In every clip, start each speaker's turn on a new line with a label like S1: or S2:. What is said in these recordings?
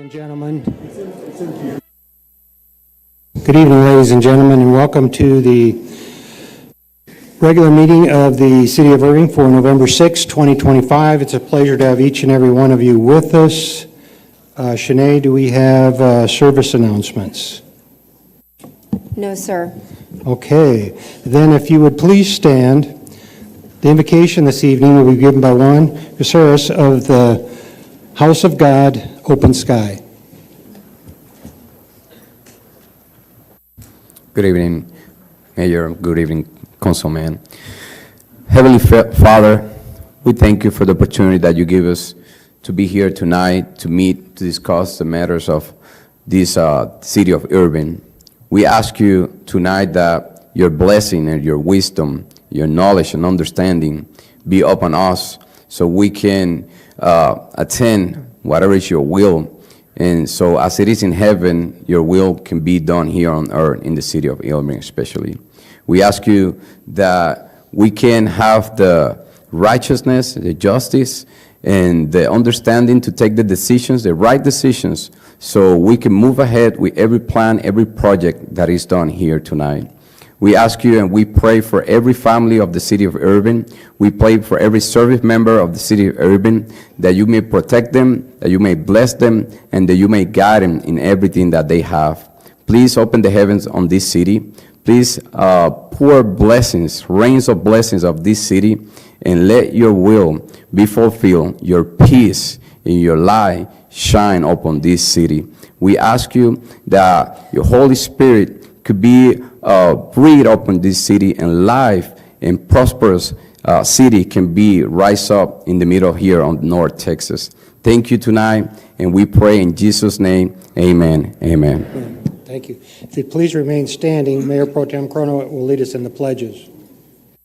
S1: and gentlemen. Good evening, ladies and gentlemen, and welcome to the regular meeting of the City of Irving for November 6, 2025. It's a pleasure to have each and every one of you with us. Shanae, do we have service announcements?
S2: No, sir.
S1: Okay, then if you would please stand. The invocation this evening will be given by Juan Caceres of the House of God, Open Sky.
S3: Good evening, Mayor. Good evening, Councilman. Heavenly Father, we thank you for the opportunity that you give us to be here tonight to meet, to discuss the matters of this city of Irving. We ask you tonight that your blessing and your wisdom, your knowledge and understanding be upon us so we can attend whatever is your will. And so as it is in heaven, your will can be done here on earth in the city of Irving especially. We ask you that we can have the righteousness, the justice, and the understanding to take the decisions, the right decisions, so we can move ahead with every plan, every project that is done here tonight. We ask you and we pray for every family of the city of Irving. We pray for every service member of the city of Irving, that you may protect them, that you may bless them, and that you may guide them in everything that they have. Please open the heavens on this city. Please pour blessings, rains of blessings of this city, and let your will be fulfilled, your peace and your light shine upon this city. We ask you that your Holy Spirit could be breathed upon this city, and life and prosperous city can be rise up in the middle here on North Texas. Thank you tonight, and we pray in Jesus' name, amen, amen.
S1: Thank you. If you'd please remain standing, Mayor Pro Tem Crono will lead us in the pledges.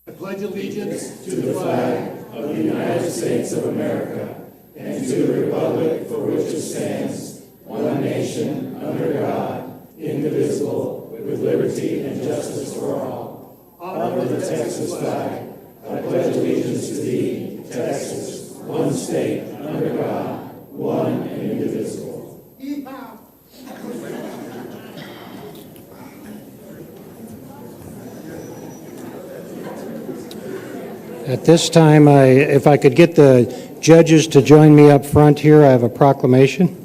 S4: I pledge allegiance to the flag of the United States of America and to the republic for which it stands, one nation, under God, indivisible, with liberty and justice for all. Honor the Texas flag. I pledge allegiance to thee, Texas, one state, under God, one and indivisible.
S1: At this time, if I could get the judges to join me up front here, I have a proclamation.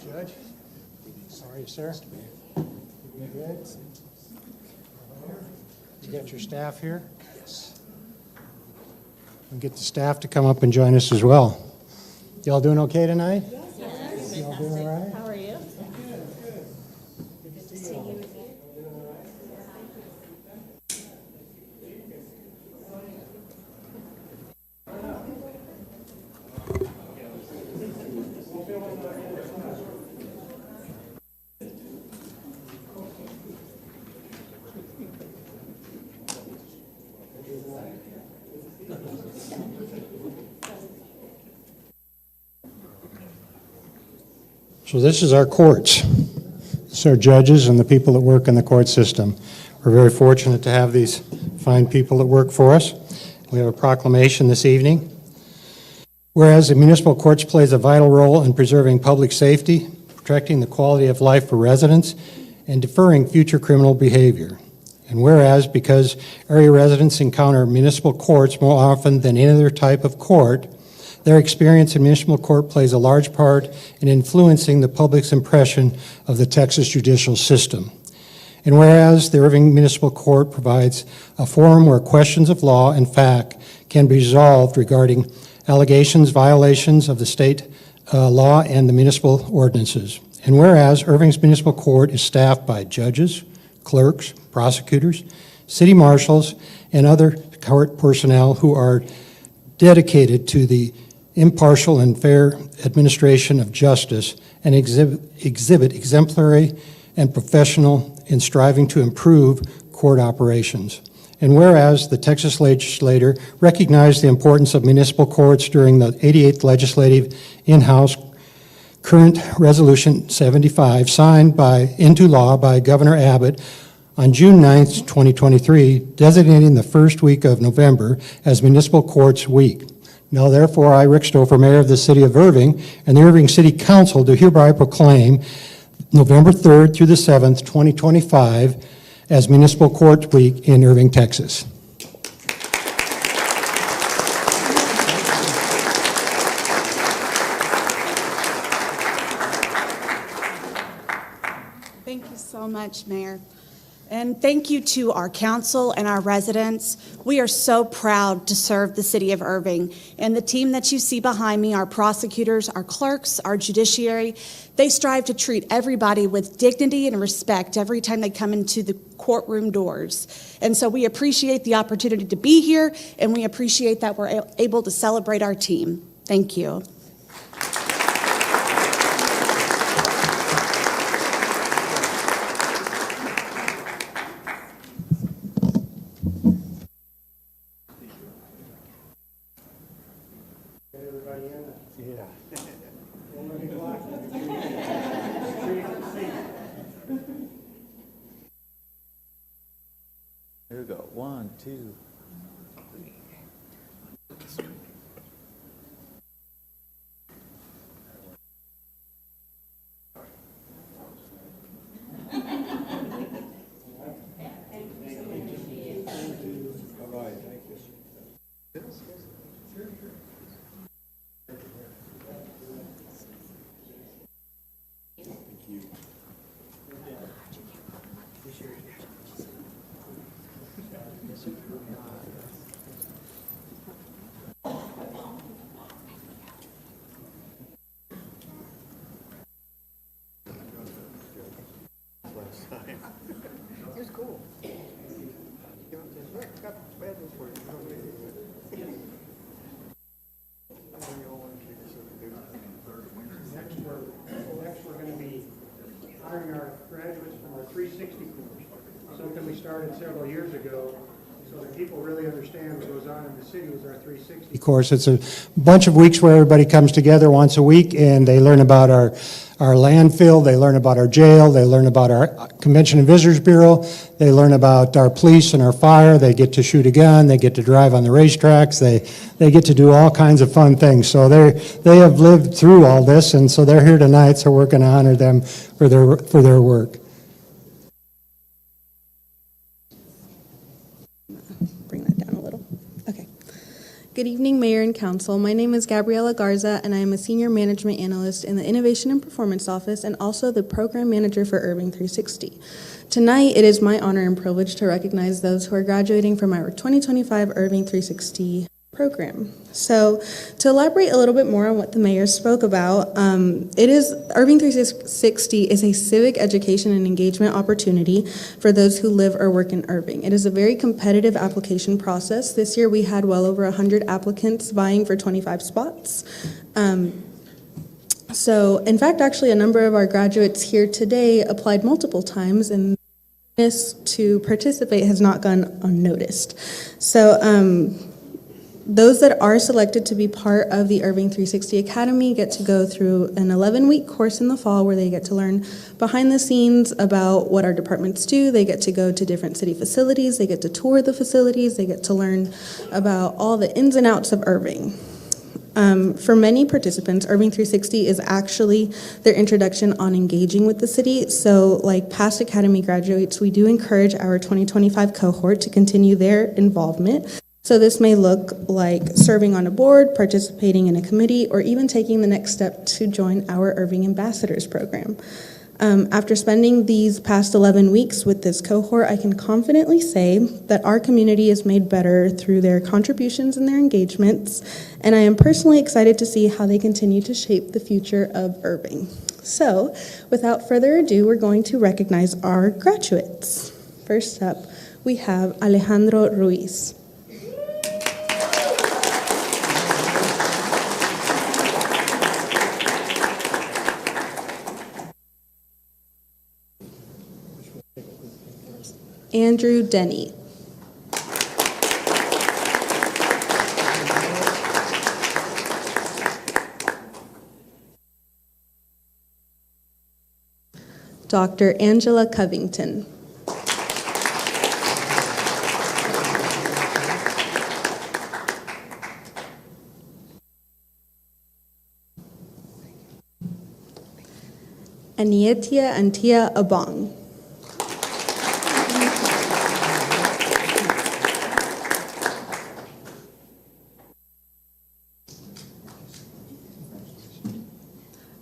S1: Judge, sorry, sir. You good? You got your staff here? Yes. And get the staff to come up and join us as well. Y'all doing okay tonight?
S5: Yes.
S1: Y'all doing all right?
S5: How are you?
S1: Good to see you. So this is our courts. This is our judges and the people that work in the court system. We're very fortunate to have these fine people that work for us. We have a proclamation this evening. Whereas the municipal courts plays a vital role in preserving public safety, protecting the quality of life for residents, and deferring future criminal behavior. And whereas, because area residents encounter municipal courts more often than any other type of court, their experience in municipal court plays a large part in influencing the public's impression of the Texas judicial system. And whereas the Irving Municipal Court provides a forum where questions of law and fact can be resolved regarding allegations, violations of the state law and the municipal ordinances. And whereas Irving's Municipal Court is staffed by judges, clerks, prosecutors, city marshals, and other court personnel who are dedicated to the impartial and fair administration of justice and exhibit exemplary and professional in striving to improve court operations. And whereas the Texas legislature recognized the importance of municipal courts during the 88th Legislative In-House Current Resolution 75, signed into law by Governor Abbott on June 9, 2023, designating the first week of November as Municipal Courts Week. Now therefore, I, Rick Stouffer, Mayor of the City of Irving, and the Irving City Council do hereby proclaim November 3rd through the 7th, 2025, as Municipal Courts Week in Irving, Texas.
S5: Thank you so much, Mayor. And thank you to our council and our residents. We are so proud to serve the city of Irving. And the team that you see behind me, our prosecutors, our clerks, our judiciary, they strive to treat everybody with dignity and respect every time they come into the courtroom doors. And so we appreciate the opportunity to be here, and we appreciate that we're able to celebrate our team. Thank you.
S6: Here we go. 1, 2.
S1: Next, we're going to be honoring our graduates from our 360 course, something we started several years ago, so that people really understand what goes on in the city with our 360 course. It's a bunch of weeks where everybody comes together once a week, and they learn about our landfill, they learn about our jail, they learn about our Convention and Visitors Bureau, they learn about our police and our fire, they get to shoot a gun, they get to drive on the racetracks, they get to do all kinds of fun things. So they have lived through all this, and so they're here tonight, so we're going to honor them for their work.
S7: Bring that down a little. Okay. Good evening, Mayor and Council. My name is Gabriela Garza, and I am a Senior Management Analyst in the Innovation and Performance Office and also the Program Manager for Irving 360. Tonight, it is my honor and privilege to recognize those who are graduating from our 2025 Irving 360 program. So, to elaborate a little bit more on what the mayor spoke about, Irving 360 is a civic education and engagement opportunity for those who live or work in Irving. It is a very competitive application process. This year we had well over 100 applicants vying for 25 spots. So, in fact, actually a number of our graduates here today applied multiple times, and this to participate has not gone unnoticed. So, those that are selected to be part of the Irving 360 Academy get to go through an 11-week course in the fall where they get to learn behind the scenes about what our departments do. They get to go to different city facilities. They get to tour the facilities. They get to learn about all the ins and outs of Irving. For many participants, Irving 360 is actually their introduction on engaging with the city. So like past Academy graduates, we do encourage our 2025 cohort to continue their involvement. So this may look like serving on a board, participating in a committee, or even taking the next step to join our Irving Ambassadors program. After spending these past 11 weeks with this cohort, I can confidently say that our community is made better through their contributions and their engagements, and I am personally excited to see how they continue to shape the future of Irving. So, without further ado, we're going to recognize our graduates. First up, we have Alejandro Ruiz. Andrew Denny. Dr. Angela Covington. Anietia Antia Abong.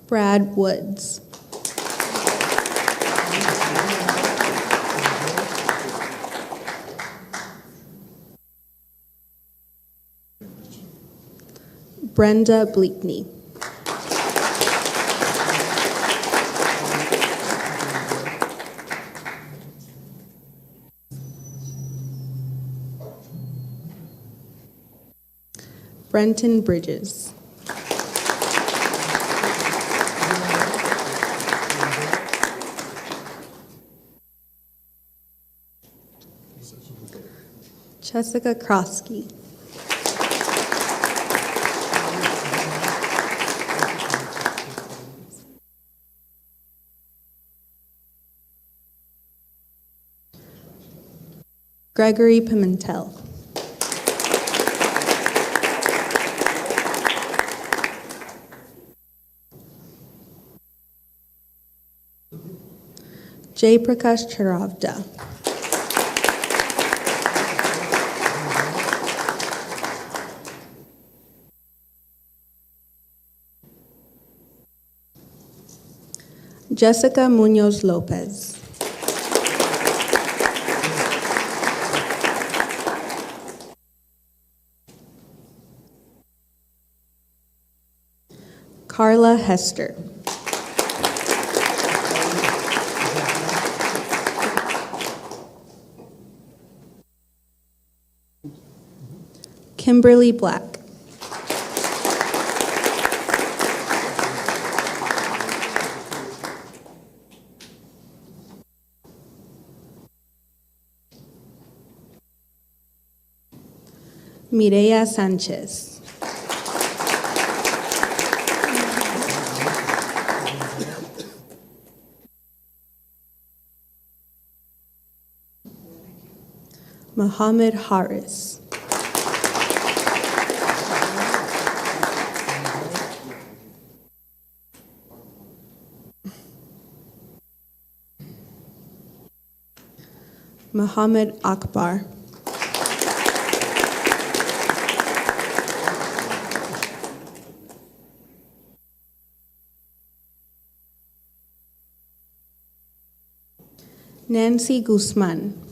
S7: Brad Woods. Brenda Bleakney. Brenton Bridges. Jessica Krosky. Gregory Pimentel. Jay Prakash Charavda. Jessica Munoz Lopez. Carla Hester. Kimberly Black. Mireya Sanchez. Mohammed Haris. Mohammed Akbar. Nancy Guzman.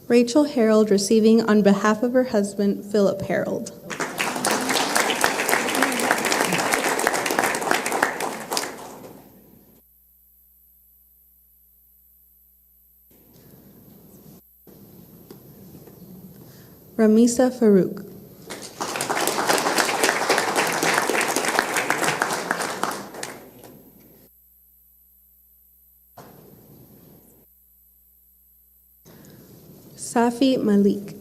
S7: Rachel Harold receiving on behalf of her husband, Philip Harold. Ramisa Farouk. Safi Malik.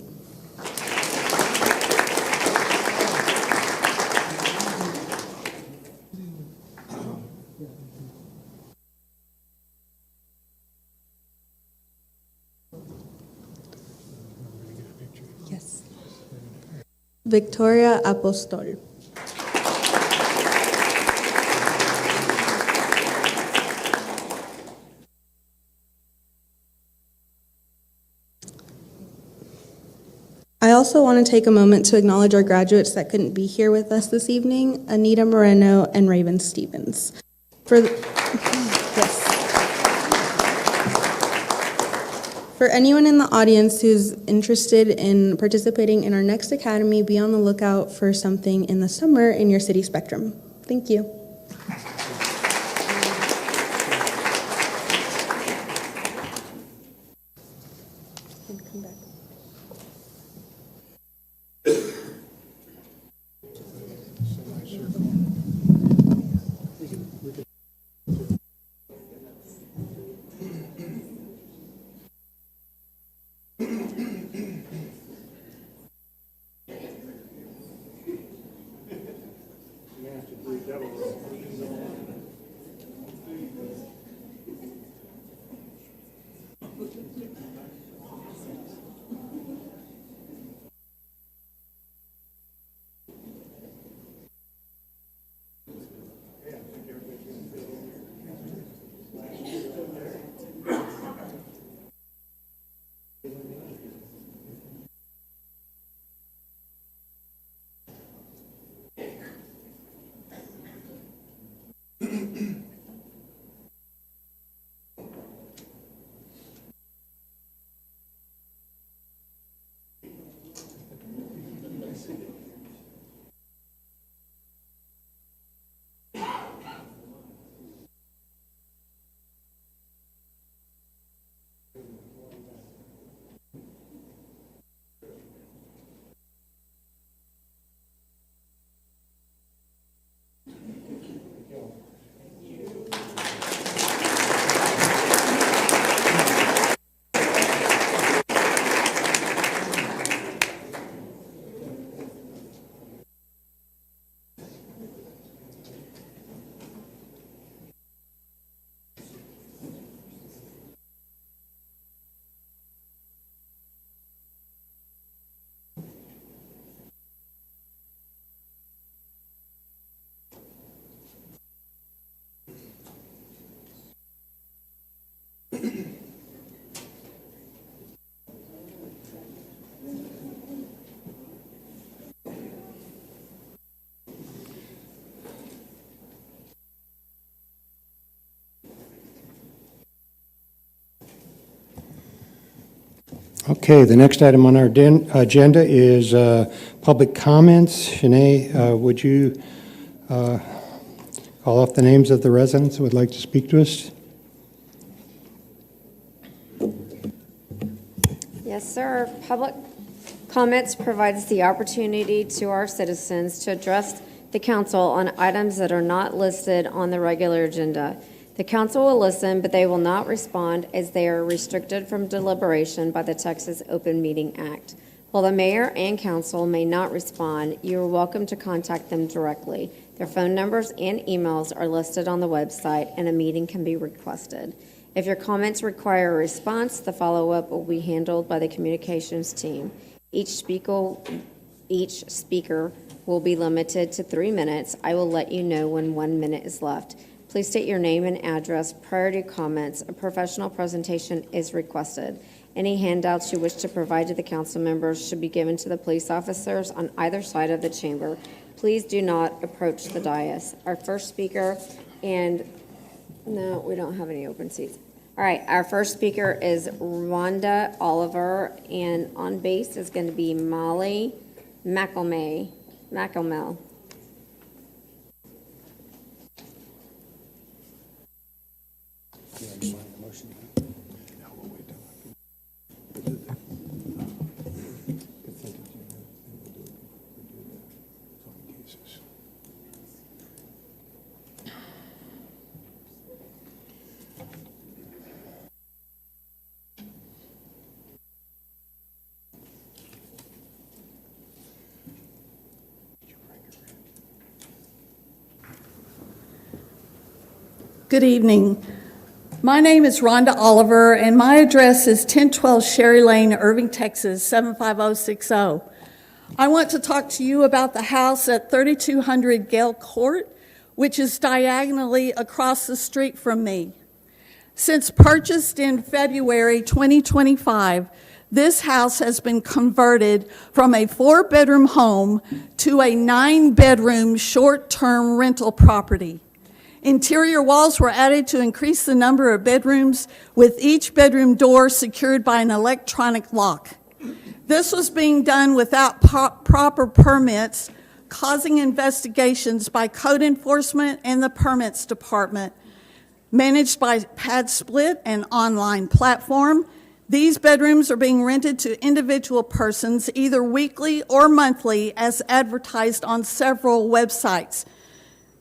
S7: Yes. Victoria Apostol. I also want to take a moment to acknowledge our graduates that couldn't be here with us this evening, Anita Moreno and Raven Stevens. For anyone in the audience who's interested in participating in our next academy, be on the lookout for something in the summer in your city spectrum. Thank you.
S1: Okay, the next item on our agenda is public comments. Shanae, would you call off the names of the residents who would like to speak to us?
S2: Yes, sir. Public comments provides the opportunity to our citizens to address the council on items that are not listed on the regular agenda. The council will listen, but they will not respond as they are restricted from deliberation by the Texas Open Meeting Act. While the mayor and council may not respond, you are welcome to contact them directly. Their phone numbers and emails are listed on the website, and a meeting can be requested. If your comments require a response, the follow-up will be handled by the communications team. Each speaker will be limited to 3 minutes. I will let you know when 1 minute is left. Please state your name and address prior to comments. A professional presentation is requested. Any handouts you wish to provide to the council members should be given to the police officers on either side of the chamber. Please do not approach the dais. Our first speaker, and no, we don't have any open seats. All right, our first speaker is Rhonda Oliver, and on base is going to be Molly McElmel.
S8: Good evening. My name is Rhonda Oliver, and my address is 1012 Sherry Lane, Irving, Texas, 75060. I want to talk to you about the house at 3200 Gale Court, which is diagonally across the street from me. Since purchased in February 2025, this house has been converted from a 4-bedroom home to a 9-bedroom short-term rental property. Interior walls were added to increase the number of bedrooms, with each bedroom door secured by an electronic lock. This was being done without proper permits, causing investigations by code enforcement and the permits department. Managed by Pad Split, an online platform, these bedrooms are being rented to individual persons either weekly or monthly as advertised on several websites.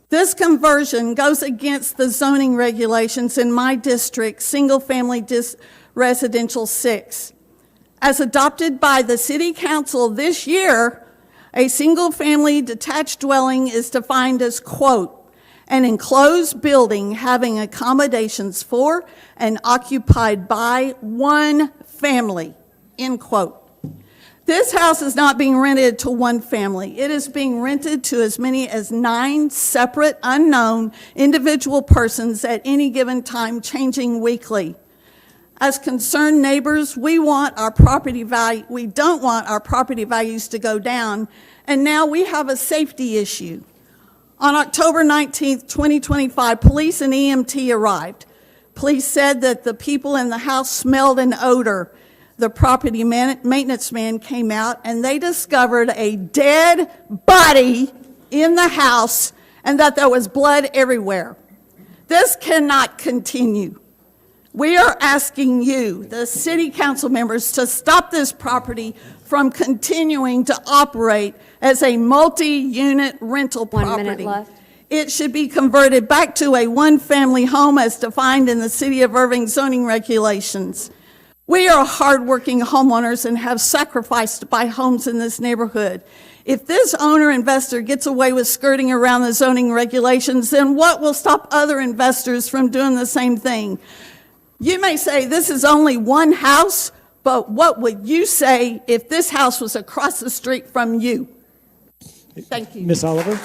S8: This conversion goes against the zoning regulations in my district, single-family residential 6. As adopted by the City Council this year, a single-family detached dwelling is defined as, quote, an enclosed building having accommodations for and occupied by one family, end quote. This house is not being rented to one family. It is being rented to as many as 9 separate, unknown individual persons at any given time, changing weekly. As concerned neighbors, we don't want our property values to go down, and now we have a safety issue. On October 19th, 2025, police and EMT arrived. Police said that the people in the house smelled an odor. The property maintenance man came out, and they discovered a dead body in the house and that there was blood everywhere. This cannot continue. We are asking you, the city council members, to stop this property from continuing to operate as a multi-unit rental property.
S2: 1 minute left.
S8: It should be converted back to a one-family home as defined in the City of Irving zoning regulations. We are hardworking homeowners and have sacrificed to buy homes in this neighborhood. If this owner-investor gets away with skirting around the zoning regulations, then what will stop other investors from doing the same thing? You may say this is only one house, but what would you say if this house was across the street from you? Thank you.
S9: Ms. Oliver?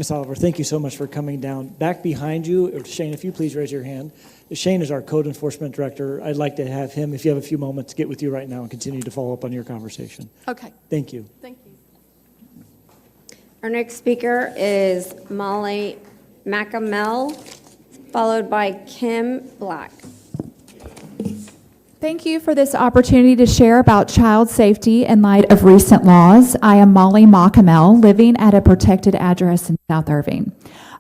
S6: Ms. Oliver, thank you so much for coming down. Back behind you, Shane, if you please raise your hand. Shane is our code enforcement director. I'd like to have him, if you have a few moments, get with you right now and continue to follow up on your conversation.
S8: Okay,
S6: Thank you.
S8: thank you.
S2: Our next speaker is Molly Macamel, followed by Kim Black.
S9: Thank you for this opportunity to share about child safety in light of recent laws. I am Molly Macamel, living at a protected address in South Irving.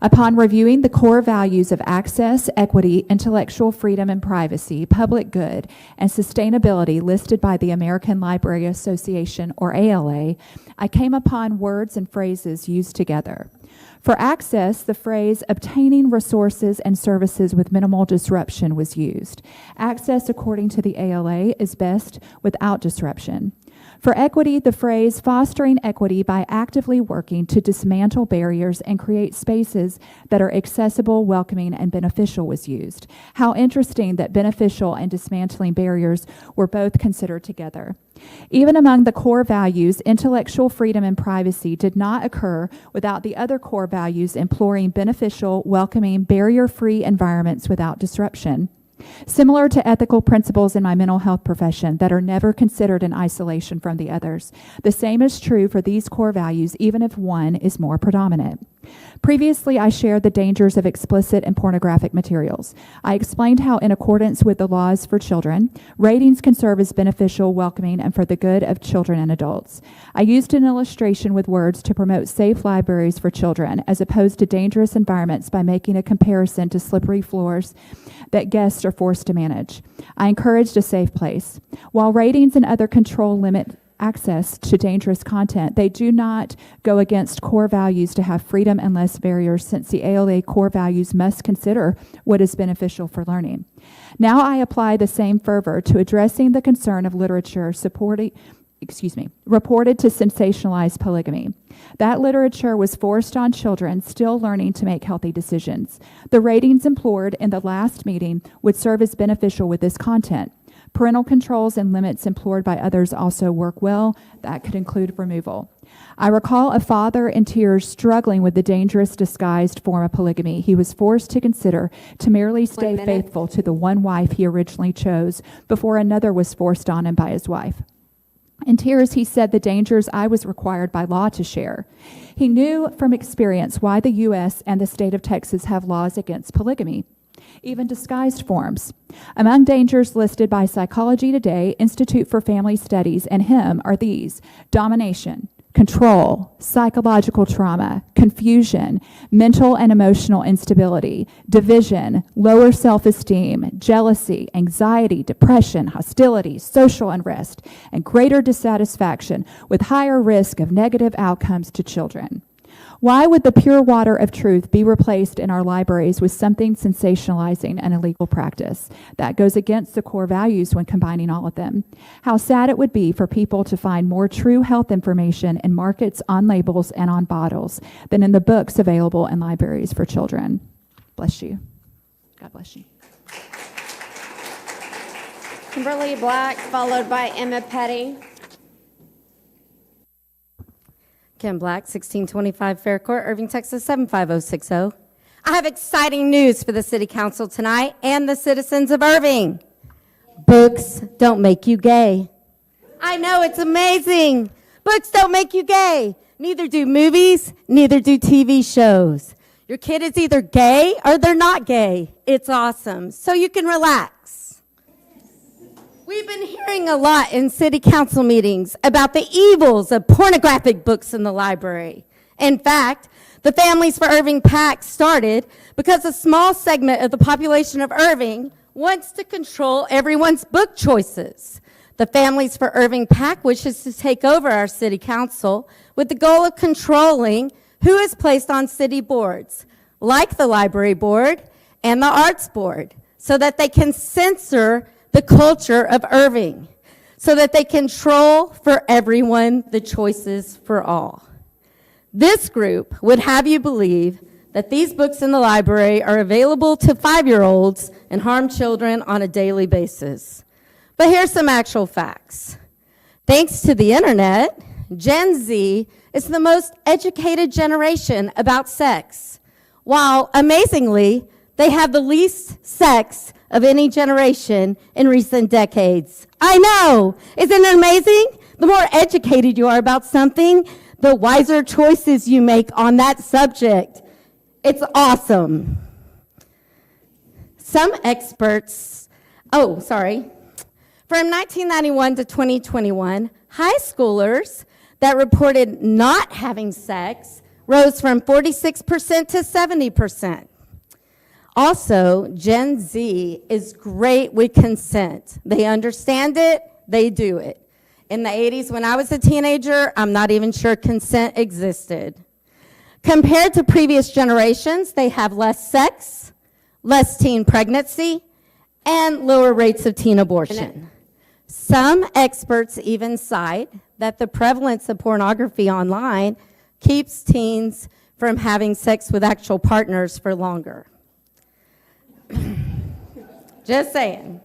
S9: Upon reviewing the core values of access, equity, intellectual freedom and privacy, public good, and sustainability listed by the American Library Association, or ALA, I came upon words and phrases used together. For access, the phrase obtaining resources and services with minimal disruption was used. Access, according to the ALA, is best without disruption. For equity, the phrase fostering equity by actively working to dismantle barriers and create spaces that are accessible, welcoming, and beneficial was used. How interesting that beneficial and dismantling barriers were both considered together. Even among the core values, intellectual freedom and privacy did not occur without the other core values imploring beneficial, welcoming, barrier-free environments without disruption. Similar to ethical principles in my mental health profession that are never considered in isolation from the others, the same is true for these core values, even if one is more predominant. Previously, I shared the dangers of explicit and pornographic materials. I explained how, in accordance with the laws for children, ratings can serve as beneficial, welcoming, and for the good of children and adults. I used an illustration with words to promote safe libraries for children, as opposed to dangerous environments, by making a comparison to slippery floors that guests are forced to manage. I encouraged a safe place. While ratings and other control limit access to dangerous content, they do not go against core values to have freedom and less barriers, since the ALA core values must consider what is beneficial for learning. Now I apply the same fervor to addressing the concern of literature reported to sensationalize polygamy. That literature was forced on children still learning to make healthy decisions. The ratings implored in the last meeting would serve as beneficial with this content. Parental controls and limits implored by others also work well. That could include removal. I recall a father in tears struggling with the dangerous disguised form of polygamy he was forced to consider to merely stay faithful to the one wife he originally chose before another was forced on him by his wife. In tears, he said the dangers I was required by law to share. He knew from experience why the U.S. and the state of Texas have laws against polygamy, even disguised forms. Among dangers listed by Psychology Today, Institute for Family Studies, and him are these: domination, control, psychological trauma, confusion, mental and emotional instability, division, lower self-esteem, jealousy, anxiety, depression, hostility, social unrest, and greater dissatisfaction, with higher risk of negative outcomes to children. Why would the pure water of truth be replaced in our libraries with something sensationalizing and illegal practice? That goes against the core values when combining all of them. How sad it would be for people to find more true health information in markets, on labels, and on bottles than in the books available in libraries for children. Bless you. God bless you.
S2: Kimberly Black, followed by Emma Petty.
S10: Kim Black, 1625 Faircourt, Irving, Texas, 75060. I have exciting news for the City Council tonight and the citizens of Irving. Books don't make you gay. I know, it's amazing. Books don't make you gay. Neither do movies, neither do TV shows. Your kid is either gay or they're not gay. It's awesome. So you can relax. We've been hearing a lot in city council meetings about the evils of pornographic books in the library. In fact, the Families for Irving PAC started because a small segment of the population of Irving wants to control everyone's book choices. The Families for Irving PAC wishes to take over our city council with the goal of controlling who is placed on city boards, like the library board and the arts board, so that they can censor the culture of Irving, so that they control for everyone the choices for all. This group would have you believe that these books in the library are available to 5-year-olds and harm children on a daily basis. But here's some actual facts. Thanks to the internet, Gen Z is the most educated generation about sex, while amazingly, they have the least sex of any generation in recent decades. I know! Isn't it amazing? The more educated you are about something, the wiser choices you make on that subject. It's awesome. Some experts, from 1991 to 2021, high schoolers that reported not having sex rose from 46% to 70%. Also, Gen Z is great with consent. They understand it, they do it. In the 80s, when I was a teenager, I'm not even sure consent existed. Compared to previous generations, they have less sex, less teen pregnancy, and lower rates of teen abortion. Some experts even cite that the prevalence of pornography online keeps teens from having sex with actual partners for longer. Just saying.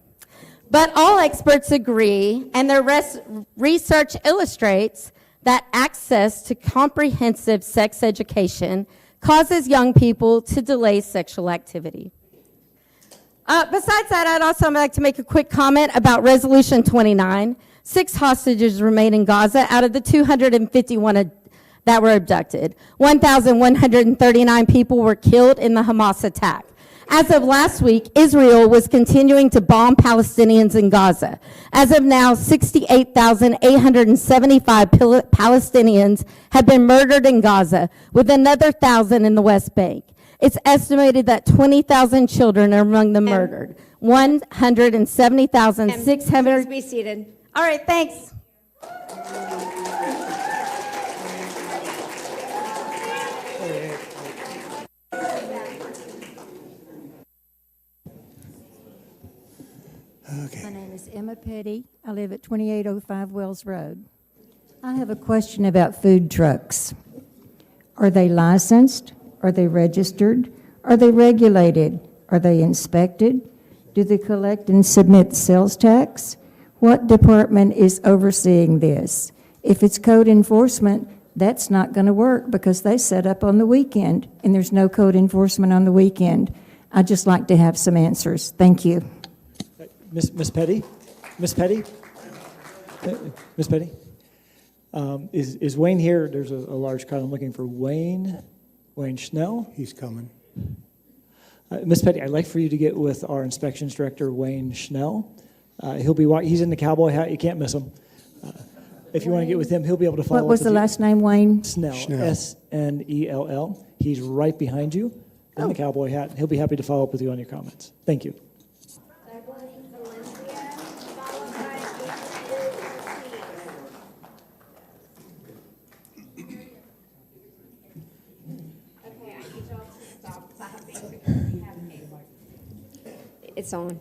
S10: But all experts agree, and their research illustrates that access to comprehensive sex education causes young people to delay sexual activity. Besides that, I'd also like to make a quick comment about Resolution 29. 6 hostages remain in Gaza out of the 251 that were abducted. 1,139 people were killed in the Hamas attack. As of last week, Israel was continuing to bomb Palestinians in Gaza. As of now, 68,875 Palestinians have been murdered in Gaza, with another 1,000 in the West Bank. It's estimated that 20,000 children are among the murdered. 170,600.
S2: Please be seated.
S10: All right, thanks.
S11: My name is Emma Petty. I live at 2805 Wells Road. I have a question about food trucks. Are they licensed? Are they registered? Are they regulated? Are they inspected? Do they collect and submit sales tax? What department is overseeing this? If it's code enforcement, that's not going to work because they set up on the weekend and there's no code enforcement on the weekend. I'd just like to have some answers. Thank you.
S6: Miss Petty? Miss Petty? Miss Petty? Is Wayne here? There's a large crowd. I'm looking for Wayne Schnell.
S1: He's coming.
S6: Miss Petty, I'd like for you to get with our inspections director, Wayne Schnell. He's in the cowboy hat. You can't miss him. If you want to get with him, he'll be able to follow up.
S11: What was the last name, Wayne?
S6: Snell. Snell. He's right behind you in the cowboy hat. He'll be happy to follow up with you on your comments. Thank you.
S2: It's on.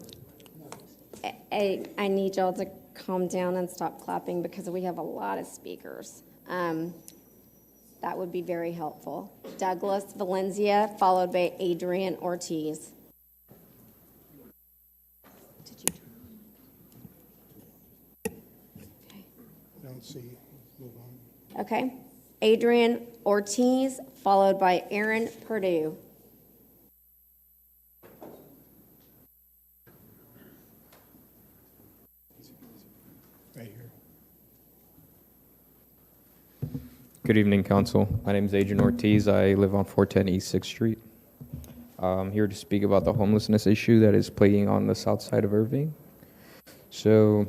S2: I need y'all to calm down and stop clapping because we have a lot of speakers. That would be very helpful. Douglas Valencia, followed by Adrian Ortiz.
S1: Don't see. Move on.
S2: Okay. Adrian Ortiz, followed by Aaron Purdue.
S1: Right here.
S12: Good evening, Council. My name is Adrian Ortiz. I live on 410 East 6th Street. I'm here to speak about the homelessness issue that is plaguing on the south side of Irving. So,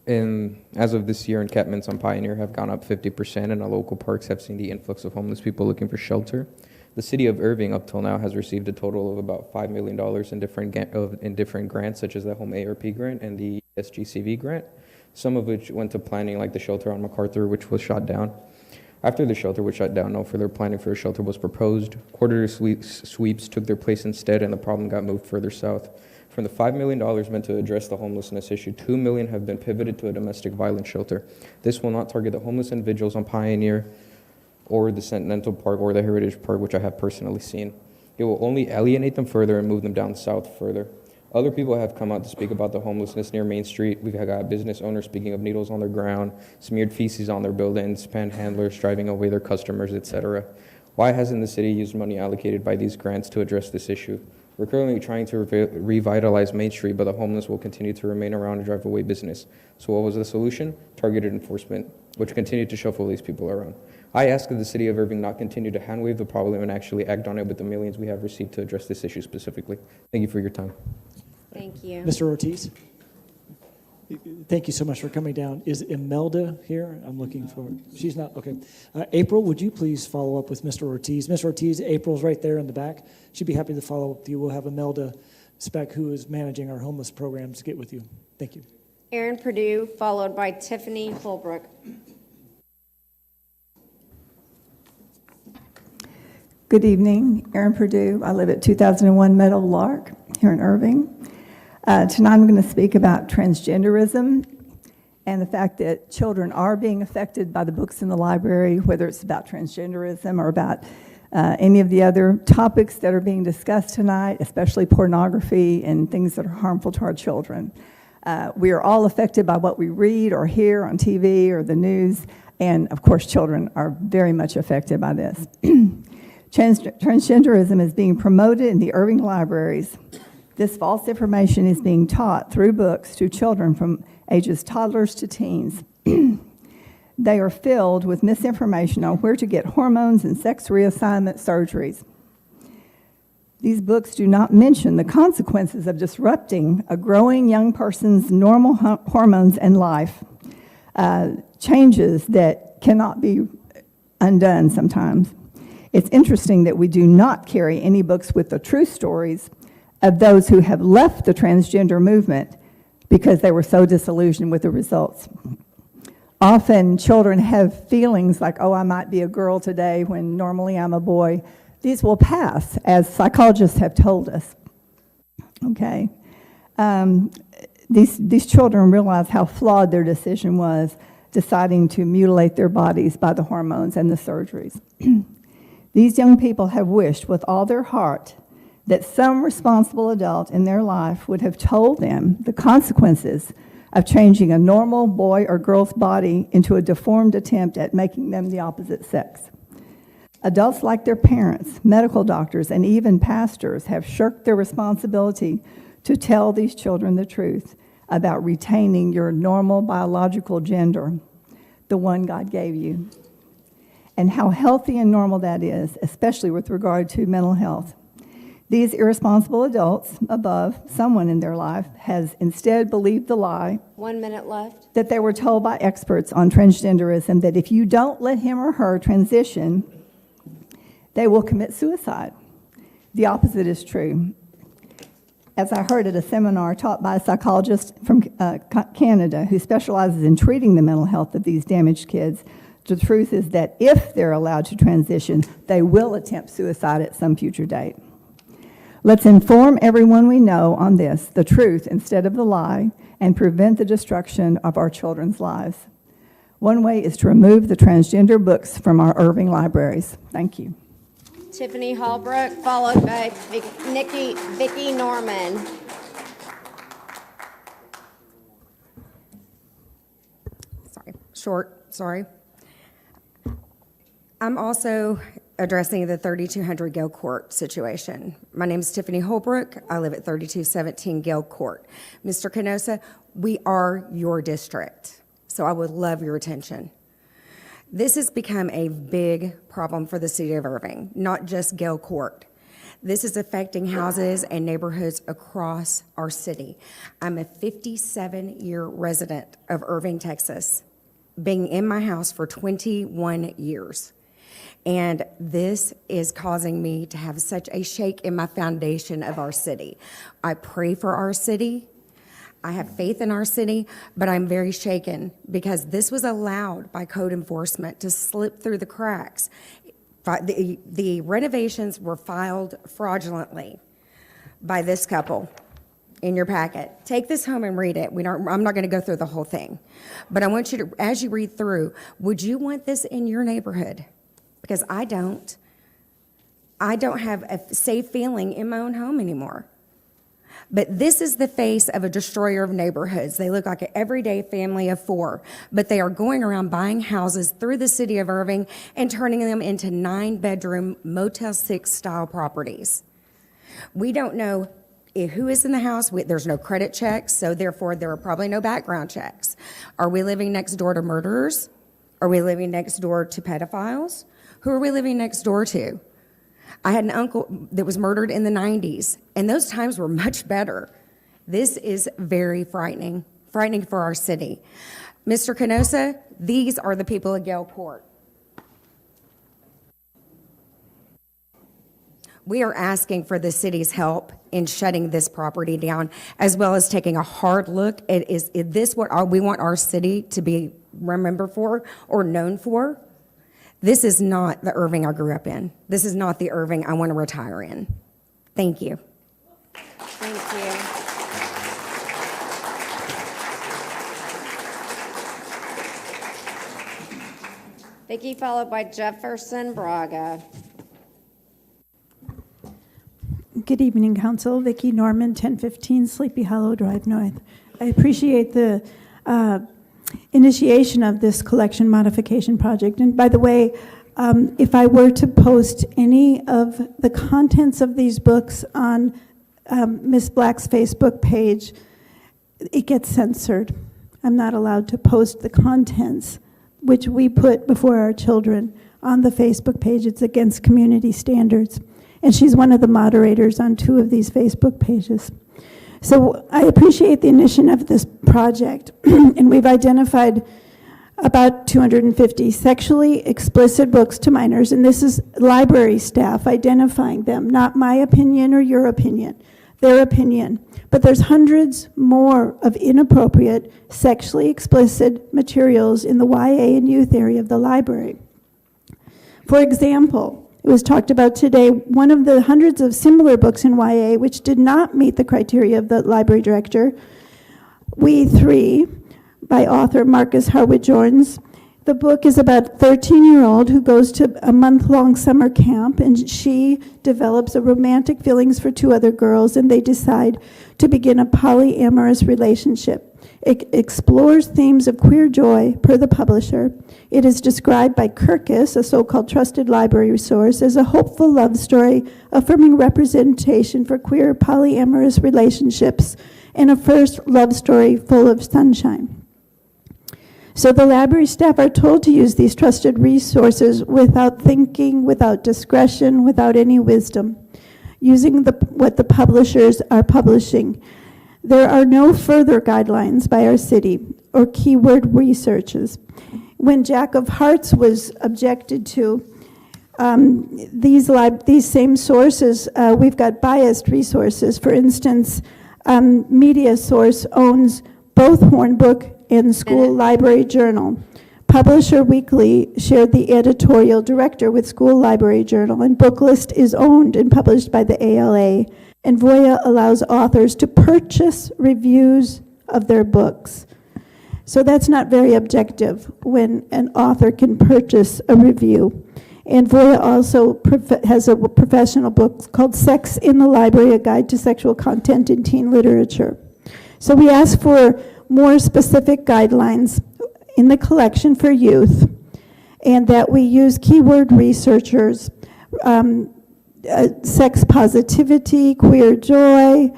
S12: as of this year, encampments on Pioneer have gone up 50%, and our local parks have seen the influx of homeless people looking for shelter. The city of Irving, up till now, has received a total of about $5 million in different grants, such as the Home ARP grant and the SGCV grant, some of which went to planning, like the shelter on MacArthur, which was shut down. After the shelter was shut down, no further planning for a shelter was proposed. Quarter sweeps took their place instead, and the problem got moved further south. From the $5 million meant to address the homelessness issue, $2 million have been pivoted to a domestic violence shelter. This will not target the homeless individuals on Pioneer or the Continental Park or the Heritage Park, which I have personally seen. It will only alienate them further and move them down south further. Other people have come out to speak about the homelessness near Main Street. We've got business owners speaking of needles on their ground, smeared feces on their buildings, panhandlers driving away their customers, etc. Why hasn't the city used money allocated by these grants to address this issue? We're currently trying to revitalize Main Street, but the homeless will continue to remain around and drive away business. So what was the solution? Targeted enforcement, which continued to shuffle these people around. I ask that the city of Irving not continue to hand-wave the problem and actually act on it with the millions we have received to address this issue specifically. Thank you for your time.
S2: Thank you.
S6: Mr. Ortiz? Thank you so much for coming down. Is Imelda here? I'm looking for, she's not, okay. April, would you please follow up with Mr. Ortiz? Mr. Ortiz, April's right there in the back. She'd be happy to follow up with you. We'll have Imelda Speck, who is managing our homeless programs, get with you. Thank you.
S2: Aaron Purdue, followed by Tiffany Holbrook.
S13: Good evening, Aaron Purdue. I live at 2001 Meadow Lark here in Irving. Tonight I'm going to speak about transgenderism and the fact that children are being affected by the books in the library, whether it's about transgenderism or about any of the other topics that are being discussed tonight, especially pornography and things that are harmful to our children. We are all affected by what we read or hear on TV or the news, and of course children are very much affected by this. Transgenderism is being promoted in the Irving libraries. This false information is being taught through books to children from ages toddlers to teens. They are filled with misinformation on where to get hormones and sex reassignment surgeries. These books do not mention the consequences of disrupting a growing young person's normal hormones and life, changes that cannot be undone sometimes. It's interesting that we do not carry any books with the true stories of those who have left the transgender movement because they were so disillusioned with the results. Often children have feelings like, oh, I might be a girl today when normally I'm a boy. These will pass, as psychologists have told us. Okay. These children realize how flawed their decision was, deciding to mutilate their bodies by the hormones and the surgeries. These young people have wished with all their heart that some responsible adult in their life would have told them the consequences of changing a normal boy or girl's body into a deformed attempt at making them the opposite sex. Adults like their parents, medical doctors, and even pastors have shirked their responsibility to tell these children the truth about retaining your normal biological gender, the one God gave you, and how healthy and normal that is, especially with regard to mental health. These irresponsible adults above, someone in their life, has instead believed the lie
S2: 1 minute left.
S13: that they were told by experts on transgenderism that if you don't let him or her transition, they will commit suicide. The opposite is true. As I heard at a seminar taught by a psychologist from Canada who specializes in treating the mental health of these damaged kids, the truth is that if they're allowed to transition, they will attempt suicide at some future date. Let's inform everyone we know on this, the truth instead of the lie, and prevent the destruction of our children's lives. One way is to remove the transgender books from our Irving libraries. Thank you.
S2: Tiffany Holbrook, followed by Vicki Norman.
S10: Sorry. I'm also addressing the 3200 Gale Court situation. My name is Tiffany Holbrook. I live at 3217 Gale Court. Mr. Canosa, we are your district, so I would love your attention. This has become a big problem for the city of Irving, not just Gale Court. This is affecting houses and neighborhoods across our city. I'm a 57-year resident of Irving, Texas, being in my house for 21 years. And this is causing me to have such a shake in my foundation of our city. I pray for our city. I have faith in our city, but I'm very shaken because this was allowed by code enforcement to slip through the cracks. The renovations were filed fraudulently by this couple in your packet. Take this home and read it. I'm not going to go through the whole thing, but I want you to, as you read through, would you want this in your neighborhood? Because I don't have a safe feeling in my own home anymore.
S14: But this is the face of a destroyer of neighborhoods. They look like an everyday family of four, but they are going around buying houses through the city of Irving and turning them into 9-bedroom Motel 6 style properties. We don't know who is in the house. There's no credit checks, so therefore there are probably no background checks. Are we living next door to murderers? Are we living next door to pedophiles? Who are we living next door to? I had an uncle that was murdered in the 90s, and those times were much better. This is very frightening for our city. Mr. Canosa, these are the people of Gale Court. We are asking for the city's help in shutting this property down, as well as taking a hard look at is this what we want our city to be remembered for or known for? This is not the Irving I grew up in. This is not the Irving I want to retire in. Thank you.
S2: Thank you. Vicki, followed by Jefferson Braga.
S15: Good evening, Council. Vicki Norman, 1015 Sleepy Hollow Drive North. I appreciate the initiation of this collection modification project. And by the way, if I were to post any of the contents of these books on Ms. Black's Facebook page, it gets censored. I'm not allowed to post the contents which we put before our children on the Facebook page. It's against community standards. And she's one of the moderators on 2 of these Facebook pages. So I appreciate the initiation of this project, and we've identified about 250 sexually explicit books to minors, and this is library staff identifying them, not my opinion or your opinion, their opinion. But there's hundreds more of inappropriate, sexually explicit materials in the YA and youth area of the library. For example, it was talked about today, one of the hundreds of similar books in YA which did not meet the criteria of the library director, We Three, by author Marcus Harwood Jones. The book is about a 13-year-old who goes to a month-long summer camp, and she develops a romantic feelings for 2 other girls, and they decide to begin a polyamorous relationship. It explores themes of queer joy, per the publisher. It is described by Kirkus, a so-called trusted library resource, as a hopeful love story affirming representation for queer polyamorous relationships and a first love story full of sunshine. So the library staff are told to use these trusted resources without thinking, without discretion, without any wisdom, using what the publishers are publishing. There are no further guidelines by our city or keyword researches. When Jack of Hearts was objected to, these same sources, we've got biased resources. For instance, Media Source owns both Hornbook and School Library Journal. Publisher Weekly shared the editorial director with School Library Journal, and Booklist is owned and published by the ALA. And Voya allows authors to purchase reviews of their books. So that's not very objective when an author can purchase a review. And Voya also has a professional book called Sex in the Library, A Guide to Sexual Content in Teen Literature. So we ask for more specific guidelines in the collection for youth, and that we use keyword researchers, sex positivity, queer joy,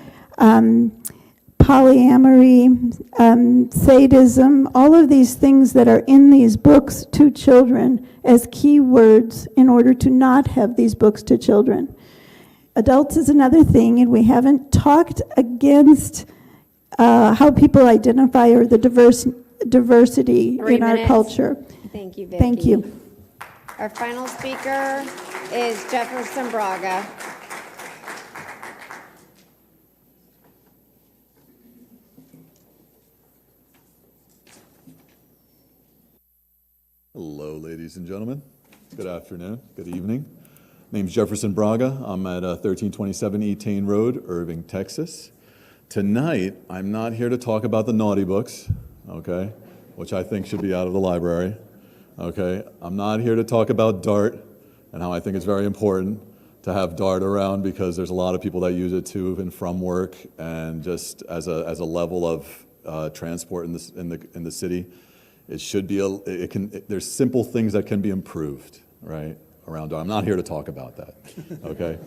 S15: polyamory, sadism, all of these things that are in these books to children as keywords in order to not have these books to children. Adults is another thing, and we haven't talked against how people identify or the diversity
S2: 3
S15: in our
S2: minutes.
S15: culture.
S2: Thank you, Vicki.
S15: Thank you.
S2: Our final speaker is Jefferson Braga.
S16: Hello, ladies and gentlemen. Good afternoon, good evening. Name's Jefferson Braga. I'm at 1327 Etain Road, Irving, Texas. Tonight, I'm not here to talk about the naughty books, okay, which I think should be out of the library, okay? I'm not here to talk about DART and how I think it's very important to have DART around because there's a lot of people that use it to and from work, and just as a level of transport in the city, it should be there's simple things that can be improved, right, around DART. I'm not here to talk about that, okay?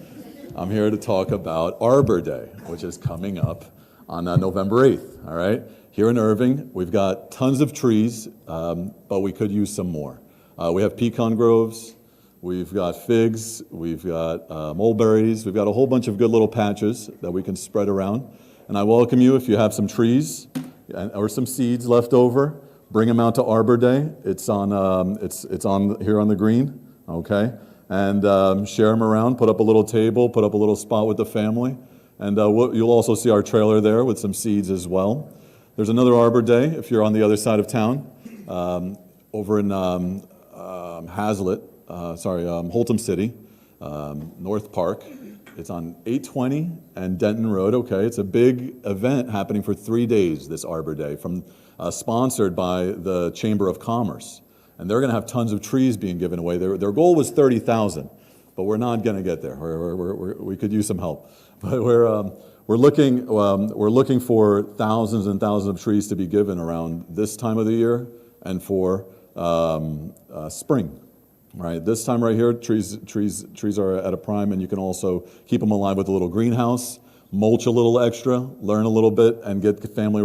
S16: I'm here to talk about Arbor Day, which is coming up on November 8th, all right? Here in Irving, we've got tons of trees, but we could use some more. We have pecan groves, we've got figs, we've got mulberries, we've got a whole bunch of good little patches that we can spread around. And I welcome you, if you have some trees or some seeds left over, bring them out to Arbor Day. It's on here on the green, okay? And share them around, put up a little table, put up a little spot with the family. And you'll also see our trailer there with some seeds as well. There's another Arbor Day if you're on the other side of town, over in Holtom City, North Park. It's on 820 and Denton Road, okay? It's a big event happening for 3 days, this Arbor Day, sponsored by the Chamber of Commerce. And they're going to have tons of trees being given away. Their goal was 30,000, but we're not going to get there. We could use some help. But we're looking for thousands and thousands of trees to be given around this time of the year and for spring. Right, this time right here, trees are at a prime, and you can also keep them alive with a little greenhouse, mulch a little extra, learn a little bit, and get the family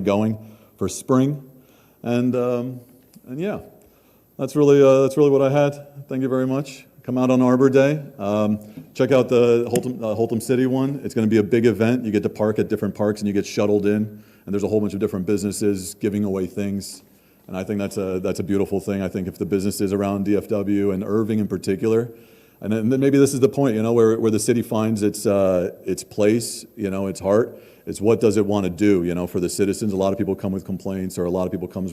S16: going for spring. And yeah, that's really what I had. Thank you very much. Come out on Arbor Day. Check out the Holtom City one. It's going to be a big event. You get to park at different parks, and you get shuttled in. And there's a whole bunch of different businesses giving away things. And I think that's a beautiful thing. I think if the businesses around DFW and Irving in particular, and then maybe this is the point, where the city finds its place, its heart. It's what does it want to do, for the citizens. A lot of people come with complaints, or a lot of people come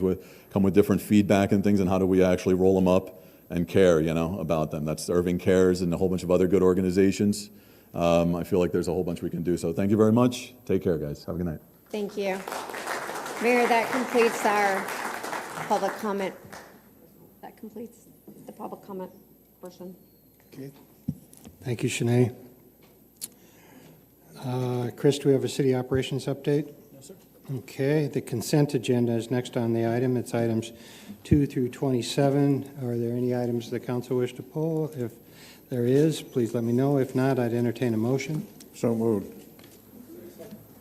S16: with different feedback and things, and how do we actually roll them up and care, about them. That's Irving Cares and a whole bunch of other good organizations. I feel like there's a whole bunch we can do. So thank you very much. Take care, guys. Have a good night.
S2: Thank you. Mayor, that completes our public comment. That completes the public comment portion.
S1: Okay. Thank you, Shanae. Chris, do we have a city operations update?
S6: No, sir.
S1: Okay. The consent agenda is next on the item. It's items 2 through 27. Are there any items the council wish to pull? If there is, please let me know. If not, I'd entertain a motion.
S17: So moved.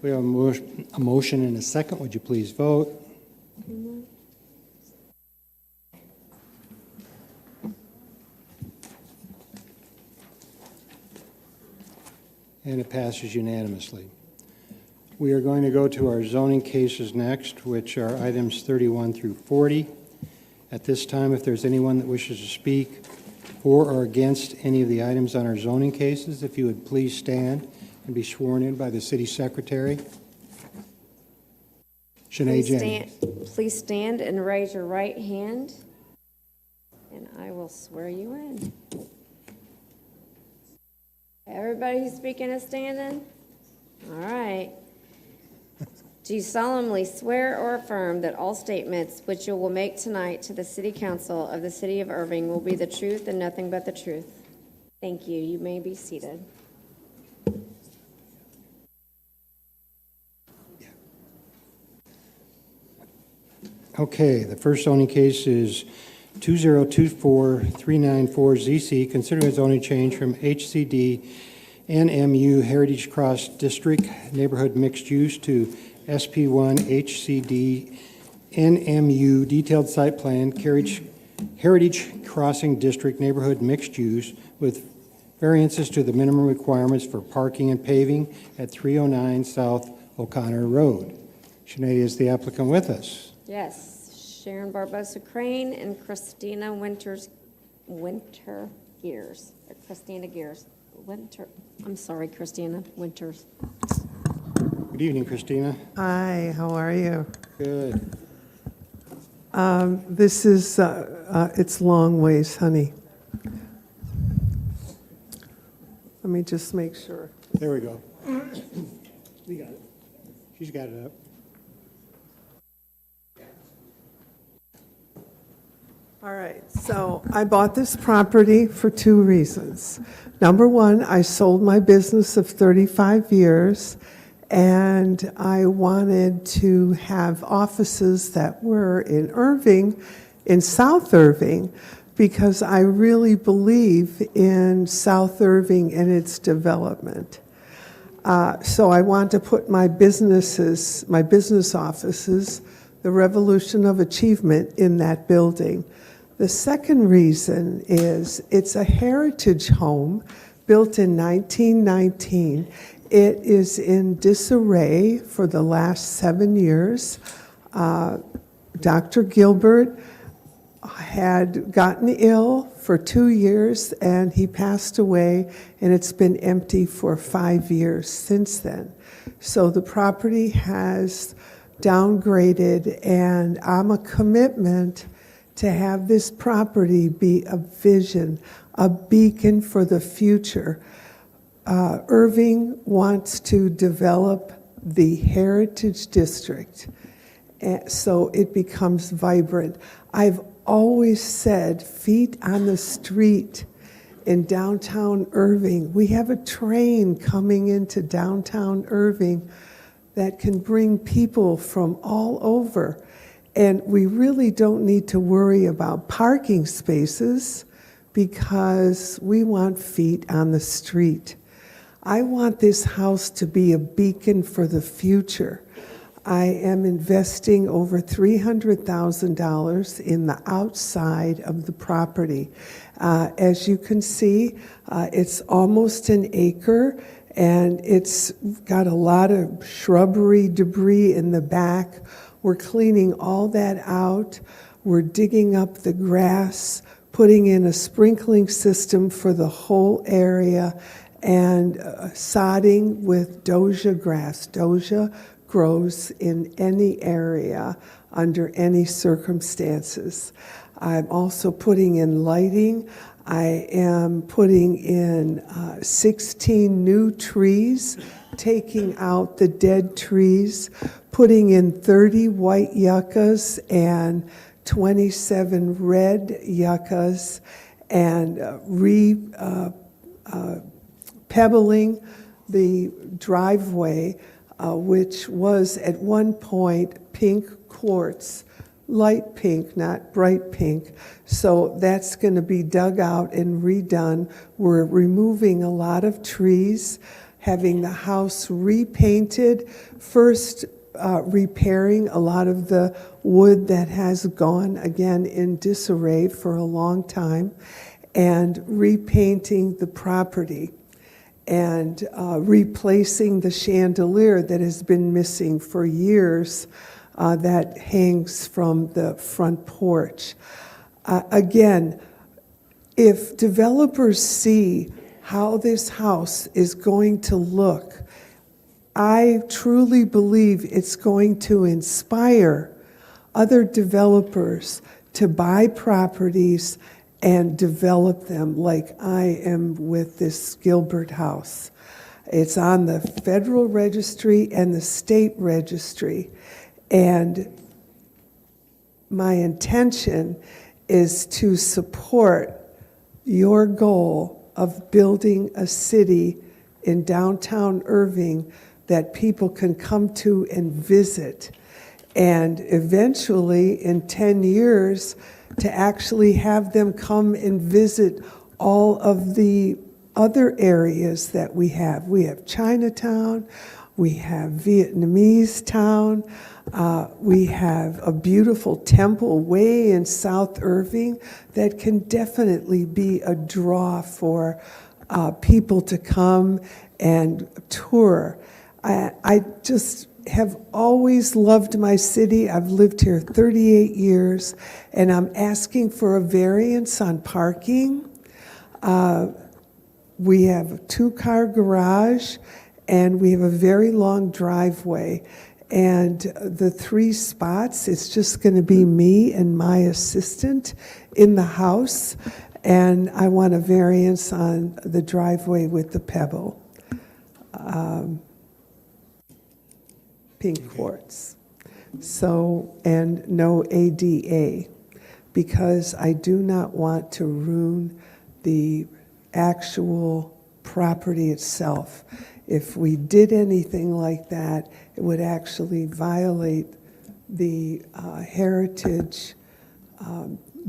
S1: We have a motion and a second. Would you please vote? And it passes unanimously. We are going to go to our zoning cases next, which are items 31 through 40. At this time, if there's anyone that wishes to speak for or against any of the items on our zoning cases, if you would please stand and be sworn in by the city secretary. Shanae Jennings.
S2: Please stand and raise your right hand, and I will swear you in. Everybody who's speaking is standing? All right. Do you solemnly swear or affirm that all statements which you will make tonight to the City Council of the City of Irving will be the truth and nothing but the truth? Thank you. You may be seated.
S1: Okay, the first zoning case is 2024-394-ZC, considering a zoning change from HCD NMU Heritage Cross District Neighborhood Mixed Use to SP1 HCD NMU Detailed Site Plan Heritage Crossing District Neighborhood Mixed Use with variances to the minimum requirements for parking and paving at 309 South O'Connor Road. Sinead is the applicant with us.
S2: Yes. Sharon Barbosa Crane and Christina Christina Winters.
S1: Good evening, Christina.
S18: Hi, how are you?
S1: Good.
S18: This is, it's long ways, honey. Let me just make sure.
S1: There we go. We got it. She's got it up.
S18: All right, so I bought this property for two reasons. Number one, I sold my business of 35 years, and I wanted to have offices that were in Irving, in South Irving, because I really believe in South Irving and its development. So I want to put my business offices, the Revolution of Achievement, in that building. The second reason is it's a heritage home built in 1919. It is in disarray for the last 7 years. Dr. Gilbert had gotten ill for 2 years and he passed away, and it's been empty for 5 years since then. So the property has downgraded, and I'm a commitment to have this property be a vision, a beacon for the future. Irving wants to develop the Heritage District so it becomes vibrant. I've always said feet on the street in downtown Irving. We have a train coming into downtown Irving that can bring people from all over. And we really don't need to worry about parking spaces because we want feet on the street. I want this house to be a beacon for the future. I am investing over $300,000 in the outside of the property. As you can see, it's almost an acre, and it's got a lot of shrubbery debris in the back. We're cleaning all that out. We're digging up the grass, putting in a sprinkling system for the whole area, and sodding with doja grass. Doja grows in any area under any circumstances. I'm also putting in lighting. I am putting in 16 new trees, taking out the dead trees, putting in 30 white yuccas and 27 red yuccas, and pebbling the driveway, which was at one point pink quartz, light pink, not bright pink. So that's going to be dug out and redone. We're removing a lot of trees, having the house repainted, first repairing a lot of the wood that has gone again in disarray for a long time, and repainting the property, and replacing the chandelier that has been missing for years that hangs from the front porch. Again, if developers see how this house is going to look, I truly believe it's going to inspire other developers to buy properties and develop them like I am with this Gilbert house. It's on the Federal Registry and the State Registry, and my intention is to support your goal of building a city in downtown Irving that people can come to and visit, and eventually in 10 years to actually have them come and visit all of the other areas that we have. We have Chinatown, we have Vietnamese Town, we have a beautiful temple way in South Irving that can definitely be a draw for people to come and tour. I just have always loved my city. I've lived here 38 years, and I'm asking for a variance on parking. We have a 2-car garage, and we have a very long driveway. And the 3 spots, it's just going to be me and my assistant in the house, and I want a variance on the driveway with the pebble. Pink quartz. So, and no ADA. because I do not want to ruin the actual property itself. If we did anything like that, it would actually violate the heritage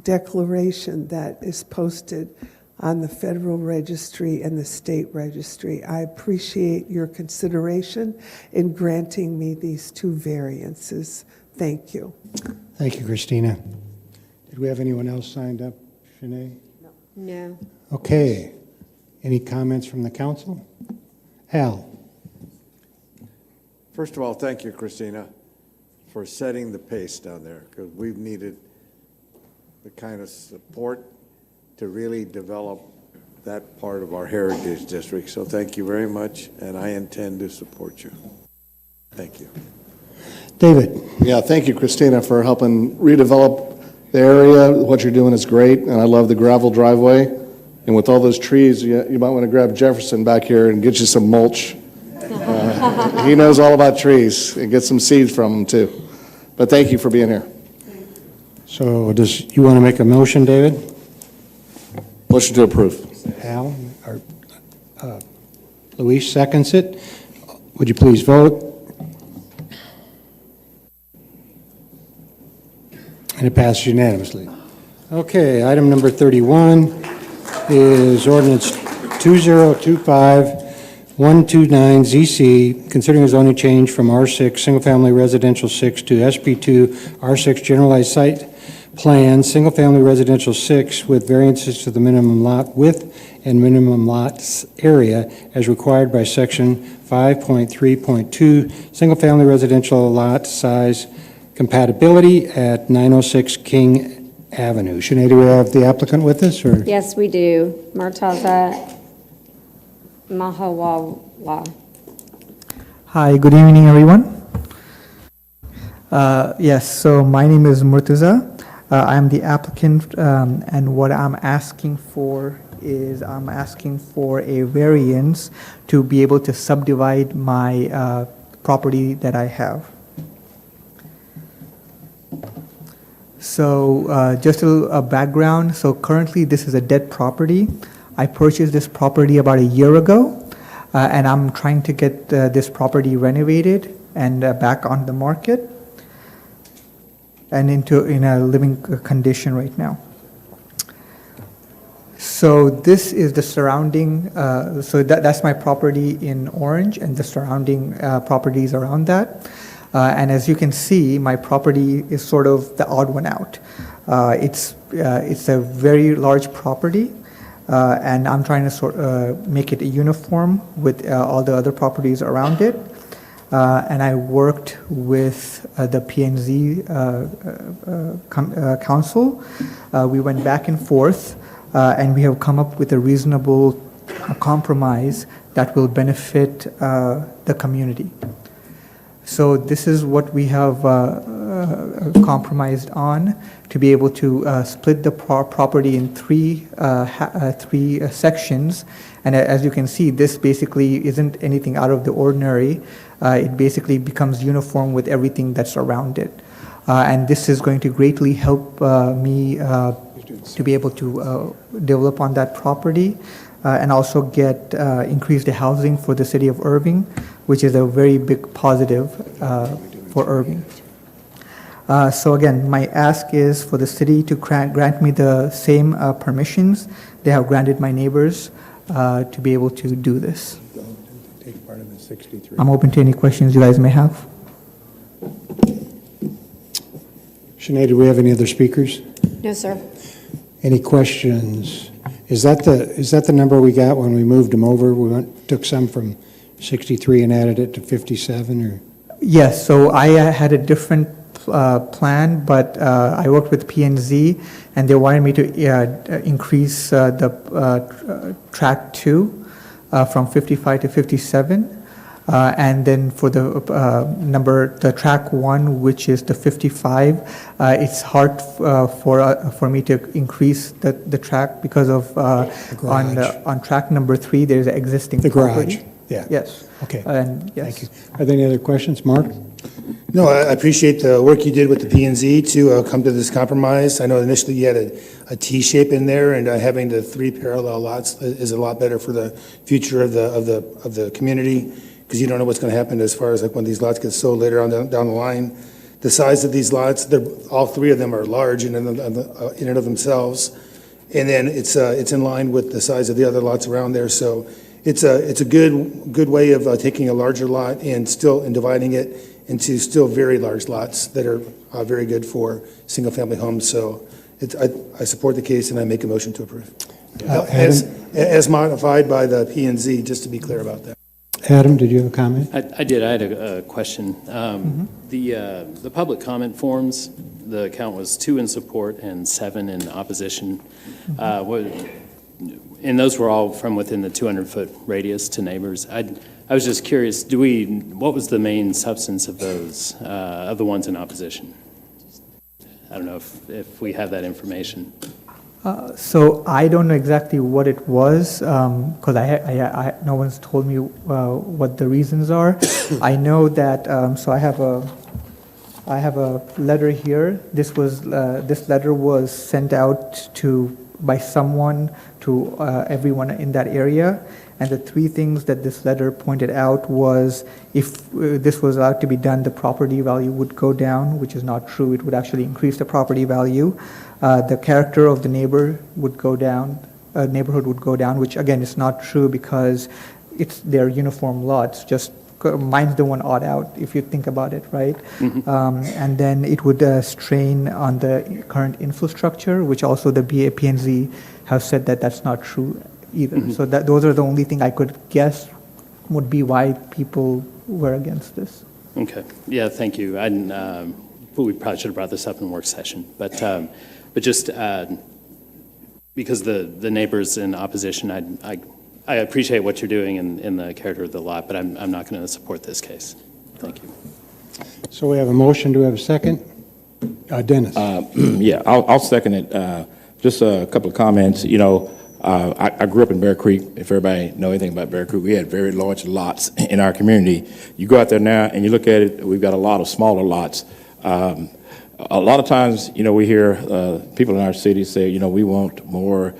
S18: declaration that is posted on the Federal Registry and the State Registry. I appreciate your consideration in granting me these two variances. Thank you.
S1: Thank you, Christina. Did we have anyone else signed up, Shanae?
S2: No.
S1: Okay. Any comments from the council? Al?
S17: First of all, thank you, Christina, for setting the pace down there, because we've needed the kind of support to really develop that part of our heritage district. So thank you very much, and I intend to support you. Thank you.
S1: David?
S19: Yeah, thank you, Christina, for helping redevelop the area. What you're doing is great, and I love the gravel driveway. And with all those trees, you might want to grab Jefferson back here and get you some mulch. He knows all about trees, and get some seeds from him, too. But thank you for being here.
S1: So you want to make a motion, David?
S19: Motion to approve.
S1: Al, or Luis seconds it. Would you please vote? And it passes unanimously. Okay, item number 31 is ordinance 2025-129ZC, considering a zoning change from R6 Single-Family Residential 6 to SP2 R6 Generalized Site Plan, Single-Family Residential 6 with variances to the minimum lot width and minimum lot area as required by Section 5.3.2, Single-Family Residential Lot Size Compatibility at 906 King Avenue. Sinead, do we have the applicant with us, or?
S2: Yes, we do. Murtaza Mahawala.
S20: Hi, good evening, everyone. Yes, so my name is Murtaza. I'm the applicant, and what I'm asking for is I'm asking for a variance to be able to subdivide my property that I have. So just a background, so currently this is a dead property. I purchased this property about a year ago, and I'm trying to get this property renovated and back on the market and in a living condition right now. So this is the surrounding, so that's my property in orange and the surrounding properties around that. And as you can see, my property is sort of the odd one out. It's a very large property, and I'm trying to make it uniform with all the other properties around it. And I worked with the P&Z council. We went back and forth, and we have come up with a reasonable compromise that will benefit the community. So this is what we have compromised on, to be able to split the property in three sections. And as you can see, this basically isn't anything out of the ordinary. It basically becomes uniform with everything that's around it. And this is going to greatly help me to be able to develop on that property and also get increased housing for the city of Irving, which is a very big positive for Irving. So again, my ask is for the city to grant me the same permissions they have granted my neighbors to be able to do this.
S1: Take part in the 63.
S20: I'm open to any questions you guys may have.
S1: Sinead, do we have any other speakers?
S2: No, sir.
S1: Any questions? Is that the number we got when we moved them over? We took some from 63 and added it to 57, or?
S20: Yes, so I had a different plan, but I worked with P&Z, and they wanted me to increase the track 2 from 55 to 57. And then for the the track 1, which is the 55, it's hard for me to increase the track because of on track number 3 there's an existing
S1: the
S20: property.
S1: garage. Yeah.
S20: Yes.
S1: Okay.
S20: And yes.
S1: Thank you. Are there any other questions, Mark?
S21: No, I appreciate the work you did with the P&Z to come to this compromise. I know initially you had a T shape in there, and having the 3 parallel lots is a lot better for the future of the community, because you don't know what's going to happen as far as like when these lots get sold later on down the line. The size of these lots, all 3 of them are large in and of themselves, and then it's in line with the size of the other lots around there. So it's a good way of taking a larger lot and dividing it into still very large lots that are very good for single-family homes. So I support the case, and I make a motion to approve. As modified by the P&Z, just to be clear about that.
S1: Adam, did you have a comment?
S22: I did. I had a question. The public comment forms, the count was 2 in support and 7 in opposition. And those were all from within the 200-foot radius to neighbors. I was just curious, what was the main substance of those, of the ones in opposition? I don't know if we have that information.
S20: So I don't know exactly what it was, because no one's told me what the reasons are. I know that, so I have a letter here. This letter was sent out by someone to everyone in that area. And the 3 things that this letter pointed out was if this was allowed to be done, the property value would go down, which is not true. It would actually increase the property value. The character of the neighborhood would go down, which again is not true because they're uniform lots. Just mine's the one odd out if you think about it, right? And then it would strain on the current infrastructure, which also the P&Z have said that that's not true either. So those are the only thing I could guess would be why people were against this.
S22: Okay. Yeah, thank you. We probably should have brought this up in work session, but just because the neighbors in opposition, I appreciate what you're doing in the character of the lot, but I'm not going to support this case. Thank you.
S1: So we have a motion. Do we have a second? Dennis.
S23: Yeah, I'll second it. Just a couple of comments. You know, I grew up in Bear Creek. If everybody know anything about Bear Creek, we had very large lots in our community. You go out there now and you look at it, we've got a lot of smaller lots. A lot of times, you know, we hear people in our city say, you know, we want more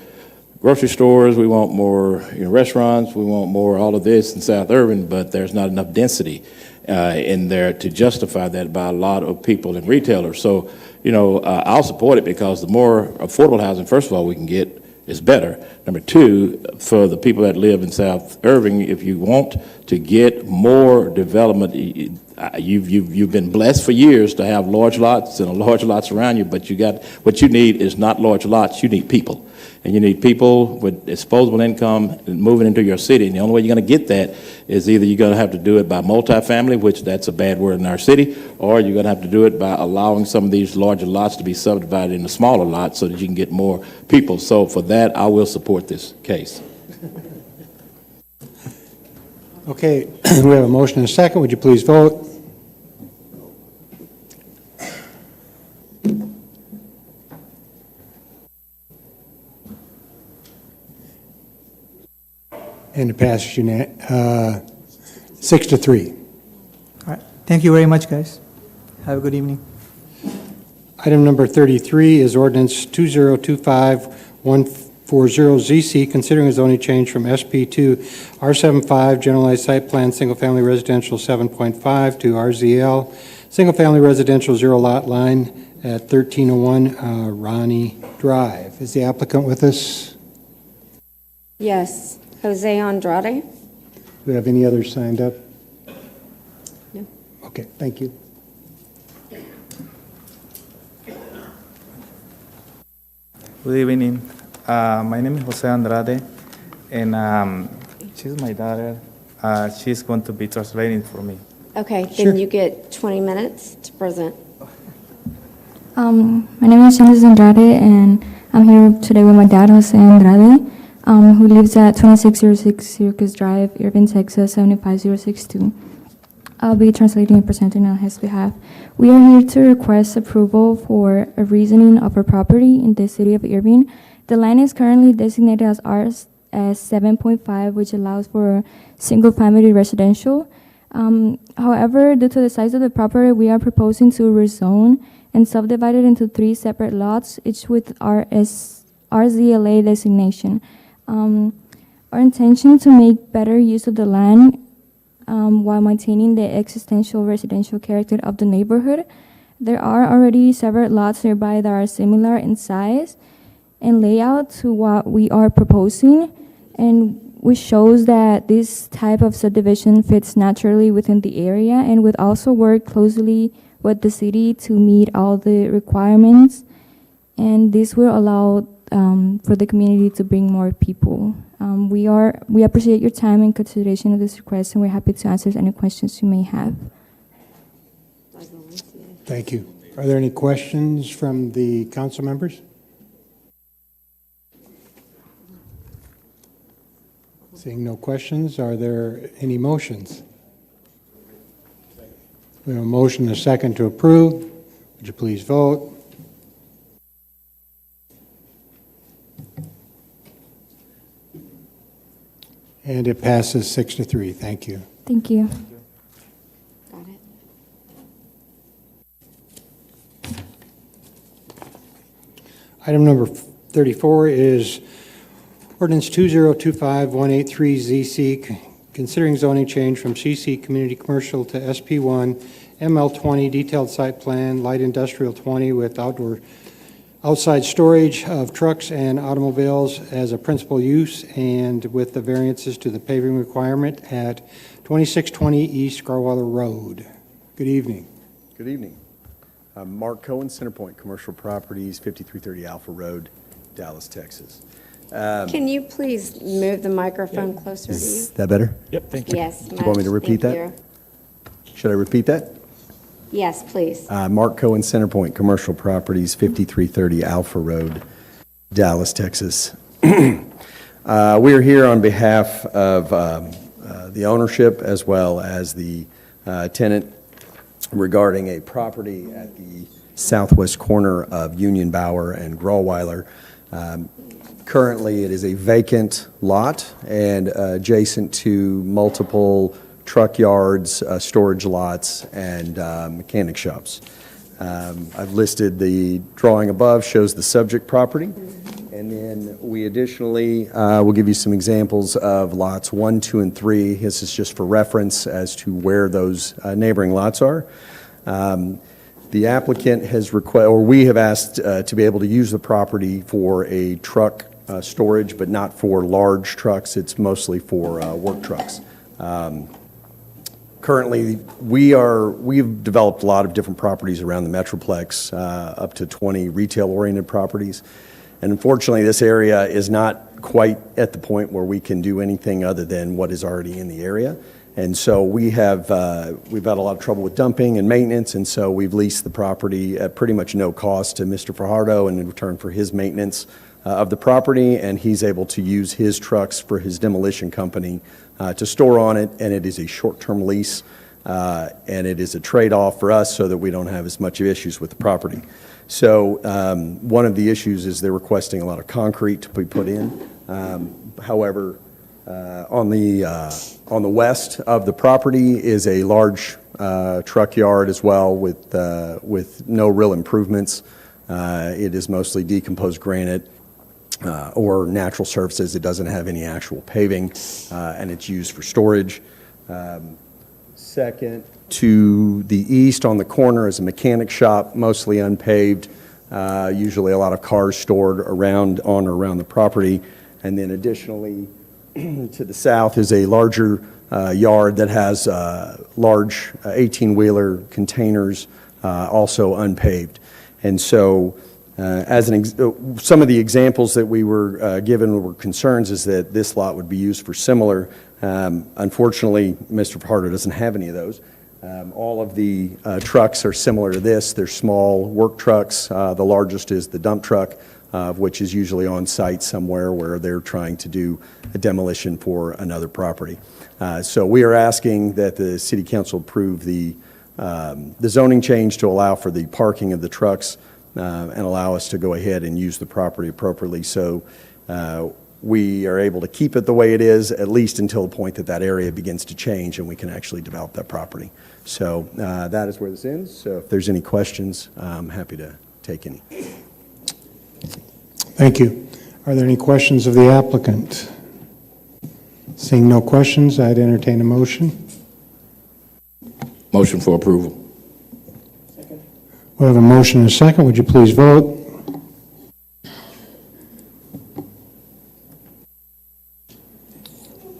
S23: grocery stores, we want more restaurants, we want more all of this in South Irving, but there's not enough density in there to justify that by a lot of people and retailers. So, you know, I'll support it because the more affordable housing, first of all, we can get is better. Number 2, for the people that live in South Irving, if you want to get more development, you've been blessed for years to have large lots and large lots around you, but what you need is not large lots, you need people. And you need people with disposable income moving into your city. And the only way you're going to get that is either you're going to have to do it by multifamily, which that's a bad word in our city, or you're going to have to do it by allowing some of these larger lots to be subdivided into smaller lots so that you can get more people. So for that, I will support this case.
S1: Okay, we have a motion and a second. Would you please vote? And it passes 6-3.
S20: All right. Thank you very much, guys. Have a good evening.
S1: Item number 33 is ordinance 2025-140ZC, considering a zoning change from SP to R75, generalized site plan, single-family residential 7.5, to RZL, single-family residential zero lot line at 1301 Ronnie Drive. Is the applicant with us?
S2: Yes. Jose Andrade?
S1: Do we have any others signed up?
S2: No.
S1: Okay, thank you.
S24: Good evening. My name is Jose Andrade, and she's my daughter. She's going to be translating for me.
S2: Okay,
S24: Sure.
S2: then you get 20 minutes to present.
S25: My name is Shandes Andrade, and I'm here today with my dad, Jose Andrade, who lives at 2606 Circus Drive, Irving, Texas, 75062. I'll be translating and presenting on his behalf. We are here to request approval for a reasoning of a property in the city of Irving. The land is currently designated as R7.5, which allows for single-family residential. However, due to the size of the property, we are proposing to rezone and subdivide it into 3 separate lots, each with RZLA designation. Our intention to make better use of the land while maintaining the existential residential character of the neighborhood. There are already several lots nearby that are similar in size and layout to what we are proposing, and which shows that this type of subdivision fits naturally within the area and would also work closely with the city to meet all the requirements. And this will allow for the community to bring more people. We appreciate your time and consideration of this request, and we're happy to answer any questions you may have.
S1: Thank you. Are there any questions from the council members? Seeing no questions, are there any motions? We have a motion and a second to approve. Would you please vote? And it passes 6-3. Thank you.
S25: Thank you.
S2: Got it.
S1: Item number 34 is ordinance 2025-183ZC, considering zoning change from CC Community Commercial to SP1, ML20, detailed site plan, light industrial 20 with outside storage of trucks and automobiles as a principal use, and with the variances to the paving requirement at 2620 East Garwalder Road. Good evening.
S3: Good evening. I'm Mark Cohen, Centerpoint Commercial Properties, 5330 Alpha Road, Dallas, Texas.
S2: Can you please move the microphone closer to you?
S3: Is that better?
S6: Yep, thank you.
S2: Yes.
S3: Do you want me to repeat that?
S2: you.
S3: Should I repeat that?
S2: Yes, please.
S3: Mark Cohen, Centerpoint Commercial Properties, 5330 Alpha Road, Dallas, Texas. We are here on behalf of the ownership as well as the tenant regarding a property at the southwest corner of Union Bower and Grauweiler. Currently, it is a vacant lot and adjacent to multiple truck yards, storage lots, and mechanic shops. I've listed the drawing above, shows the subject property, and then we additionally will give you some examples of lots 1, 2, and 3. This is just for reference as to where those neighboring lots are. The applicant has we have asked to be able to use the property for a truck storage, but not for large trucks. It's mostly for work trucks. Currently, we've developed a lot of different properties around the Metroplex, up to 20 retail-oriented properties. And unfortunately, this area is not quite at the point where we can do anything other than what is already in the area. And so we've had a lot of trouble with dumping and maintenance, and so we've leased the property at pretty much no cost to Mr. Fajardo in return for his maintenance of the property, and he's able to use his trucks for his demolition company to store on it, and it is a short-term lease, and it is a trade-off for us so that we don't have as much issues with the property. So one of the issues is they're requesting a lot of concrete to be put in. However, on the west of the property is a large truck yard as well with no real improvements. It is mostly decomposed granite or natural surfaces. It doesn't have any actual paving, and it's used for storage. Second, to the east on the corner is a mechanic shop, mostly unpaved, usually a lot of cars stored on or around the property. And then additionally, to the south is a larger yard that has large 18-wheeler containers, also unpaved. And so some of the examples that we were given were concerns is that this lot would be used for similar. Unfortunately, Mr. Fajardo doesn't have any of those. All of the trucks are similar to this. They're small work trucks. The largest is the dump truck, which is usually on site somewhere where they're trying to do a demolition for another property. So we are asking that the City Council approve the zoning change to allow for the parking of the trucks and allow us to go ahead and use the property appropriately. So we are able to keep it the way it is, at least until the point that that area begins to change and we can actually develop that property. So that is where this ends. So if there's any questions, I'm happy to take any.
S1: Thank you. Are there any questions of the applicant? Seeing no questions, I'd entertain a motion.
S23: Motion for approval.
S1: We have a motion and a second. Would you please vote?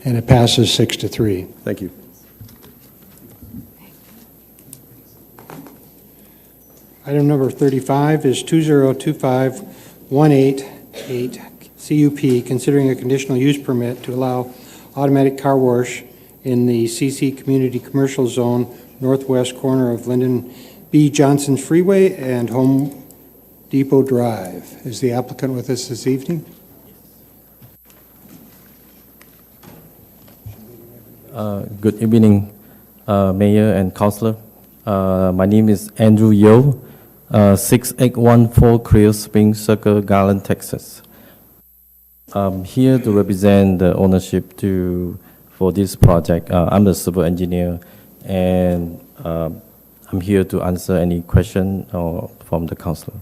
S1: And it passes 6-3.
S3: Thank you.
S1: Item number 35 is 2025188 CUP, considering a conditional use permit to allow automatic car wash in the CC Community Commercial Zone, northwest corner of Lyndon B. Johnson Freeway and Home Depot Drive. Is the applicant with us this evening?
S4: Good evening, Mayor and Councilor. My name is Andrew Yo, 6814 Clear Spring Circle, Garland, Texas. I'm here to represent the ownership for this project. I'm the civil engineer, and I'm here to answer any question from the councilor.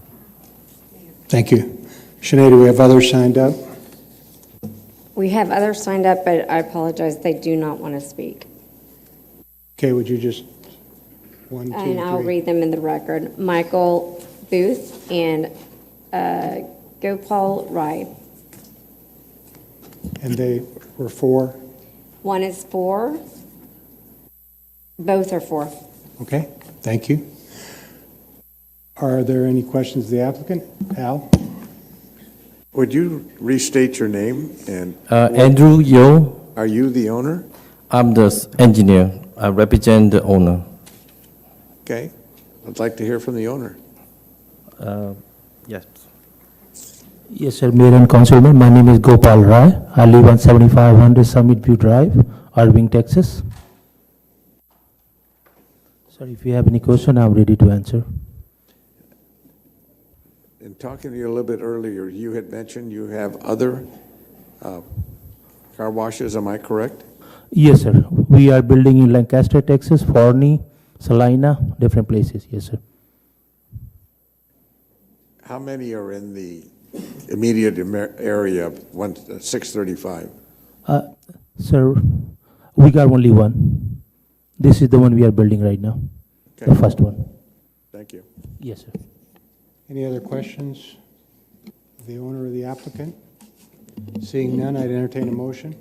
S1: Thank you. Sinead, do we have others signed up?
S2: We have others signed up, but I apologize, they do not want to speak.
S1: Okay, would you just, 1, 2,
S2: And I'll
S1: 3.
S2: read them in the record. Michael Booth and Gopal Rai.
S1: And they were 4?
S2: One is 4. Both are 4.
S1: Okay, thank you. Are there any questions of the applicant? Al?
S17: Would you restate your name and?
S4: Andrew Yo.
S17: Are you the owner?
S4: I'm the engineer. I represent the owner.
S17: Okay. I'd like to hear from the owner.
S4: Yes.
S5: Yes, sir, Mayor and Councilman. My name is Gopal Rai. I live on 7500 Summit View Drive, Irving, Texas. Sir, if you have any question, I'm ready to answer.
S17: In talking to you a little bit earlier, you had mentioned you have other car washes, am I correct?
S5: Yes, sir. We are building in Lancaster, Texas, Forney, Salina, different places. Yes, sir.
S17: How many are in the immediate area of 635?
S5: Sir, we got only one. This is the one we are building right now,
S17: Okay.
S5: the first one.
S17: Thank you.
S5: Yes, sir.
S1: Any other questions of the owner or the applicant? Seeing none, I'd entertain a motion.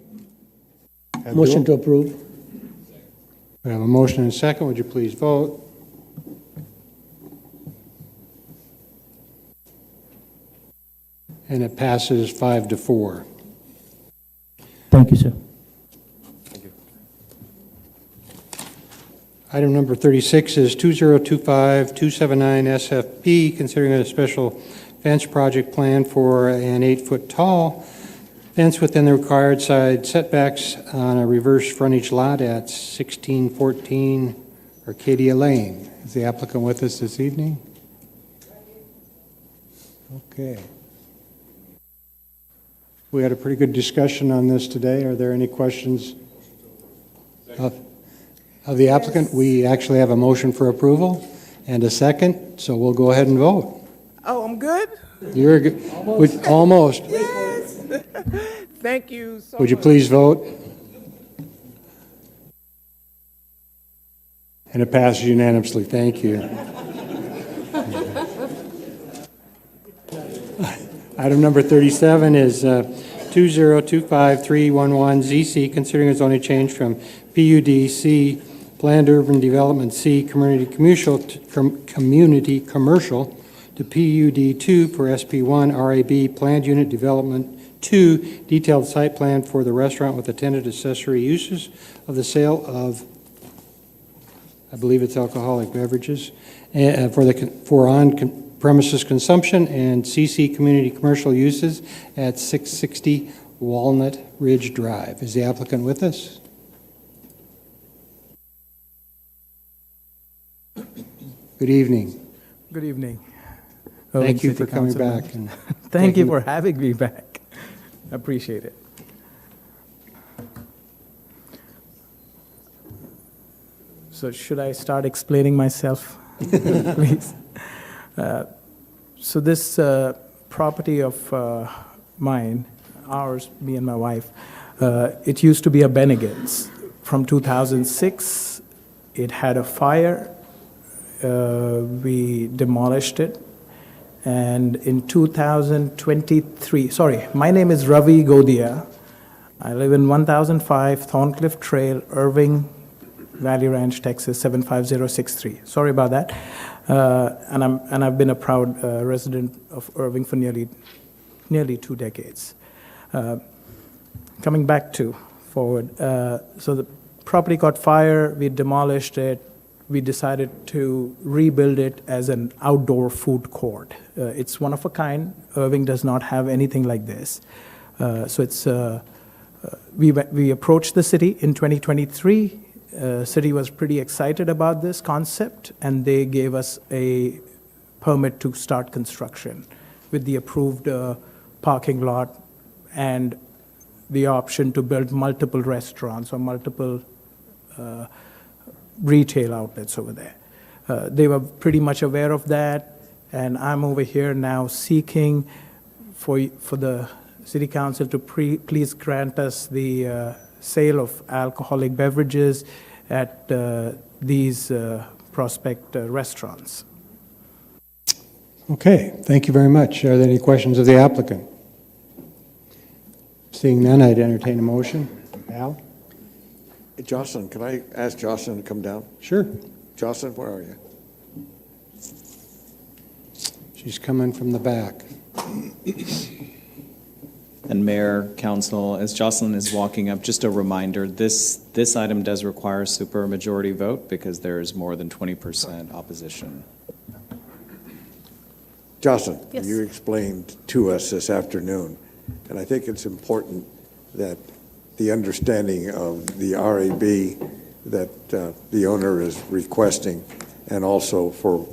S5: Motion to approve.
S1: We have a motion and a second. Would you please vote? And it passes 5-4.
S5: Thank you, sir.
S1: Item number 36 is 2025279 SFP, considering a special fence project plan for an 8-foot-tall fence within the required side setbacks on a reverse frontage lot at 1614 Arcadia Lane. Is the applicant with us this evening? Okay. We had a pretty good discussion on this today. Are there any questions of the applicant? We actually have a motion for approval and a second, so we'll go ahead and vote.
S7: Oh, I'm good?
S1: You're good. Almost.
S7: Yes. Thank you so
S1: Would you
S7: much.
S1: please vote? And it passes unanimously. Thank you. Item number 37 is 2025311ZC, considering a zoning change from PUD C, Planned Urban Development C, Community Commercial to PUD 2 for SP1, RAB, Planned Unit Development 2, detailed site plan for the restaurant with attendant accessory uses of the sale of, I believe it's alcoholic beverages, for on-premises consumption, and CC Community Commercial uses at 660 Walnut Ridge Drive. Is the applicant with us? Good evening.
S24: Good evening.
S1: Thank you
S24: City
S1: for coming
S24: Councilman.
S1: back. And
S24: Thank you
S1: taking-
S24: for having me back. Appreciate it. So should I start explaining myself, please? So this property of mine, ours, me and my wife, it used to be a Bennigan's. From 2006, it had a fire. We demolished it. And in 2023, sorry, my name is Ravi Godia. I live in 1005 Thorncliffe Trail, Irving, Valley Ranch, Texas, 75063. Sorry about that. And I've been a proud resident of Irving for nearly 2 decades. Coming back to forward, so the property caught fire, we demolished it, we decided to rebuild it as an outdoor food court. It's one of a kind. Irving does not have anything like this. So it's, we approached the city in 2023. City was pretty excited about this concept, and they gave us a permit to start construction with the approved parking lot and the option to build multiple restaurants or multiple retail outlets over there. They were pretty much aware of that, and I'm over here now seeking for the City Council to please grant us the sale of alcoholic beverages at these prospect restaurants.
S1: Okay, thank you very much. Are there any questions of the applicant? Seeing none, I'd entertain a motion. Al?
S17: Hey, Jocelyn, can I ask Jocelyn to come down?
S1: Sure.
S17: Jocelyn, where are you?
S1: She's coming from the back.
S8: And Mayor, Council, as Jocelyn is walking up, just a reminder, this item does require a supermajority vote because there is more than 20% opposition.
S17: Jocelyn,
S9: Yes.
S17: you explained to us this afternoon, and I think it's important that the understanding of the RAB that the owner is requesting, and also for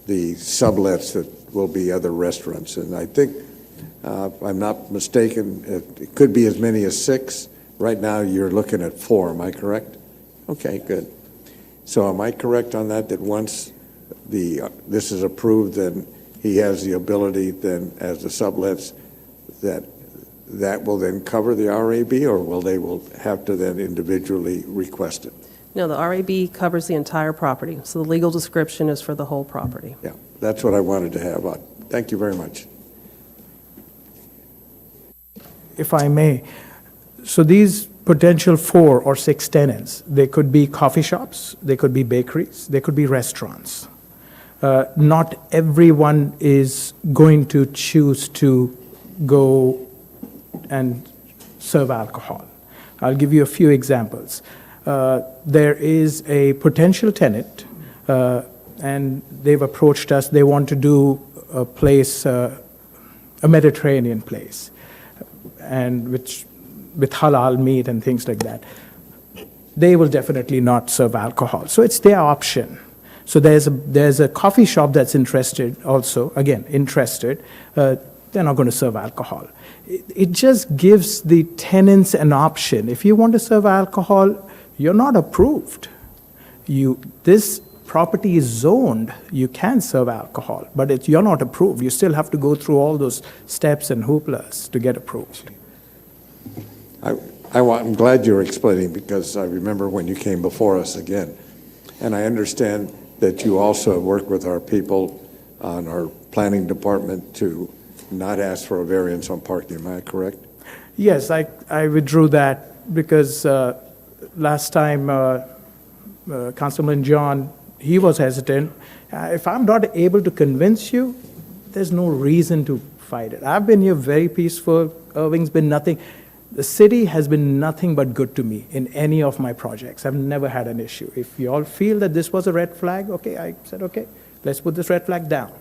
S17: the sublets that will be other restaurants. And I think, if I'm not mistaken, it could be as many as 6. Right now, you're looking at 4, am I correct? Okay, good. So am I correct on that, that once this is approved, then he has the ability then, as the sublets, that will then cover the RAB, or will have to then individually request it?
S9: No, the RAB covers the entire property, so the legal description is for the whole property.
S17: Yeah, that's what I wanted to have. Thank you very much.
S24: If I may, so these potential 4 or 6 tenants, they could be coffee shops, they could be bakeries, they could be restaurants. Not everyone is going to choose to go and serve alcohol. I'll give you a few examples. There is a potential tenant, and they've approached us. They want to do a place, a Mediterranean place, and with halal meat and things like that. They will definitely not serve alcohol. So it's their option. So there's a coffee shop that's interested also, again, interested. They're not going to serve alcohol. It just gives the tenants an option. If you want to serve alcohol, you're not approved. This property is zoned. You can serve alcohol, but you're not approved. You still have to go through all those steps and hooplas to get approved.
S17: I'm glad you're explaining, because I remember when you came before us again. And I understand that you also work with our people on our planning department to not ask for a variance on parking. Am I correct?
S24: Yes, I withdrew that because last time Councilman John, he was hesitant. If I'm not able to convince you, there's no reason to fight it. I've been here very peaceful. Irving's been nothing. The city has been nothing but good to me in any of my projects. I've never had an issue. If you all feel that this was a red flag, okay, I said, okay, let's put this red flag down.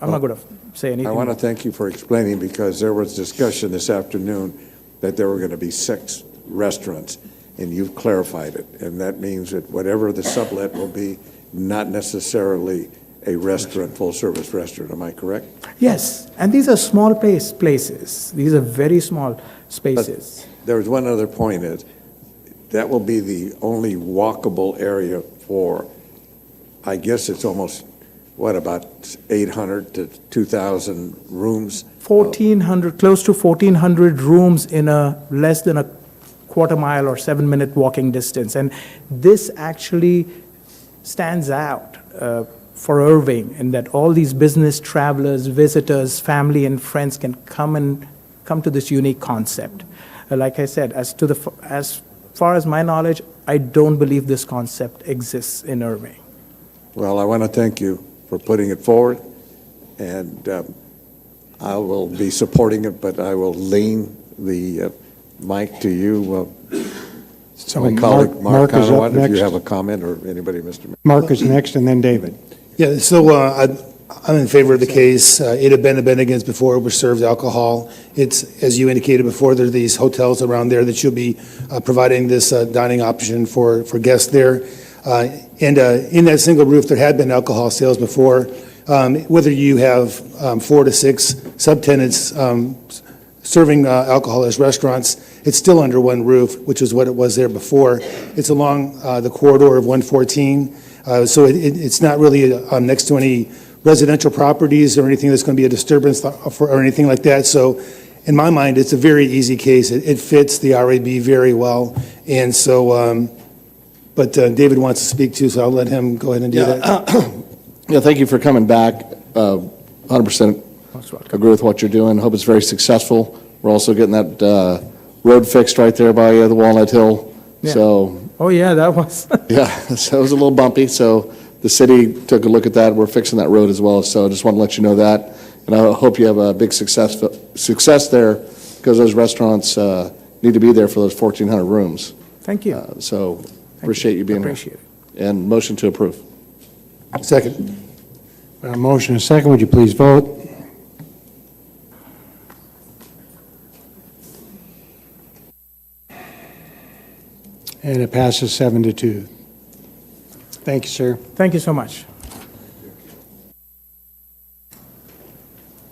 S24: I'm not going to say anything.
S17: I want to thank you for explaining, because there was discussion this afternoon that there were going to be 6 restaurants, and you've clarified it. And that means that whatever the sublet will be, not necessarily a restaurant, full-service restaurant, am I correct?
S24: Yes, and these are small places. These are very small spaces.
S17: There's one other point is, that will be the only walkable area for, I guess it's almost, what, about 800 to 2,000 rooms?
S24: 1,400, close to 1,400 rooms in a less than a quarter mile or 7-minute walking distance. And this actually stands out for Irving in that all these business travelers, visitors, family and friends can come to this unique concept. Like I said, as far as my knowledge, I don't believe this concept exists in Irving.
S17: Well, I want to thank you for putting it forward, and I will be supporting it, but I will lean the mic to you.
S1: So
S17: my colleague, Mark
S1: is up
S17: Conowat, if you
S1: next.
S17: have a comment, or anybody, Mr. Mayor.
S1: Mark is next, and then David.
S21: Yeah, so I'm in favor of the case. It had been a Bennigan's before, which serves alcohol. It's, as you indicated before, there are these hotels around there that you'll be providing this dining option for guests there. And in that single roof, there had been alcohol sales before. Whether you have 4 to 6 subtenants serving alcohol as restaurants, it's still under one roof, which is what it was there before. It's along the corridor of 114. So it's not really next to any residential properties or anything that's going to be a disturbance or anything like that. So in my mind, it's a very easy case. It fits the RAB very well. And so, but David wants to speak too, so I'll let him go ahead and do that.
S19: Yeah, thank you for coming back. 100% agree with what you're doing. Hope it's very successful. We're also getting that road fixed right there by the Walnut Hill.
S24: Yeah.
S19: So,
S24: Oh, yeah, that was.
S19: yeah, so it was a little bumpy. So the city took a look at that. We're fixing that road as well. So I just want to let you know that. And I hope you have a big success there, because those restaurants need to be there for those 1,400 rooms.
S24: Thank you.
S19: So appreciate you being
S24: Appreciate
S19: here. And motion to approve.
S21: Second.
S1: Motion and second. Would you please vote? And it passes 7-2. Thank you, sir.
S24: Thank you so much.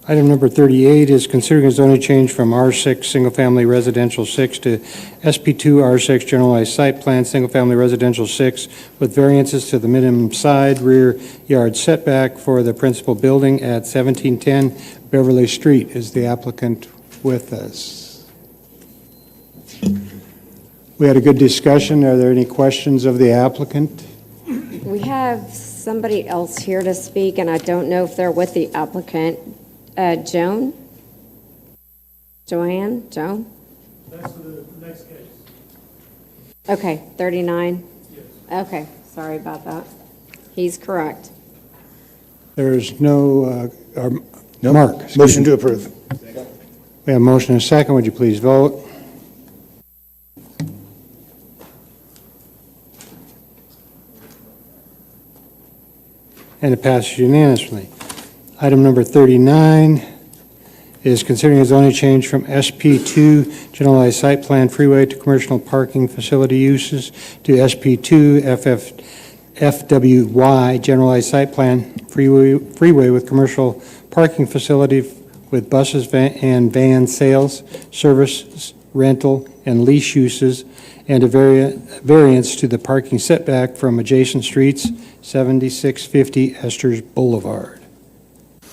S1: Item number 38 is considering a zoning change from R6 Single Family Residential 6 to SP2 R6 Generalized Site Plan Single Family Residential 6 with variances to the minimum side rear yard setback for the principal building at 1710 Beverly Street. Is the applicant with us? We had a good discussion. Are there any questions of the applicant?
S2: We have somebody else here to speak, and I don't know if they're with the applicant. Joan? Joanne? Joan?
S24: That's the next case.
S2: Okay, 39? Yes. Okay, sorry about that. He's correct.
S1: There's no, Mark. excuse
S21: Motion
S1: me.
S21: to approve.
S1: We have a motion and a second. Would you please vote? And it passes unanimously. Item number 39 is considering a zoning change from SP2 Generalized Site Plan Freeway to Commercial Parking Facility Uses to SP2 FWY Generalized Site Plan Freeway with Commercial Parking Facility with buses and van sales, service, rental, and lease uses, and a variance to the parking setback from adjacent streets, 7650 Esters Boulevard.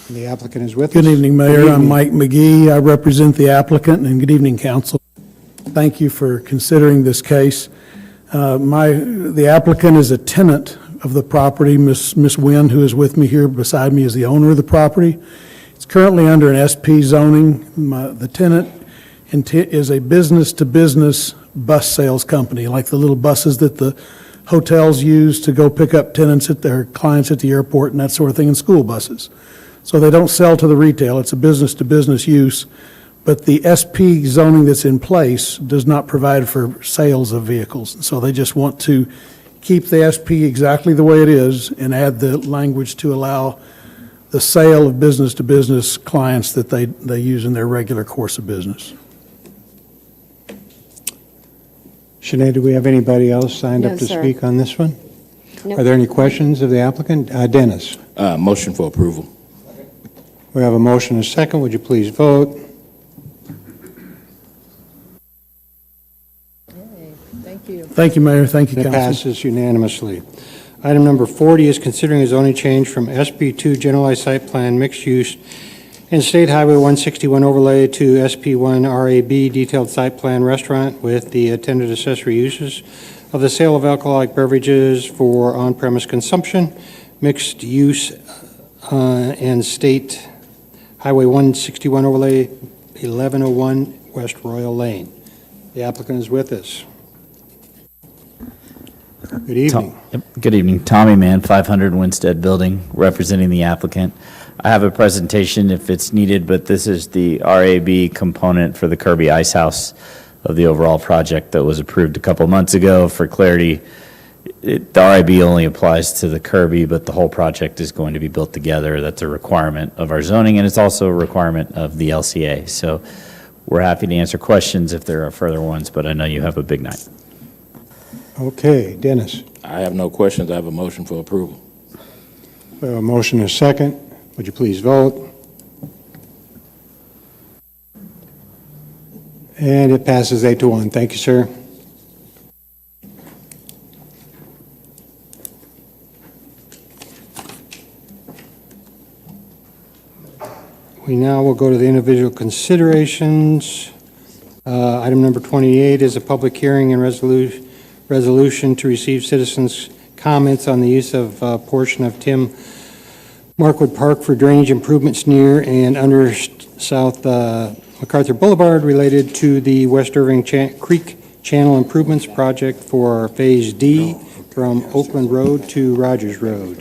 S1: The applicant is with us.
S10: Good evening, Mayor.
S1: Good evening.
S10: I'm Mike McGee. I represent the applicant, and good evening, council. Thank you for considering this case. The applicant is a tenant of the property. Miss Wynn, who is with me here beside me, is the owner of the property. It's currently under an SP zoning. The tenant is a business-to-business bus sales company, like the little buses that the hotels use to go pick up tenants at their clients at the airport and that sort of thing, and school buses. So they don't sell to the retail. It's a business-to-business use. But the SP zoning that's in place does not provide for sales of vehicles. So they just want to keep the SP exactly the way it is and add the language to allow the sale of business-to-business clients that they use in their regular course of business.
S1: Sinead, do we have anybody else signed
S2: No,
S1: up to
S2: sir.
S1: speak on this one?
S2: Nope.
S1: Are there any questions of the applicant? Dennis?
S23: Motion for approval.
S1: We have a motion and a second. Would you please vote?
S9: Thank you.
S10: Thank you, Mayor. Thank you,
S1: It
S10: Council.
S1: passes unanimously. Item number 40 is considering a zoning change from SB2 Generalized Site Plan Mixed Use and State Highway 161 Overlay to SP1 RAB Detailed Site Plan Restaurant with the attendant accessory uses of the sale of alcoholic beverages for on-premise consumption, mixed use, and State Highway 161 Overlay 1101 West Royal Lane. The applicant is with us. Good evening.
S11: Good evening. Tommy Mann, 500 Winstead Building, representing the applicant. I have a presentation if it's needed, but this is the RAB component for the Kirby Ice House of the overall project that was approved a couple months ago. For clarity, the RAB only applies to the Kirby, but the whole project is going to be built together. That's a requirement of our zoning, and it's also a requirement of the LCA. So we're happy to answer questions if there are further ones, but I know you have a big night.
S1: Okay, Dennis.
S23: I have no questions. I have a motion for approval.
S1: We have a motion and a second. Would you please vote? And it passes 8-1. Thank you, sir. We now will go to the individual considerations. Item number 28 is a public hearing and resolution to receive citizens' comments on the use of a portion of Tim Markwood Park for drainage improvements near and under South MacArthur Boulevard related to the West Irving Creek Channel Improvements Project for Phase D from Oakland Road to Rogers Road.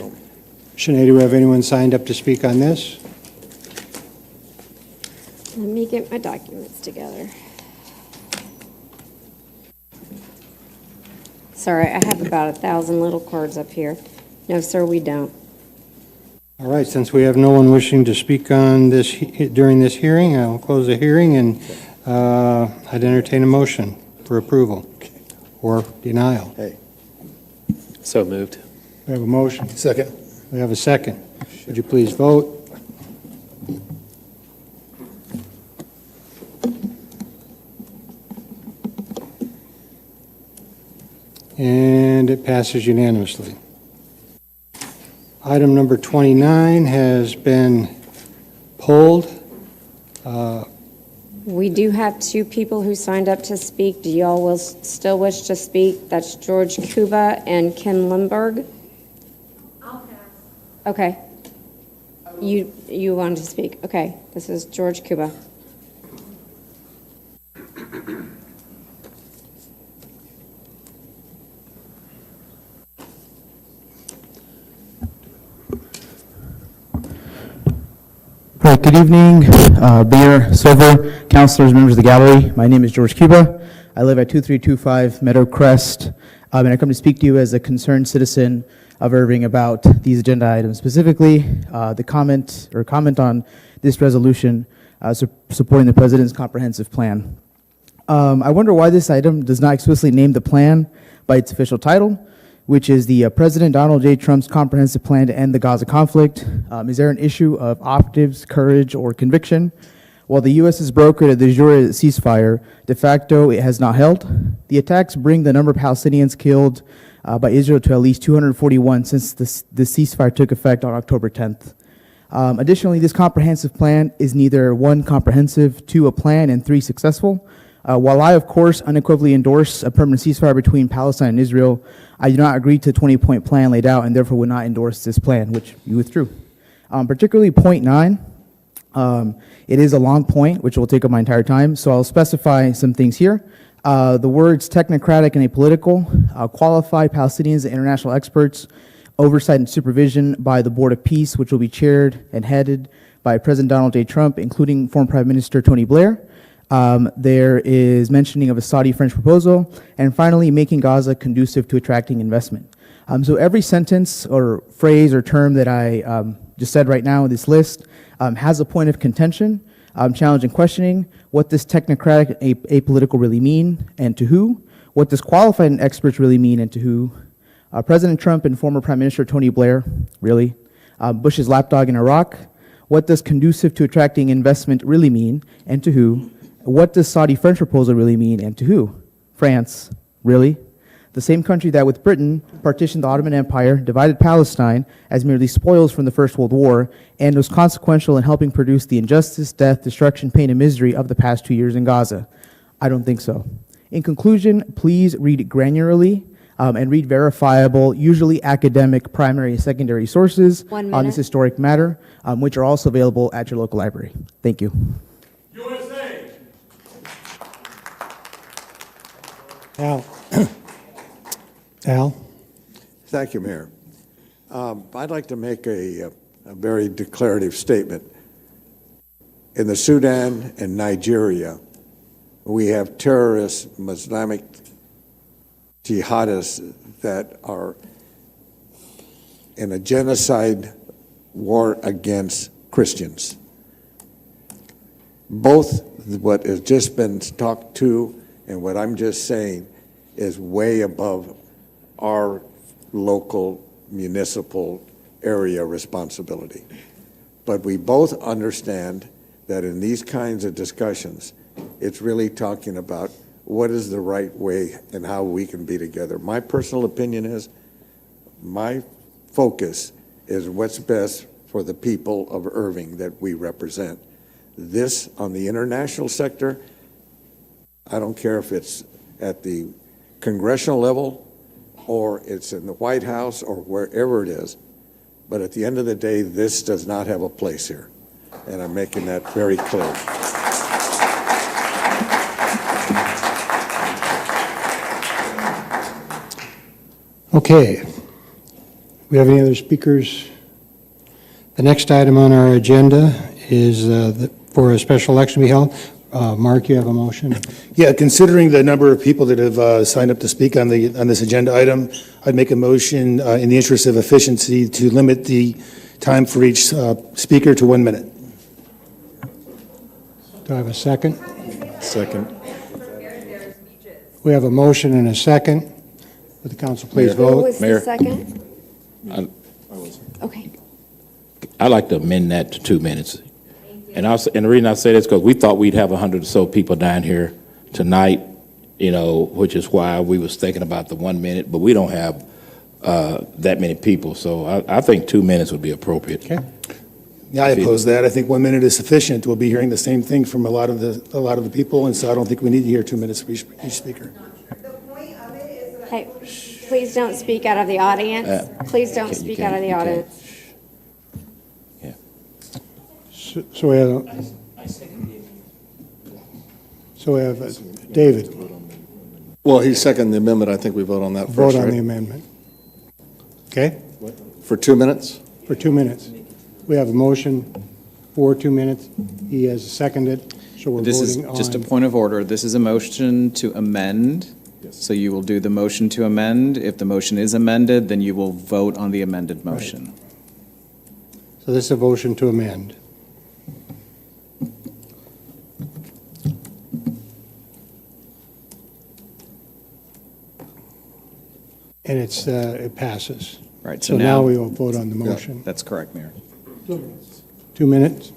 S1: Sinead, do we have anyone signed up to speak on this?
S2: Let me get my documents together. Sorry, I have about 1,000 little cards up here. No, sir, we don't.
S1: All right, since we have no one wishing to speak on this during this hearing, I'll close the hearing and I'd entertain a motion for approval or denial.
S17: Hey.
S22: So moved.
S1: We have a motion.
S21: Second.
S1: We have a second. Would you please vote? And it passes unanimously. Item number 29 has been pulled.
S2: We do have two people who signed up to speak. Do y'all will still wish to speak? That's George Kuba and Ken Limberg. I'll pass. Okay. You wanted to speak. Okay. This is George Kuba.
S12: Right, good evening, Mayor, Silver, councilors, members of the gallery. My name is George Cuba. I live at 2325 Meadow Crest, and I come to speak to you as a concerned citizen of Irving about these agenda items, specifically the comment on this resolution supporting the president's comprehensive plan. I wonder why this item does not explicitly name the plan by its official title, which is the President Donald J. Trump's comprehensive plan to end the Gaza conflict. Is there an issue of operatives, courage, or conviction? While the U.S. has brokered a de jure ceasefire, de facto it has not held. The attacks bring the number of Palestinians killed by Israel to at least 241 since the ceasefire took effect on October 10th. Additionally, this comprehensive plan is neither one, comprehensive, two, a plan, and three, successful. While I, of course, unequivocally endorse a permanent ceasefire between Palestine and Israel, I do not agree to the 20-point plan laid out and therefore would not endorse this plan, which you withdrew. Particularly point 9, it is a long point, which will take up my entire time, so I'll specify some things here. The words technocratic and apolitical, qualified Palestinians and international experts, oversight and supervision by the Board of Peace, which will be chaired and headed by President Donald J. Trump, including former Prime Minister Tony Blair. There is mentioning of a Saudi-French proposal, and finally, making Gaza conducive to attracting investment. So every sentence or phrase or term that I just said right now in this list has a point of contention, challenging questioning what does technocratic and apolitical really mean and to who, what does qualified and experts really mean and to who, President Trump and former Prime Minister Tony Blair, really? Bush's lapdog in Iraq? What does conducive to attracting investment really mean, and to who? What does Saudi-French proposal really mean, and to who? France, really? The same country that with Britain partitioned the Ottoman Empire, divided Palestine as merely spoils from the First World War, and was consequential in helping produce the injustice, death, destruction, pain, and misery of the past 2 years in Gaza? I don't think so. In conclusion, please read granularly and read verifiable, usually academic primary and secondary sources
S2: 1
S12: on this
S2: minute.
S12: historic matter, which are also available at your local library. Thank you.
S1: Al? Al?
S17: Thank you, Mayor. I'd like to make a very declarative statement. In the Sudan and Nigeria, we have terrorist Islamic jihadists that are in a genocide war against Christians. Both what has just been talked to and what I'm just saying is way above our local municipal area responsibility. But we both understand that in these kinds of discussions, it's really talking about what is the right way and how we can be together. My personal opinion is, my focus is what's best for the people of Irving that we represent. This, on the international sector, I don't care if it's at the congressional level or it's in the White House or wherever it is, but at the end of the day, this does not have a place here. And I'm making that very clear.
S1: Okay. We have any other speakers? The next item on our agenda is for a special election to be held. Mark, you have a motion?
S21: Yeah, considering the number of people that have signed up to speak on this agenda item, I'd make a motion in the interest of efficiency to limit the time for each speaker to 1 minute.
S1: Do I have a second?
S3: Second.
S1: We have a motion and a second. Would the council please
S2: Who
S1: vote?
S2: was the
S23: Mayor.
S2: second? Okay.
S23: I'd like to amend that to 2 minutes. And the reason I say this, because we thought we'd have 100 or so people down here tonight, which is why we was thinking about the 1 minute, but we don't have that many people. So I think 2 minutes would be appropriate.
S1: Okay.
S21: Yeah, I oppose that. I think 1 minute is sufficient. We'll be hearing the same thing from a lot of the people, and so I don't think we need to hear 2 minutes for each speaker.
S2: Hey, please don't speak out of the audience. Please don't speak out of the audience.
S1: So we have David.
S19: Well, he seconded the amendment. I think we vote on that first,
S1: Vote on
S19: right?
S1: the amendment. Okay?
S19: For 2 minutes?
S1: For 2 minutes. We have a motion for 2 minutes. He has seconded, so we're
S8: This is
S1: voting on.
S8: just a point of order. This is a motion to amend. So you will do the motion to amend. If the motion is amended, then you will vote on the amended motion.
S1: So this is a motion to amend. And it passes.
S8: Right,
S1: So now we will vote on the motion.
S8: That's correct, Mayor.
S1: 2 minutes.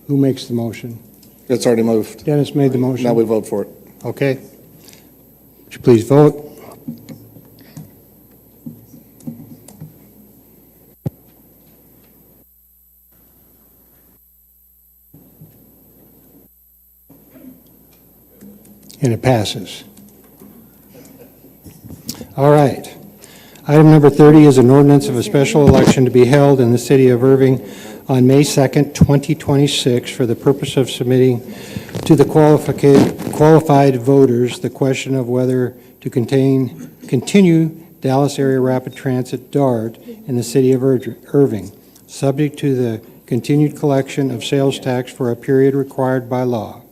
S1: Who makes the motion?
S19: It's already moved.
S1: Dennis made the motion.
S19: Now we vote for it.
S1: Okay. Would you please vote? And it passes. All right. Item number 30 is an ordinance of a special election to be held in the city of Irving on May 2nd, 2026, for the purpose of submitting to the qualified voters the question of whether to continue Dallas Area Rapid Transit DART in the city of Irving, subject to the continued collection of sales tax for a period required by law.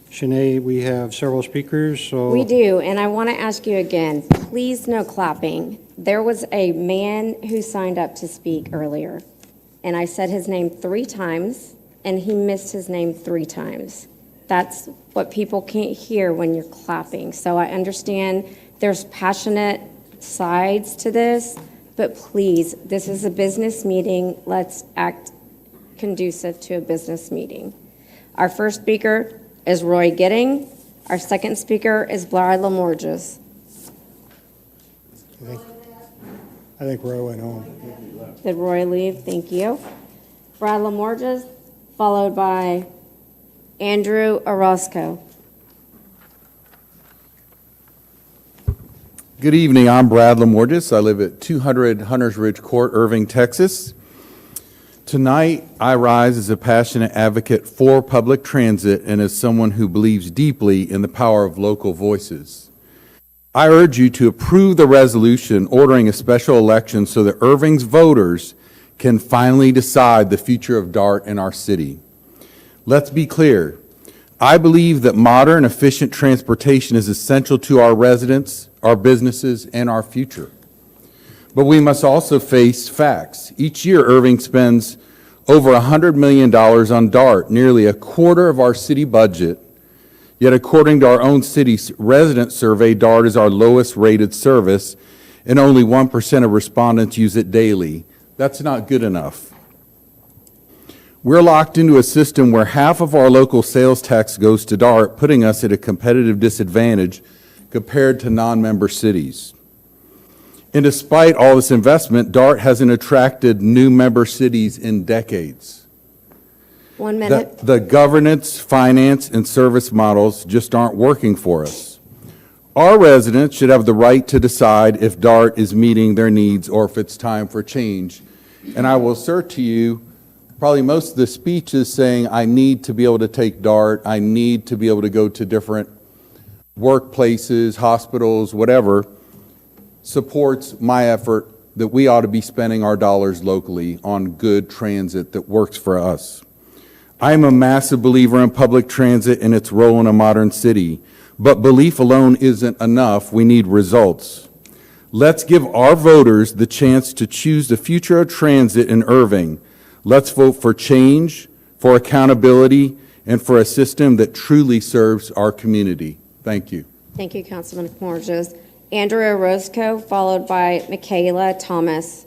S1: Shanae, we have several speakers, so...
S2: We do, and I want to ask you again, please no clapping. There was a man who signed up to speak earlier, and I said his name 3 times, and he missed his name 3 times. That's what people can't hear when you're clapping. So I understand There's passionate sides to this, but please, this is a business meeting. Let's act conducive to a business meeting. Our first speaker is Roy Gidding. Our second speaker is Blair Lamorges.
S1: I think Roy went home.
S2: Did Roy leave? Thank you. Brad Lamorges, followed by Andrew Orozco.
S13: Good evening. I'm Brad Lamorges. I live at 200 Hunters Ridge Court, Irving, Texas. Tonight, I rise as a passionate advocate for public transit and as someone who believes deeply in the power of local voices. I urge you to approve the resolution ordering a special election so that Irving's voters can finally decide the future of DART in our city. Let's be clear. I believe that modern, efficient transportation is essential to our residents, our businesses, and our future. But we must also face facts. Each year, Irving spends over $100 million on DART, nearly a quarter of our city budget. Yet according to our own city's resident survey, DART is our lowest rated service, and only 1% of respondents use it daily. That's not good enough. We're locked into a system where half of our local sales tax goes to DART, putting us at a competitive disadvantage compared to non-member cities. And despite all this investment, DART hasn't attracted new member cities in decades.
S2: 1 minute.
S13: The governance, finance, and service models just aren't working for us. Our residents should have the right to decide if DART is meeting their needs or if it's time for change. And I will assert to you, probably most of the speech is saying, I need to be able to take DART, I need to be able to go to different workplaces, hospitals, whatever, supports my effort that we ought to be spending our dollars locally on good transit that works for us. I am a massive believer in public transit and its role in a modern city, but belief alone isn't enough. We need results. Let's give our voters the chance to choose the future of transit in Irving. Let's vote for change, for accountability, and for a system that truly serves our community. Thank you.
S2: Thank you, Councilman Morges. Andrew Orozco, followed by Michaela Thomas.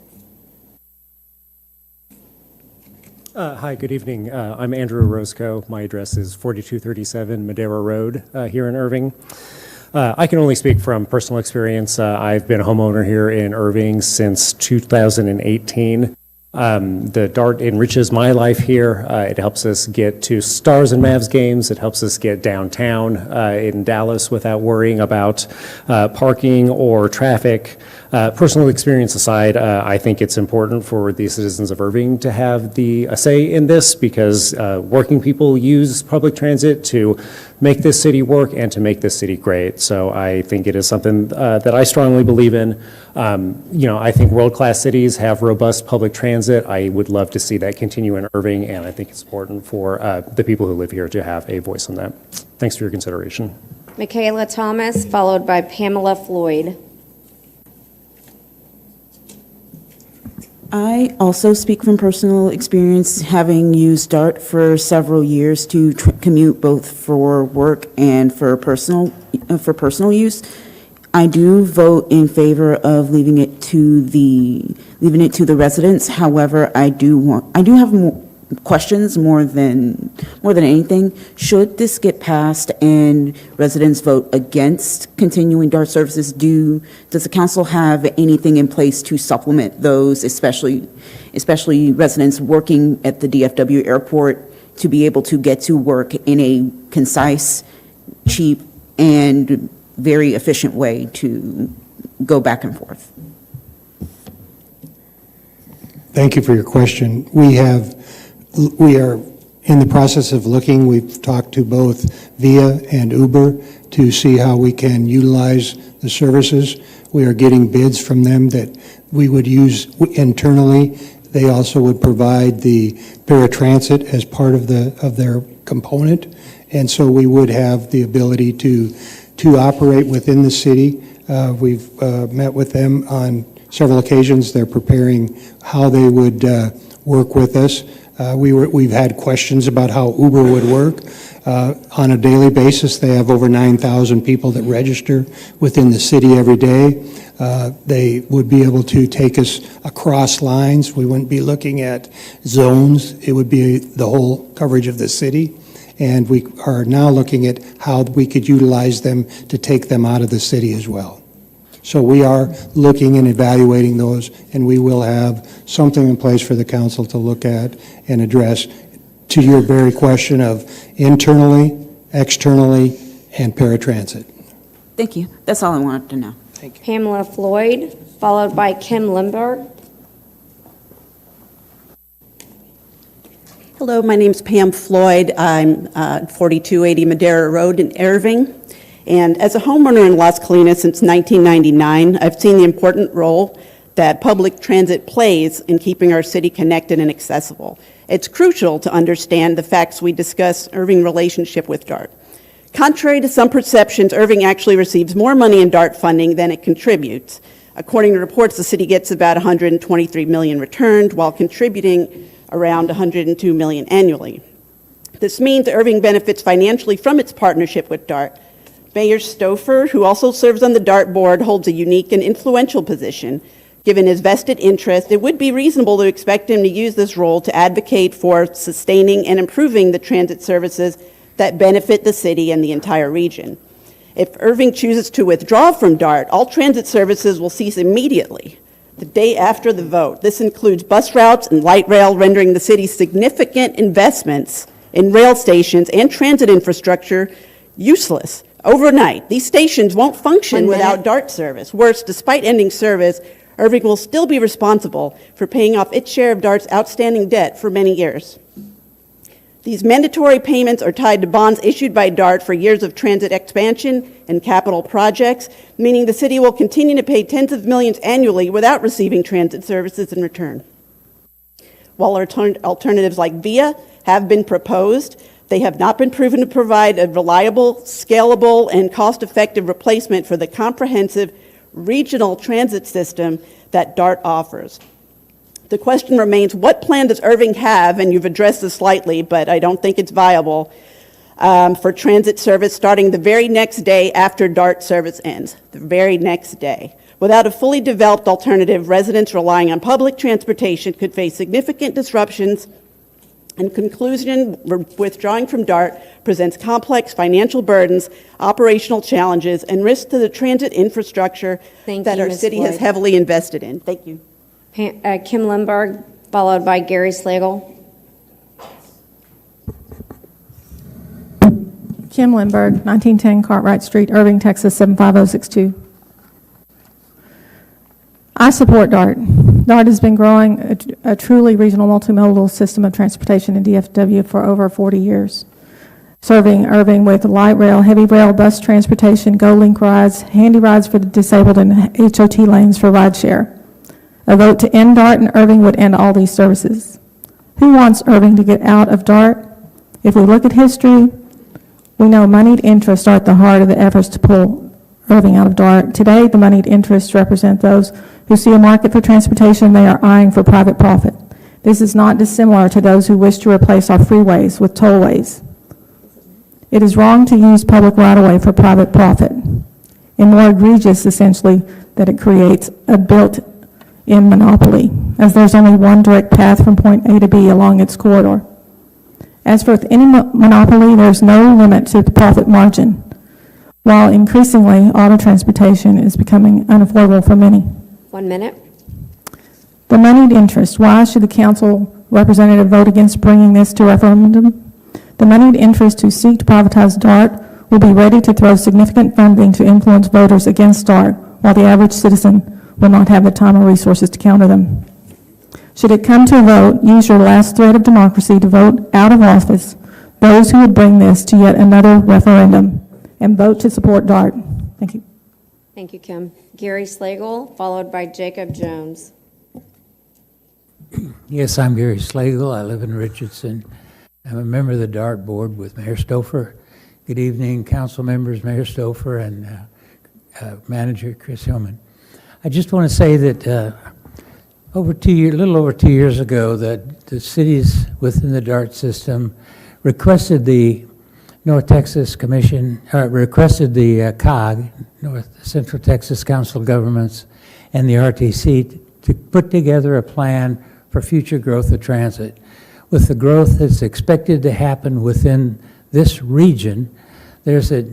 S14: Hi, good evening. I'm Andrew Orozco. My address is 4237 Madera Road here in Irving. I can only speak from personal experience. I've been a homeowner here in Irving since 2018. The DART enriches my life here. It helps us get to Stars and Mavs games. It helps us get downtown in Dallas without worrying about parking or traffic. Personal experience aside, I think it's important for the citizens of Irving to have a say in this because working people use public transit to make this city work and to make this city great. So I think it is something that I strongly believe in. I think world-class cities have robust public transit. I would love to see that continue in Irving, and I think it's important for the people who live here to have a voice on that. Thanks for your consideration.
S2: Michaela Thomas, followed by Pamela Floyd.
S15: I also speak from personal experience, having used DART for several years to commute both for work and for personal use. I do vote in favor of leaving it to the residents. However, I do have more questions more than anything. Should this get passed and residents vote against continuing DART services, does the council have anything in place to supplement those, especially residents working at the DFW airport, to be able to get to work in a concise, cheap, and very efficient way to go back and forth?
S1: Thank you for your question. We are in the process of looking. We've talked to both VIA and Uber to see how we can utilize the services. We are getting bids from them that we would use internally. They also would provide the paratransit as part of their component, and so we would have the ability to operate within the city. We've met with them on several occasions. They're preparing how they would work with us. We've had questions about how Uber would work. On a daily basis, they have over 9,000 people that register within the city every day. They would be able to take us across lines. We wouldn't be looking at zones. It would be the whole coverage of the city. And we are now looking at how we could utilize them to take them out of the city as well. So we are looking and evaluating those, and we will have something in place for the council to look at and address to your very question of internally, externally, and paratransit.
S15: Thank you. That's all I wanted to know.
S2: Pamela Floyd, followed by Kim Limberg.
S6: Hello, my name's Pam Floyd. I'm 4280 Madera Road in Irving. And as a homeowner in Las Colinas since 1999, I've seen the important role that public transit plays in keeping our city connected and accessible. It's crucial to understand the facts we discuss Irving's relationship with DART. Contrary to some perceptions, Irving actually receives more money in DART funding than it contributes. According to reports, the city gets about $123 million returned while contributing around $102 million annually. This means Irving benefits financially from its partnership with DART. Mayor Stouffer, who also serves on the DART board, holds a unique and influential position. Given his vested interest, it would be reasonable to expect him to use this role to advocate for sustaining and improving the transit services that benefit the city and the entire region. If Irving chooses to withdraw from DART, all transit services will cease immediately, the day after the vote. This includes bus routes and light rail, rendering the city significant investments in rail stations and transit infrastructure useless. Overnight, these stations won't function without DART service. Worse, despite ending service, Irving will still be responsible for paying off its share of DART's outstanding debt for many years. These mandatory payments are tied to bonds issued by DART for years of transit expansion and capital projects, meaning the city will continue to pay tens of millions annually without receiving transit services in return. While alternatives like VIA have been proposed, they have not been proven to provide a reliable, scalable, and cost-effective replacement for the comprehensive regional transit system that DART offers. The question remains, what plan does Irving have, and you've addressed this slightly, but I don't think it's viable, for transit service starting the very next day after DART service ends, the very next day. Without a fully developed alternative, residents relying on public transportation could face significant disruptions. In conclusion, withdrawing from DART presents complex financial burdens, operational challenges, and risks to the transit infrastructure that our city has heavily invested in. Thank you.
S2: Kim Limberg, followed by Gary Slagle.
S16: Kim Limberg, 1910 Cartwright Street, Irving, Texas, 75062. I support DART. DART has been growing a truly regional multimodal system of transportation in DFW for over 40 years, serving Irving with light rail, heavy rail, bus transportation, GoLink rides, handy rides for the disabled, and HOT lanes for rideshare. A vote to end DART in Irving would end all these services. Who wants Irving to get out of DART? If we look at history, we know moneyed interests are at the heart of the efforts to pull Irving out of DART. Today, the moneyed interests represent those who see a market for transportation they are eyeing for private profit. This is not dissimilar to those who wish to replace our freeways with tollways. It is wrong to use public right-of-way for private profit, and more egregious, essentially, that it creates a built-in monopoly, as there's only one direct path from point A to B along its corridor. As for any monopoly, there's no limit to the profit margin, while increasingly auto transportation is becoming unaffordable for many.
S2: 1 minute.
S16: The moneyed interest. Why should the council representative vote against bringing this to referendum? The moneyed interest who seek to privatize DART will be ready to throw significant funding to influence voters against DART, while the average citizen will not have the time or resources to counter them. Should it come to a vote, use your last thread of democracy to vote out of office those who would bring this to yet another referendum, and vote to support DART. Thank you.
S2: Thank you, Kim. Gary Slagle, followed by Jacob Jones.
S18: Yes, I'm Gary Slagle. I live in Richardson. I'm a member of the DART board with Mayor Stouffer. Good evening, council members, Mayor Stouffer, and Manager Chris Hillman. I just want to say that little over 2 years ago, that the cities within the DART system requested the North Texas Commission, requested the COG, North Central Texas Council of Governments, and the RTC to put together a plan for future growth of transit. With the growth that's expected to happen within this region, there's a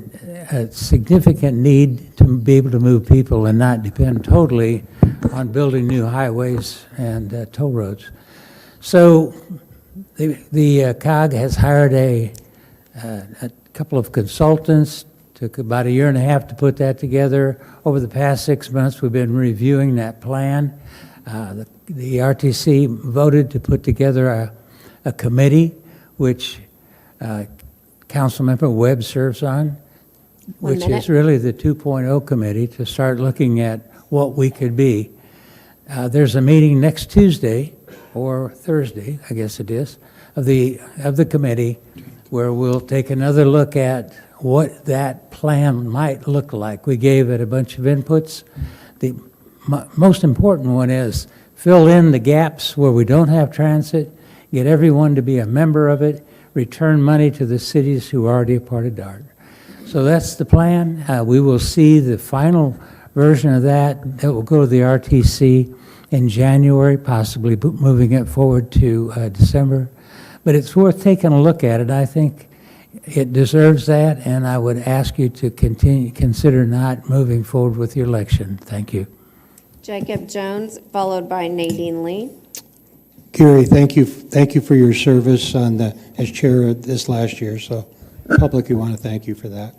S18: significant need to be able to move people and not depend totally on building new highways and toll roads. So the COG has hired a couple of consultants. Took about 1.5 years to put that together. Over the past 6 months, we've been reviewing that plan. The RTC voted to put together a committee, which Councilmember Webb serves on, which is really the 2.0 committee to start looking at what we could be. There's a meeting next Tuesday or Thursday, I guess it is, of the committee, where we'll take another look at what that plan might look like. We gave it a bunch of inputs. The most important one is fill in the gaps where we don't have transit, get everyone to be a member of it, return money to the cities who are already a part of DART. So that's the plan. We will see the final version of that. That will go to the RTC in January, possibly moving it forward to December. But it's worth taking a look at it. I think it deserves that, and I would ask you to consider not moving forward with the election. Thank you.
S2: Jacob Jones, followed by Nadine Lee.
S1: Gary, thank you for your service as chair of this last year. So publicly want to thank you for that.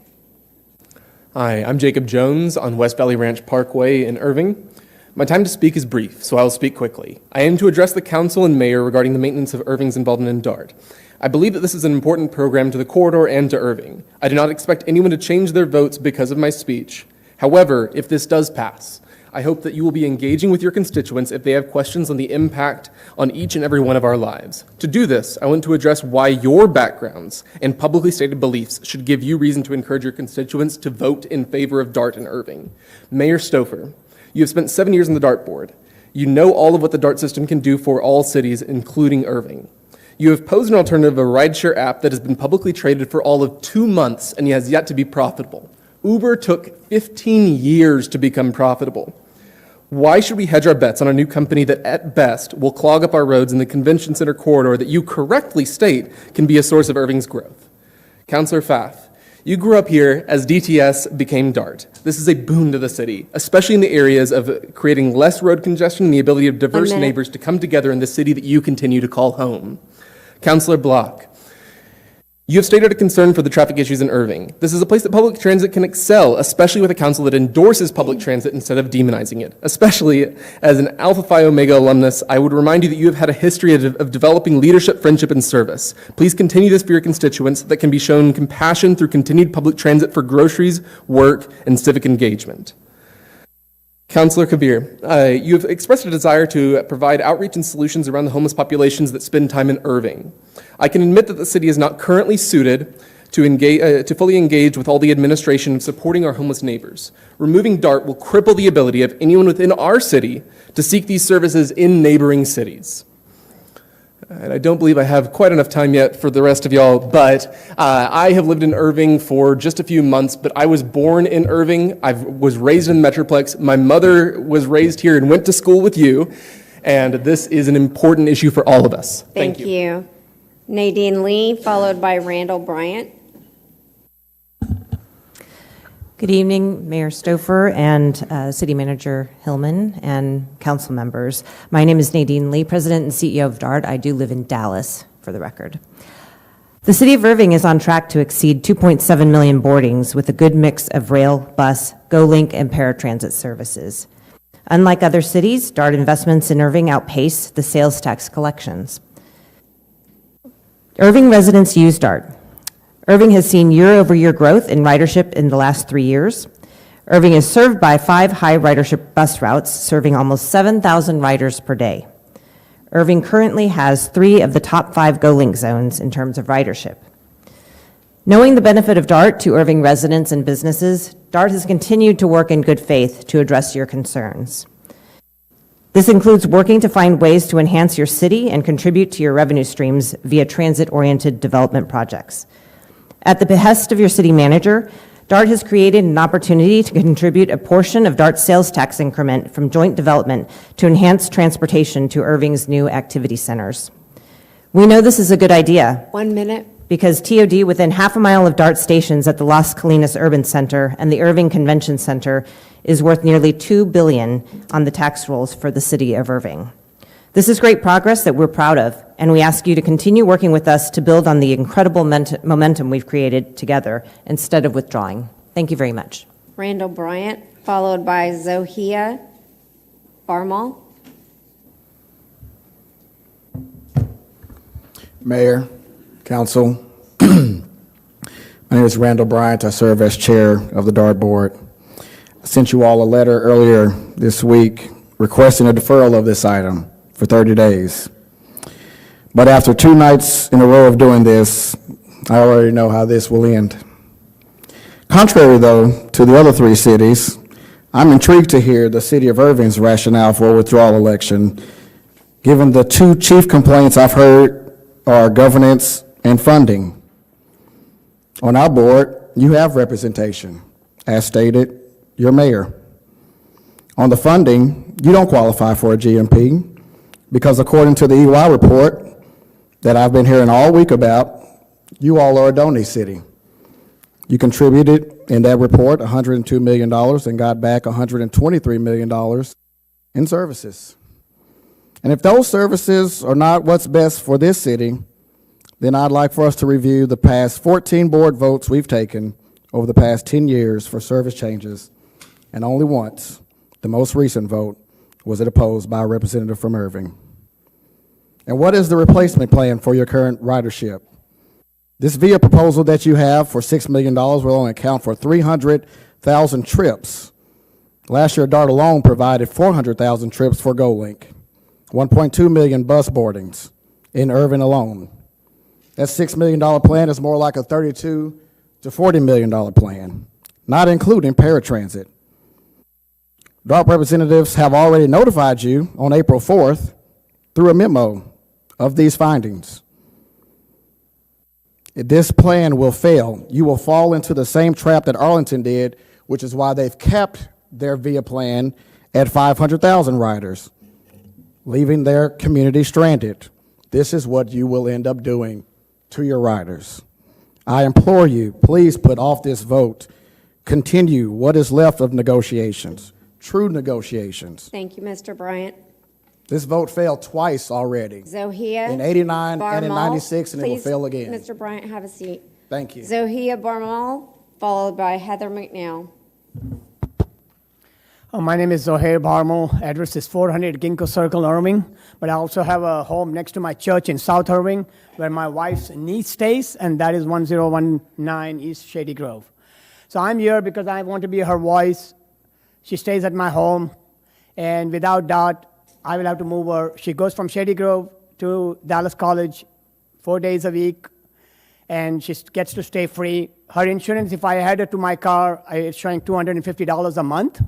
S4: Hi, I'm Jacob Jones on West Valley Ranch Parkway in Irving. My time to speak is brief, so I will speak quickly. I aim to address the council and mayor regarding the maintenance of Irving's involvement in DART. I believe that this is an important program to the corridor and to Irving. I do not expect anyone to change their votes because of my speech. However, if this does pass, I hope that you will be engaging with your constituents if they have questions on the impact on each and every one of our lives. To do this, I want to address why your backgrounds and publicly stated beliefs should give you reason to encourage your constituents to vote in favor of DART in Irving. Mayor Stouffer, you have spent 7 years on the DART board. You know all of what the DART system can do for all cities, including Irving. You have posed an alternative, a rideshare app that has been publicly traded for all of 2 months and has yet to be profitable. Uber took 15 years to become profitable. Why should we hedge our bets on a new company that at best will clog up our roads in the convention center corridor that you correctly state can be a source of Irving's growth? Councilor Pfaff, you grew up here as DTS became DART. This is a boon to the city, especially in the areas of creating less road congestion and the ability of diverse neighbors to come together in the city that you continue to call home. Councilor Block, you have stated a concern for the traffic issues in Irving. This is a place that public transit can excel, especially with a council that endorses public transit instead of demonizing it. Especially as an Alpha Phi Omega alumnus, I would remind you that you have had a history of developing leadership, friendship, and service. Please continue this for your constituents that can be shown compassion through continued public transit for groceries, work, and civic engagement. Councilor Kabir, you have expressed a desire to provide outreach and solutions around the homeless populations that spend time in Irving. I can admit that the city is not currently suited to fully engage with all the administration of supporting our homeless neighbors. Removing DART will cripple the ability of anyone within our city to seek these services in neighboring cities. And I don't believe I have quite enough time yet for the rest of y'all, but I have lived in Irving for just a few months, but I was born in Irving. I was raised in the Metroplex. My mother was raised here and went to school with you, and this is an important issue for all of us.
S2: Thank you. Nadine Lee, followed by Randall Bryant.
S5: Good evening, Mayor Stouffer and City Manager Hillman and council members. My name is Nadine Lee, President and CEO of DART. I do live in Dallas, for the record. The City of Irving is on track to exceed 2.7 million boardings with a good mix of rail, bus, GoLink, and paratransit services. Unlike other cities, DART investments in Irving outpace the sales tax collections. Irving residents use DART. Irving has seen year-over-year growth in ridership in the last 3 years. Irving is served by 5 high ridership bus routes, serving almost 7,000 riders per day. Irving currently has 3 of the top 5 GoLink zones in terms of ridership. Knowing the benefit of DART to Irving residents and businesses, DART has continued to work in good faith to address your concerns. This includes working to find ways to enhance your city and contribute to your revenue streams via transit-oriented development projects. At the behest of your city manager, DART has created an opportunity to contribute a portion of DART's sales tax increment from joint development to enhance transportation to Irving's new activity centers. We know this is a good idea.
S2: 1 minute.
S5: Because TOD within half a mile of DART stations at the Las Colinas Urban Center and the Irving Convention Center is worth nearly $2 billion on the tax rolls for the city of Irving. This is great progress that we're proud of, and we ask you to continue working with us to build on the incredible momentum we've created together instead of withdrawing. Thank you very much.
S2: Randall Bryant, followed by Zohia Barmal.
S7: Mayor, Council, my name is Randall Bryant. I serve as chair of the DART board. I sent you all a letter earlier this week requesting a deferral of this item for 30 days. But after 2 nights in a row of doing this, I already know how this will end. Contrary, though, to the other 3 cities, I'm intrigued to hear the city of Irving's rationale for a withdrawal election, given the 2 chief complaints I've heard are governance and funding. On our board, you have representation. As stated, you're mayor. On the funding, you don't qualify for a GMP because according to the EY report that I've been hearing all week about, you all are a donee city. You contributed in that report $102 million and got back $123 million in services. And if those services are not what's best for this city, then I'd like for us to review the past 14 board votes we've taken over the past 10 years for service changes, and only once, the most recent vote, was it opposed by a representative from Irving. And what is the replacement plan for your current ridership? This VIA proposal that you have for $6 million will only account for 300,000 trips. Last year, DART alone provided 400,000 trips for GoLink, 1.2 million bus boardings in Irving alone. That $6 million plan is more like a $32 to $40 million plan, not including paratransit. DART representatives have already notified you on April 4th through a memo of these findings. This plan will fail. You will fall into the same trap that Arlington did, which is why they've kept their VIA plan at 500,000 riders, leaving their community stranded. This is what you will end up doing to your riders. I implore you, please put off this vote. Continue what is left of negotiations, true negotiations.
S2: Thank you, Mr. Bryant.
S7: This vote failed twice already.
S2: Zohia
S7: In '89
S2: Barmal,
S7: and in '96, and it will
S2: please,
S7: fail again.
S2: Mr. Bryant, have a seat.
S7: Thank you.
S2: Zohia Barmal, followed by Heather McNeil.
S9: My name is Zohair Barmal. Address is 400 Ginkgo Circle, Irving. But I also have a home next to my church in South Irving where my wife's niece stays, and that is 1019 East Shady Grove. So I'm here because I want to be her voice. She stays at my home, and without DART, I will have to move her. She goes from Shady Grove to Dallas College 4 days a week, and she gets to stay free. Her insurance, if I add it to my car, it's showing $250 a month.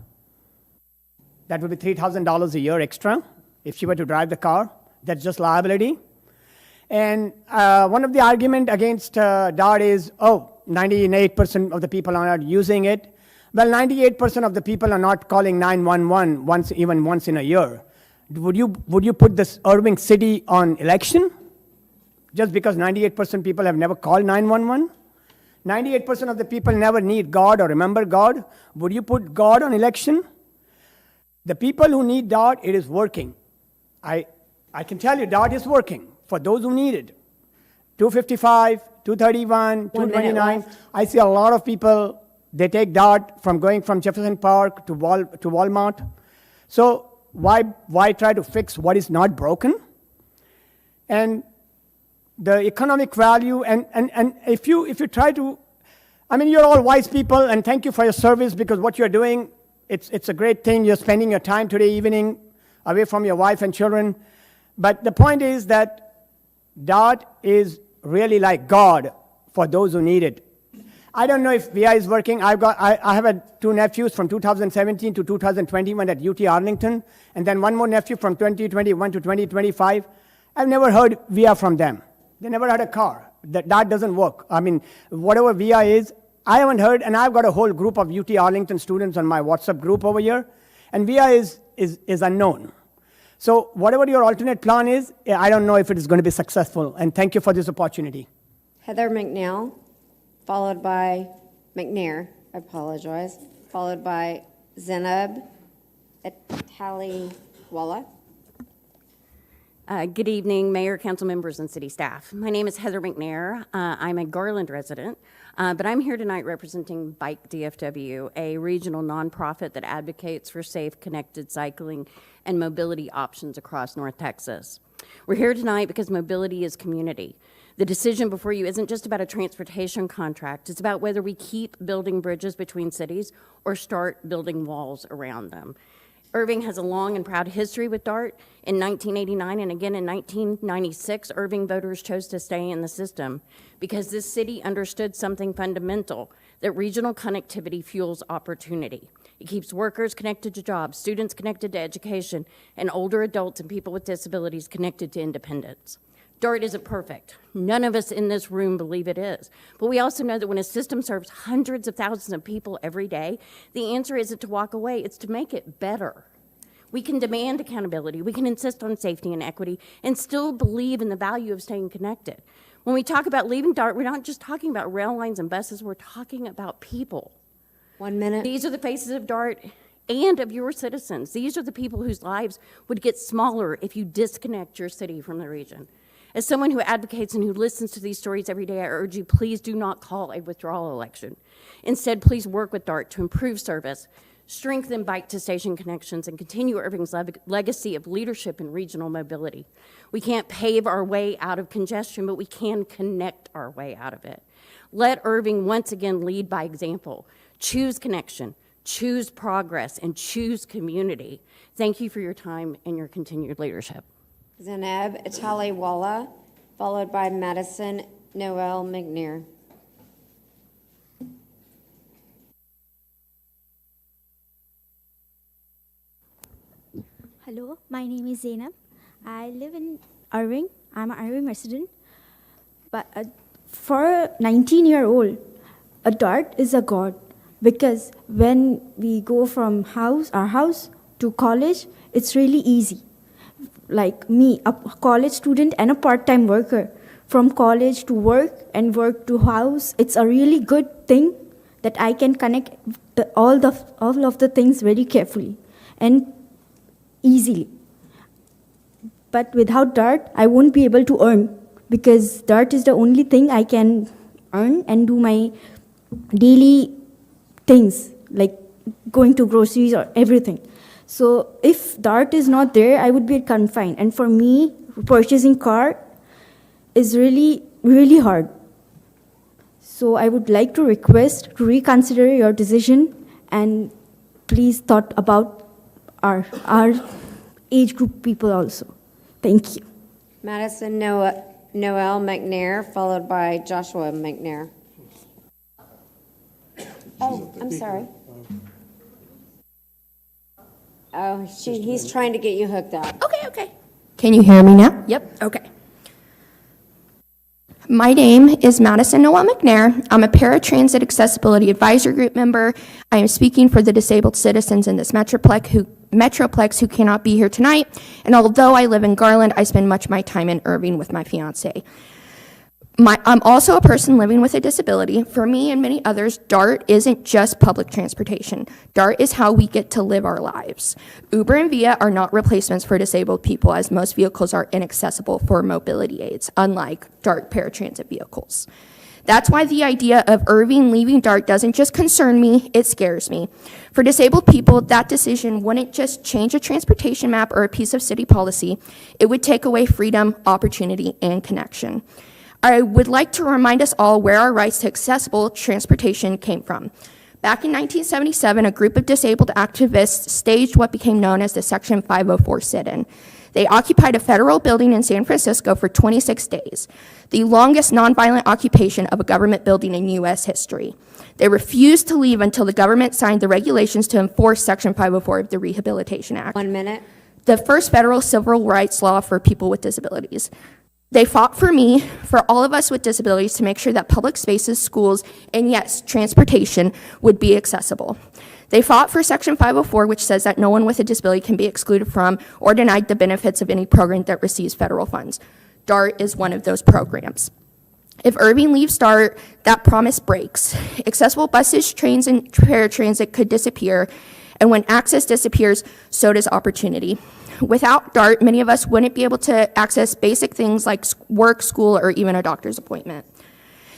S9: That would be $3,000 a year extra if she were to drive the car. That's just liability. And one of the arguments against DART is, 98% of the people are not using it. Well, 98% of the people are not calling 911 even once in a year. Would you put this Irving City on election? Just because 98% people have never called 911? 98% of the people never need God or remember God. Would you put God on election? The people who need DART, it is working. I can tell you DART is working for those who need it. 255, 231, 229. I see a lot of people, they take DART from going from Jefferson Park to Walmart. So why try to fix what is not broken? And the economic value, and if you try to, you're all wise people, and thank you for your service, because what you're doing, it's a great thing. You're spending your time today evening away from your wife and children. But the point is that DART is really like God for those who need it. I don't know if VI is working. I have two nephews from 2017 to 2021 at UT Arlington, and then one more nephew from 2021 to 2025. I've never heard VIA from them. They never had a car. That doesn't work. I mean, whatever VIA is, I haven't heard, and I've got a whole group of UT Arlington students on my WhatsApp group over here, and VIA is unknown. So whatever your alternate plan is, I don't know if it is going to be successful, and thank you for this opportunity.
S2: Heather McNeil, followed by McNair, I apologize, followed by Zainab Taliwala.
S10: Good evening, Mayor, council members, and city staff. My name is Heather McNair. I'm a Garland resident, but I'm here tonight representing Bike DFW, a regional nonprofit that advocates for safe, connected cycling and mobility options across North Texas. We're here tonight because mobility is community. The decision before you isn't just about a transportation contract. It's about whether we keep building bridges between cities or start building walls around them. Irving has a long and proud history with DART. In 1989 and again in 1996, Irving voters chose to stay in the system because this city understood something fundamental, that regional connectivity fuels opportunity. It keeps workers connected to jobs, students connected to education, and older adults and people with disabilities connected to independence. DART isn't perfect. None of us in this room believe it is. But we also know that when a system serves hundreds of thousands of people every day, the answer isn't to walk away, it's to make it better. We can demand accountability, we can insist on safety and equity, and still believe in the value of staying connected. When we talk about leaving DART, we're not just talking about rail lines and buses, we're talking about people.
S2: 1 minute.
S10: These are the faces of DART and of your citizens. These are the people whose lives would get smaller if you disconnect your city from the region. As someone who advocates and who listens to these stories every day, I urge you, please do not call a withdrawal election. Instead, please work with DART to improve service, strengthen bike-to-station connections, and continue Irving's legacy of leadership in regional mobility. We can't pave our way out of congestion, but we can connect our way out of it. Let Irving once again lead by example. Choose connection, choose progress, and choose community. Thank you for your time and your continued leadership.
S2: Zainab Taliwala, followed by Madison Noel McNair.
S11: Hello, my name is Zainab. I live in Irving. I'm an Irving resident. But for a 19-year-old, a DART is a god, because when we go from our house to college, it's really easy. Like me, a college student and a part-time worker, from college to work and work to house, it's a really good thing that I can connect all of the things very carefully and easily. But without DART, I won't be able to earn, because DART is the only thing I can earn and do my daily things, like going to groceries or everything. So if DART is not there, I would be confined. And for me, purchasing car is really, really hard. So I would like to request to reconsider your decision and please thought about our age group people also. Thank you.
S2: Madison Noel McNair, followed by Joshua McNair. Oh, I'm sorry. Oh, he's trying to get you hooked up.
S20: Okay. Can you hear me now?
S2: Yep.
S20: Okay. My name is Madison Noel McNair. I'm a Paratransit Accessibility Advisory Group member. I am speaking for the disabled citizens in this Metroplex who cannot be here tonight. And although I live in Garland, I spend much of my time in Irving with my fiance. I'm also a person living with a disability. For me and many others, DART isn't just public transportation. DART is how we get to live our lives. Uber and Via are not replacements for disabled people, as most vehicles are inaccessible for mobility aids, unlike DART paratransit vehicles. That's why the idea of Irving leaving DART doesn't just concern me, it scares me. For disabled people, that decision wouldn't just change a transportation map or a piece of city policy, it would take away freedom, opportunity, and connection. I would like to remind us all where our rights to accessible transportation came from. Back in 1977, a group of disabled activists staged what became known as the Section 504 sit-in. They occupied a federal building in San Francisco for 26 days, the longest nonviolent occupation of a government building in U.S. history. They refused to leave until the government signed the regulations to enforce Section 504 of the Rehabilitation Act.
S2: 1 minute.
S20: The first federal civil rights law for people with disabilities. They fought for me, for all of us with disabilities, to make sure that public spaces, schools, and yes, transportation would be accessible. They fought for Section 504, which says that no one with a disability can be excluded from or denied the benefits of any program that receives federal funds. DART is one of those programs. If Irving leaves DART, that promise breaks. Accessible buses, trains, and paratransit could disappear, and when access disappears, so does opportunity. Without DART, many of us wouldn't be able to access basic things like work, school, or even a doctor's appointment.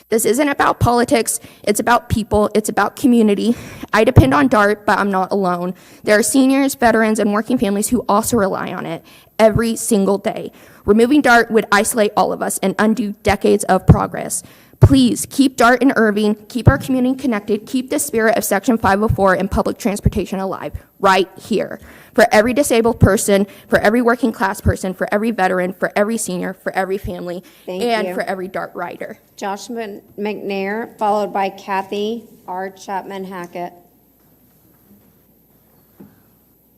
S20: This isn't about politics, it's about people, it's about community. I depend on DART, but I'm not alone. There are seniors, veterans, and working families who also rely on it every single day. Removing DART would isolate all of us and undo decades of progress. Please keep DART in Irving, keep our community connected, keep the spirit of Section 504 and public transportation alive, right here. For every disabled person, for every working class person, for every veteran, for every senior, for every family, and for every DART rider.
S2: Josh McNair, followed by Kathy R. Chapman Hackett.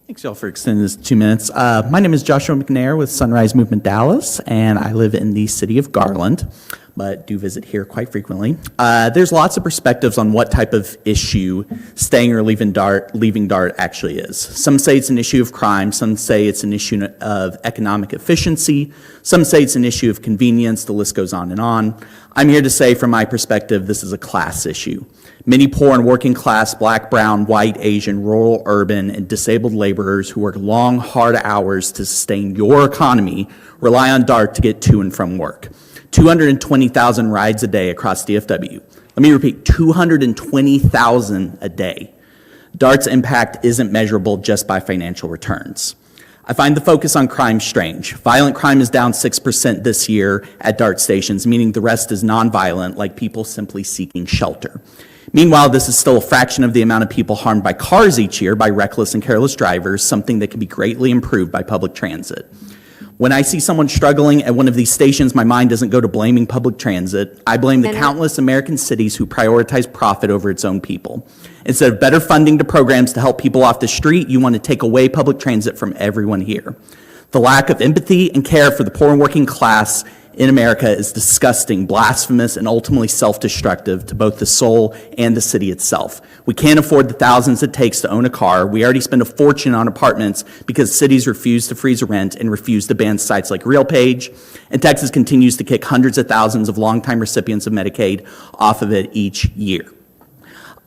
S12: Thanks, y'all, for extending this 2 minutes. My name is Joshua McNair with Sunrise Movement Dallas, and I live in the city of Garland, but do visit here quite frequently. There's lots of perspectives on what type of issue staying or leaving DART actually is. Some say it's an issue of crime, some say it's an issue of economic efficiency, some say it's an issue of convenience, the list goes on and on. I'm here to say, from my perspective, this is a class issue. Many poor and working class, black, brown, white, Asian, rural, urban, and disabled laborers who work long, hard hours to sustain your economy rely on DART to get to and from work. 220,000 rides a day across DFW. Let me repeat, 220,000 a day. DART's impact isn't measurable just by financial returns. I find the focus on crime strange. Violent crime is down 6% this year at DART stations, meaning the rest is nonviolent, like people simply seeking shelter. Meanwhile, this is still a fraction of the amount of people harmed by cars each year by reckless and careless drivers, something that can be greatly improved by public transit. When I see someone struggling at one of these stations, my mind doesn't go to blaming public transit. I blame the countless American cities who prioritize profit over its own people. Instead of better funding to programs to help people off the street, you want to take away public transit from everyone here. The lack of empathy and care for the poor and working class in America is disgusting, blasphemous, and ultimately self-destructive to both the soul and the city itself. We can't afford the thousands it takes to own a car. We already spend a fortune on apartments because cities refuse to freeze rent and refuse to ban sites like RealPage. And Texas continues to kick hundreds of thousands of longtime recipients of Medicaid off of it each year.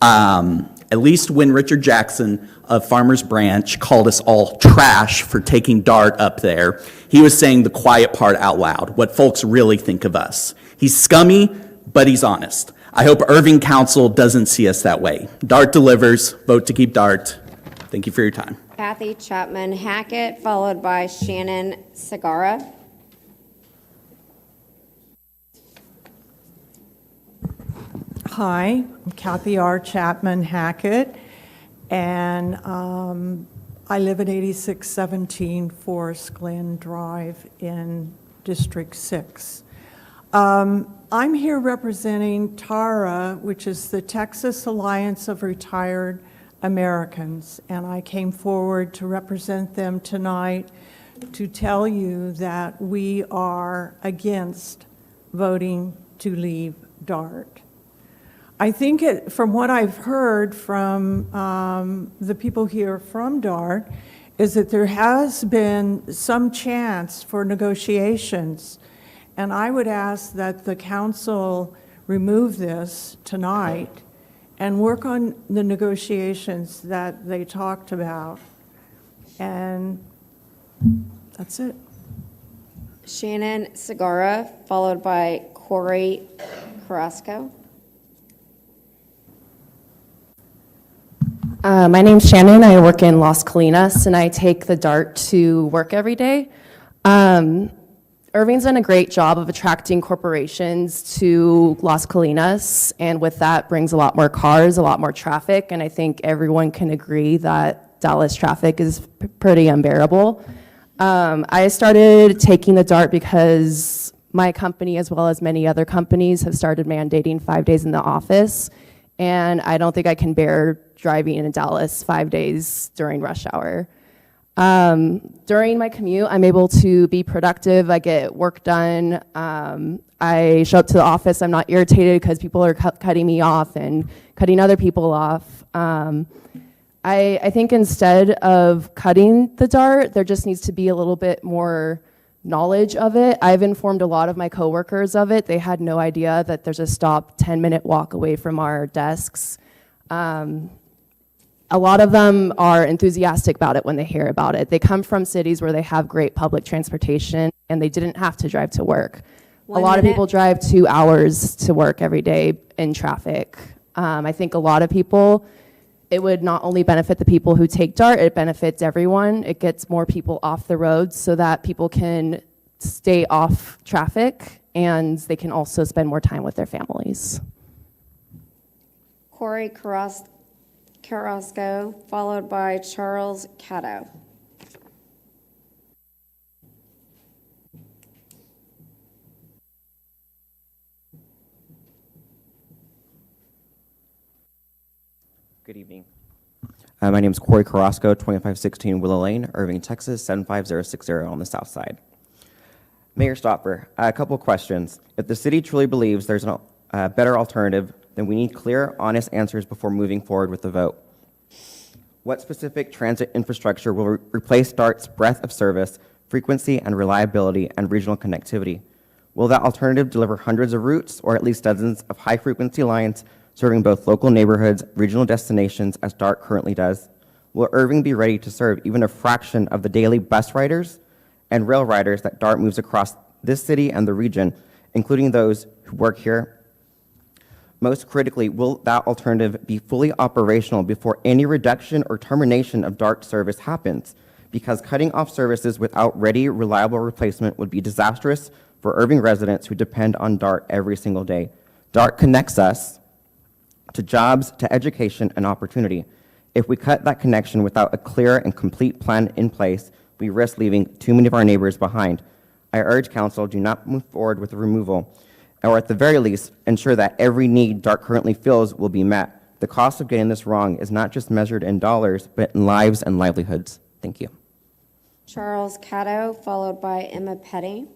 S12: At least when Richard Jackson of Farmers Branch called us all trash for taking DART up there, he was saying the quiet part out loud, what folks really think of us. He's scummy, but he's honest. I hope Irving Council doesn't see us that way. DART delivers. Vote to keep DART. Thank you for your time.
S2: Kathy Chapman Hackett, followed by Shannon Segara.
S17: Hi, I'm Kathy R. Chapman Hackett, and I live at 8617 Forest Glen Drive in District 6. I'm here representing TARA, which is the Texas Alliance of Retired Americans, and I came forward to represent them tonight to tell you that we are against voting to leave DART. I think from what I've heard from the people here from DART is that there has been some chance for negotiations, and I would ask that the council remove this tonight and work on the negotiations that they talked about. And that's it.
S2: Shannon Segara, followed by Corey Carrasco.
S22: My name's Shannon. I work in Las Colinas, and I take the DART to work every day. Irving's done a great job of attracting corporations to Las Colinas, and with that brings a lot more cars, a lot more traffic, and I think everyone can agree that Dallas traffic is pretty unbearable. I started taking the DART because my company, as well as many other companies, have started mandating 5 days in the office, and I don't think I can bear driving in Dallas 5 days during rush hour. During my commute, I'm able to be productive. I get work done. I show up to the office. I'm not irritated because people are cutting me off and cutting other people off. I think instead of cutting the DART, there just needs to be a little bit more knowledge of it. I've informed a lot of my coworkers of it. They had no idea that there's a stop 10-minute walk away from our desks. A lot of them are enthusiastic about it when they hear about it. They come from cities where they have great public transportation and they didn't have to drive to work. A lot of people drive 2 hours to work every day in traffic. I think a lot of people, it would not only benefit the people who take DART, it benefits everyone. It gets more people off the road so that people can stay off traffic and they can also spend more time with their families.
S2: Corey Carrasco, followed by Charles Caddo.
S3: Good evening. My name is Corey Carrasco, 2516 Willow Lane, Irving, Texas, 75060 on the south side. Mayor Stopper, a couple of questions. If the city truly believes there's a better alternative, then we need clear, honest answers before moving forward with the vote. What specific transit infrastructure will replace DART's breadth of service, frequency and reliability, and regional connectivity? Will that alternative deliver hundreds of routes or at least dozens of high-frequency lines serving both local neighborhoods, regional destinations, as DART currently does? Will Irving be ready to serve even a fraction of the daily bus riders and rail riders that DART moves across this city and the region, including those who work here? Most critically, will that alternative be fully operational before any reduction or termination of DART service happens? Because cutting off services without ready, reliable replacement would be disastrous for Irving residents who depend on DART every single day. DART connects us to jobs, to education, and opportunity. If we cut that connection without a clear and complete plan in place, we risk leaving too many of our neighbors behind. I urge council, do not move forward with the removal, or at the very least, ensure that every need DART currently fills will be met. The cost of getting this wrong is not just measured in dollars, but in lives and livelihoods. Thank you.
S2: Charles Caddo, followed by Emma Petty.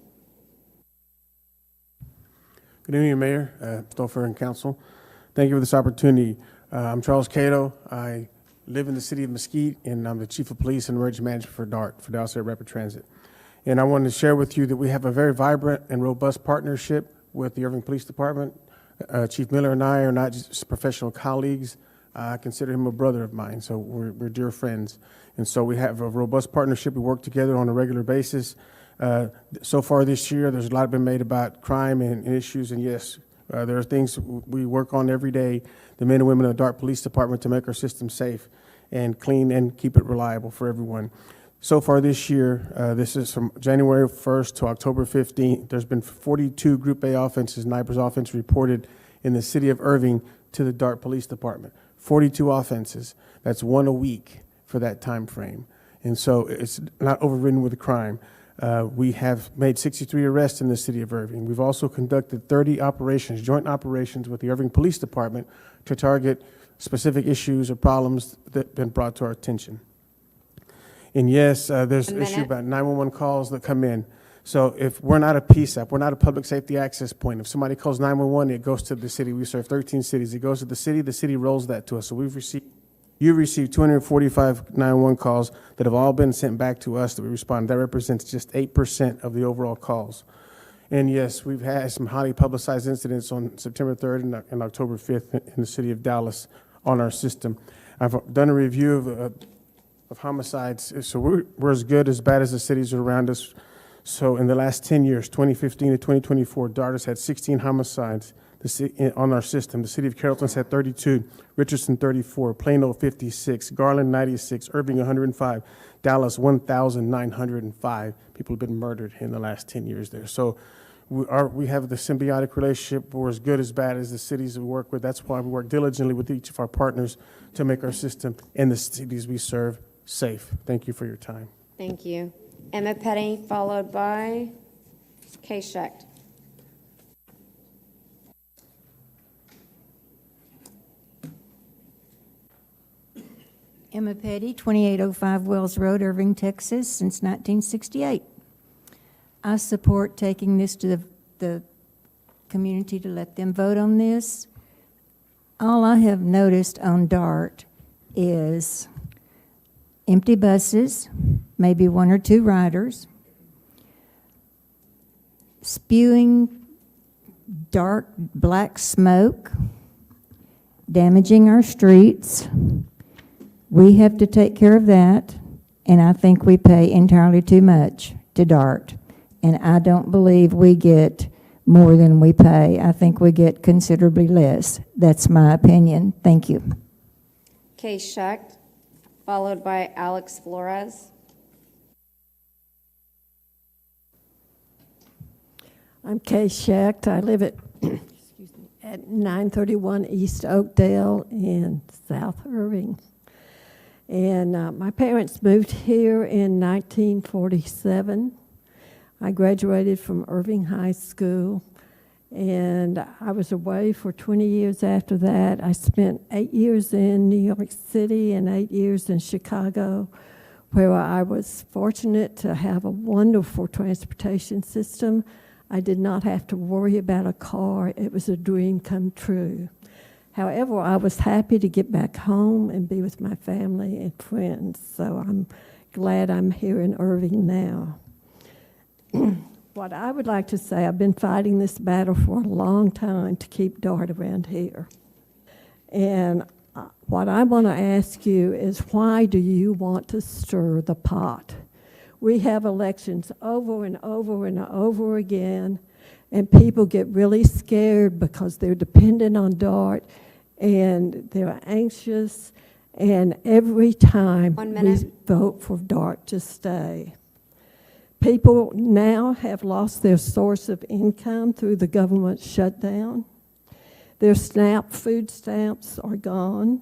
S21: Good evening, Mayor, Stouffer, and Council. Thank you for this opportunity. I'm Charles Cato. I live in the city of Mesquite, and I'm the Chief of Police and Emergency Manager for DART, for Dallas Area Rapid Transit. And I wanted to share with you that we have a very vibrant and robust partnership with the Irving Police Department. Chief Miller and I are not just professional colleagues. I consider him a brother of mine, so we're dear friends. And so we have a robust partnership. We work together on a regular basis. So far this year, there's a lot been made about crime and issues, and yes, there are things we work on every day, the men and women of the DART Police Department, to make our system safe and clean and keep it reliable for everyone. So far this year, this is from January 1st to October 15th, there's been 42 Group A offenses, NIPERS offenses reported in the city of Irving to the DART Police Department. 42 offenses. That's one a week for that time frame. And so it's not overridden with crime. We have made 63 arrests in the city of Irving. We've also conducted 30 operations, joint operations with the Irving Police Department to target specific issues or problems that have been brought to our attention. And yes, there's an issue about 911 calls that come in. So if we're not a PSAP, we're not a public safety access point. If somebody calls 911, it goes to the city. We serve 13 cities. It goes to the city rolls that to us. So you've received 245 911 calls that have all been sent back to us that we respond. That represents just 8% of the overall calls. And yes, we've had some highly publicized incidents on September 3rd and October 5th in the city of Dallas on our system. I've done a review of homicides. So we're as good, as bad as the cities around us. So in the last 10 years, 2015 to 2024, DART has had 16 homicides on our system. The city of Carrollton's had 32, Richardson 34, Plano 56, Garland 96, Irving 105, Dallas 1,905 people have been murdered in the last 10 years there. So we have the symbiotic relationship. We're as good, as bad as the cities we work with. That's why we work diligently with each of our partners to make our system and the cities we serve safe. Thank you for your time.
S2: Thank you. Emma Petty, followed by Kay Schecht.
S8: Emma Petty, 2805 Wells Road, Irving, Texas, since 1968. I support taking this to the community to let them vote on this. All I have noticed on DART is empty buses, maybe one or two riders, spewing dark black smoke, damaging our streets. We have to take care of that, and I think we pay entirely too much to DART. And I don't believe we get more than we pay. I think we get considerably less. That's my opinion. Thank you.
S2: Kay Schecht, followed by Alex Flores.
S19: I'm Kay Schecht. I live at, at 931 East Oakdale in South Irving. And my parents moved here in 1947. I graduated from Irving High School, and I was away for 20 years after that. I spent 8 years in New York City and 8 years in Chicago, where I was fortunate to have a wonderful transportation system. I did not have to worry about a car. It was a dream come true. However, I was happy to get back home and be with my family and friends, so I'm glad I'm here in Irving now. What I would like to say, I've been fighting this battle for a long time to keep DART around here. And what I want to ask you is, why do you want to stir the pot? We have elections over and over and over again, and people get really scared because they're dependent on DART, and they're anxious, and every time we vote for DART to stay. People now have lost their source of income through the government shutdown. Their SNAP food stamps are gone.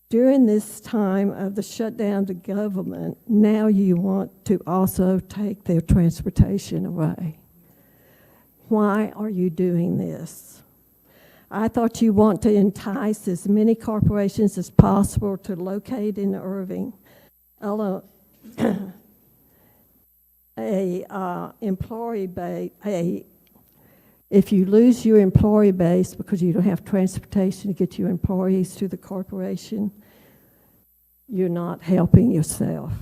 S19: During this time of the shutdown of the government, now you want to also take their transportation away. Why are you doing this? I thought you want to entice as many corporations as possible to locate in Irving. Employee base, if you lose your employee base because you don't have transportation to get your employees to the corporation, you're not helping yourself.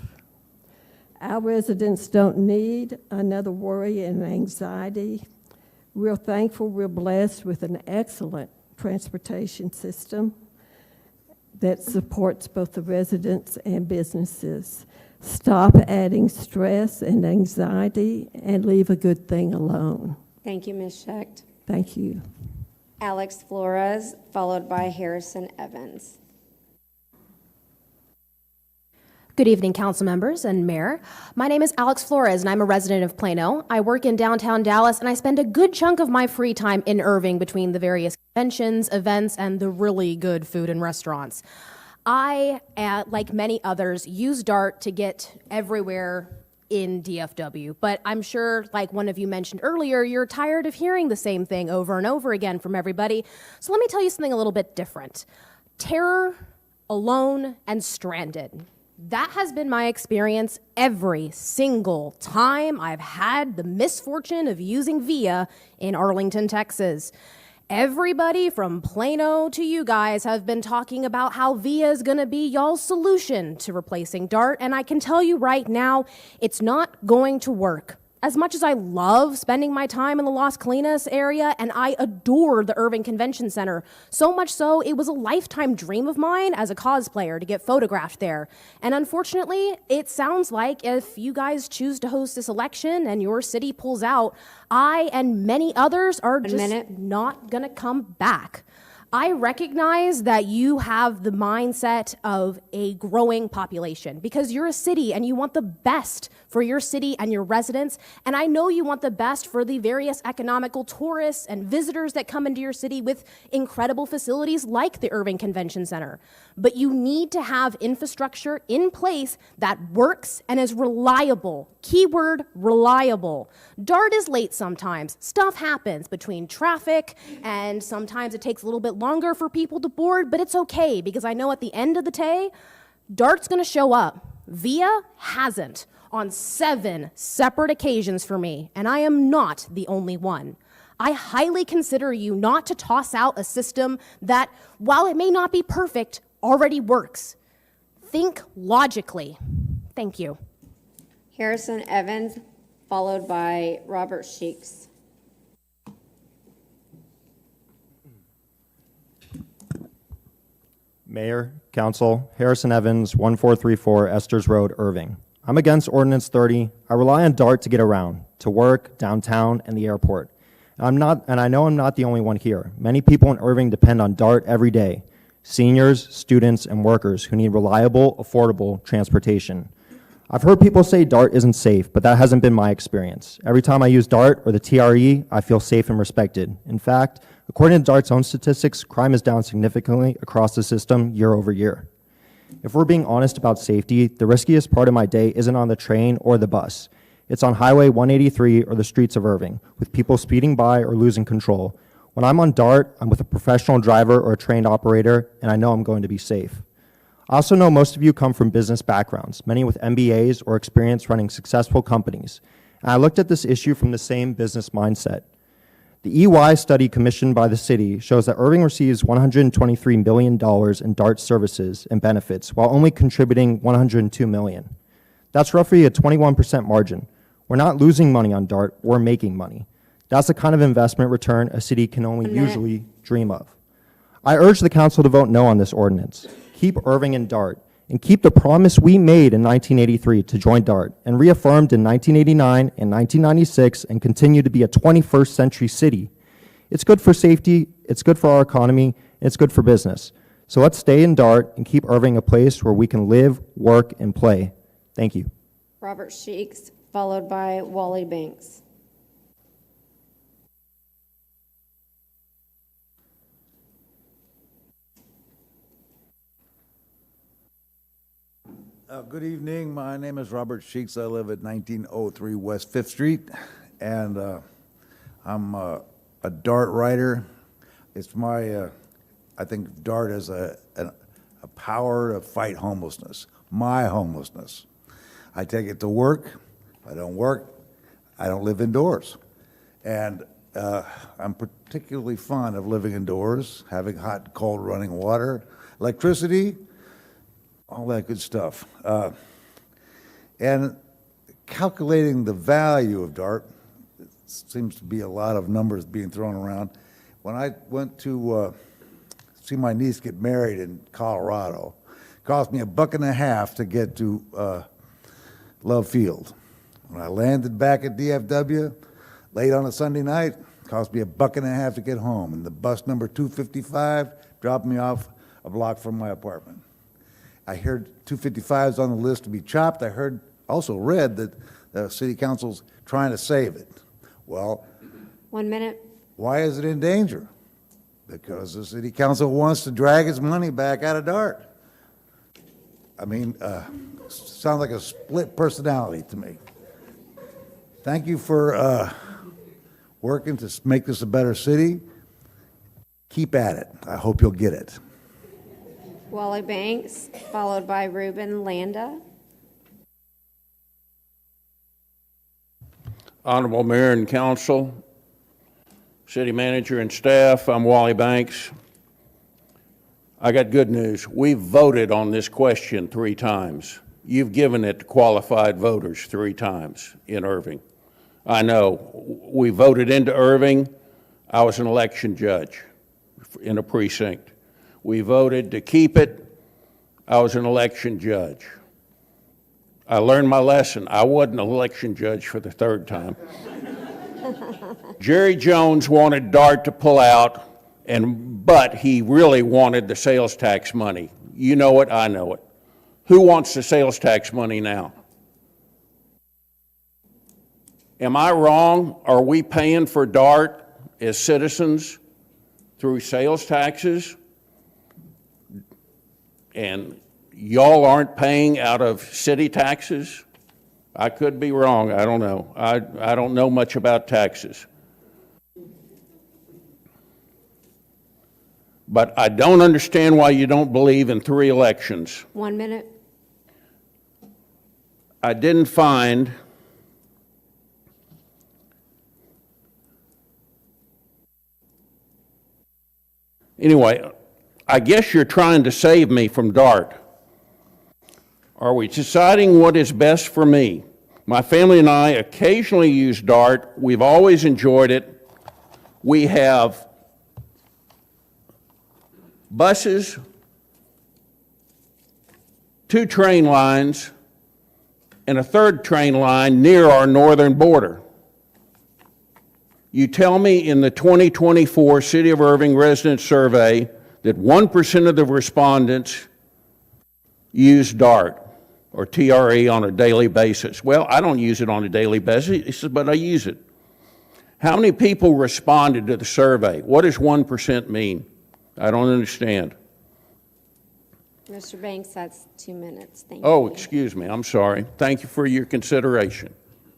S19: Our residents don't need another worry and anxiety. We're thankful we're blessed with an excellent transportation system that supports both the residents and businesses. Stop adding stress and anxiety and leave a good thing alone.
S2: Thank you, Ms. Schecht.
S8: Thank you.
S2: Alex Flores, followed by Harrison Evans.
S23: Good evening, council members and mayor. My name is Alex Flores, and I'm a resident of Plano. I work in downtown Dallas, and I spend a good chunk of my free time in Irving between the various conventions, events, and the really good food and restaurants. I, like many others, use DART to get everywhere in DFW, but I'm sure, like one of you mentioned earlier, you're tired of hearing the same thing over and over again from everybody. So let me tell you something a little bit different. Terror, alone, and stranded. That has been my experience every single time I've had the misfortune of using VIA in Arlington, Texas. Everybody from Plano to you guys have been talking about how VIA is going to be y'all's solution to replacing DART, and I can tell you right now, it's not going to work. As much as I love spending my time in the Las Colinas area, and I adore the Irving Convention Center, so much so it was a lifetime dream of mine as a cosplayer to get photographed there. And unfortunately, it sounds like if you guys choose to host this election and your city pulls out, I and many others are just not gonna come back. I recognize that you have the mindset of a growing population because you're a city and you want the best for your city and your residents. And I know you want the best for the various economical tourists and visitors that come into your city with incredible facilities like the Irving Convention Center. But you need to have infrastructure in place that works and is reliable. Keyword, reliable. DART is late sometimes. Stuff happens between traffic, and sometimes it takes a little bit longer for people to board, but it's okay because I know at the end of the day, DART's gonna show up. VIA hasn't on 7 separate occasions for me, and I am not the only one. I highly consider you not to toss out a system that, while it may not be perfect, already works. Think logically. Thank you.
S2: Harrison Evans, followed by Robert Sheeks.
S13: Mayor, Council, Harrison Evans, 1434 Esters Road, Irving. I'm against Ordinance 30. I rely on DART to get around, to work, downtown, and the airport. I know I'm not the only one here. Many people in Irving depend on DART every day. Seniors, students, and workers who need reliable, affordable transportation. I've heard people say DART isn't safe, but that hasn't been my experience. Every time I use DART or the TRE, I feel safe and respected. In fact, according to DART's own statistics, crime is down significantly across the system year over year. If we're being honest about safety, the riskiest part of my day isn't on the train or the bus. It's on Highway 183 or the streets of Irving, with people speeding by or losing control. When I'm on DART, I'm with a professional driver or a trained operator, and I know I'm going to be safe. I also know most of you come from business backgrounds, many with MBAs or experience running successful companies. And I looked at this issue from the same business mindset. The EY study commissioned by the city shows that Irving receives $123 million in DART services and benefits, while only contributing $102 million. That's roughly a 21% margin. We're not losing money on DART, we're making money. That's the kind of investment return a city can only usually dream of. I urge the council to vote no on this ordinance. Keep Irving in DART, and keep the promise we made in 1983 to join DART, and reaffirmed in 1989 and 1996, and continue to be a 21st century city. It's good for safety, it's good for our economy, and it's good for business. So let's stay in DART and keep Irving a place where we can live, work, and play. Thank you.
S2: Robert Sheeks, followed by Wally Banks.
S14: Good evening. My name is Robert Sheeks. I live at 1903 West 5th Street, and I'm a DART writer. It's my, I think DART has a power to fight homelessness, my homelessness. I take it to work. If I don't work, I don't live indoors. And I'm particularly fond of living indoors, having hot and cold running water, electricity, all that good stuff. And calculating the value of DART, it seems to be a lot of numbers being thrown around. When I went to see my niece get married in Colorado, it cost me $1.50 to get to Love Field. When I landed back at DFW, late on a Sunday night, it cost me $1.50 to get home. And the bus number 255 dropped me off a block from my apartment. I heard 255's on the list to be chopped. I also read that the city council's trying to save it. Well,
S2: 1 minute.
S14: why is it in danger? Because the city council wants to drag its money back out of DART. I mean, sounds like a split personality to me. Thank you for working to make this a better city. Keep at it. I hope you'll get it.
S2: Wally Banks, followed by Ruben Landa.
S15: Honorable Mayor and Council, City Manager and staff, I'm Wally Banks. I got good news. We've voted on this question 3 times. You've given it to qualified voters 3 times in Irving. I know. We voted into Irving. I was an election judge in a precinct. We voted to keep it. I was an election judge. I learned my lesson. I wasn't an election judge for the 3rd time. Jerry Jones wanted DART to pull out, But he really wanted the sales tax money. You know it, I know it. Who wants the sales tax money now? Am I wrong? Are we paying for DART as citizens through sales taxes? And y'all aren't paying out of city taxes? I could be wrong, I don't know. I don't know much about taxes. But I don't understand why you don't believe in 3 elections.
S2: 1 minute.
S15: I didn't find anyway, I guess you're trying to save me from DART. Are we deciding what is best for me? My family and I occasionally use DART. We've always enjoyed it. We have buses, 2 train lines, and a 3rd train line near our northern border. You tell me in the 2024 City of Irving resident survey that 1% of the respondents use DART or TRE on a daily basis. Well, I don't use it on a daily basis, but I use it. How many people responded to the survey? What does 1% mean? I don't understand.
S2: Mr. Banks, that's 2 minutes. Thank
S15: Oh,
S2: you.
S15: excuse me, I'm sorry. Thank you for your consideration.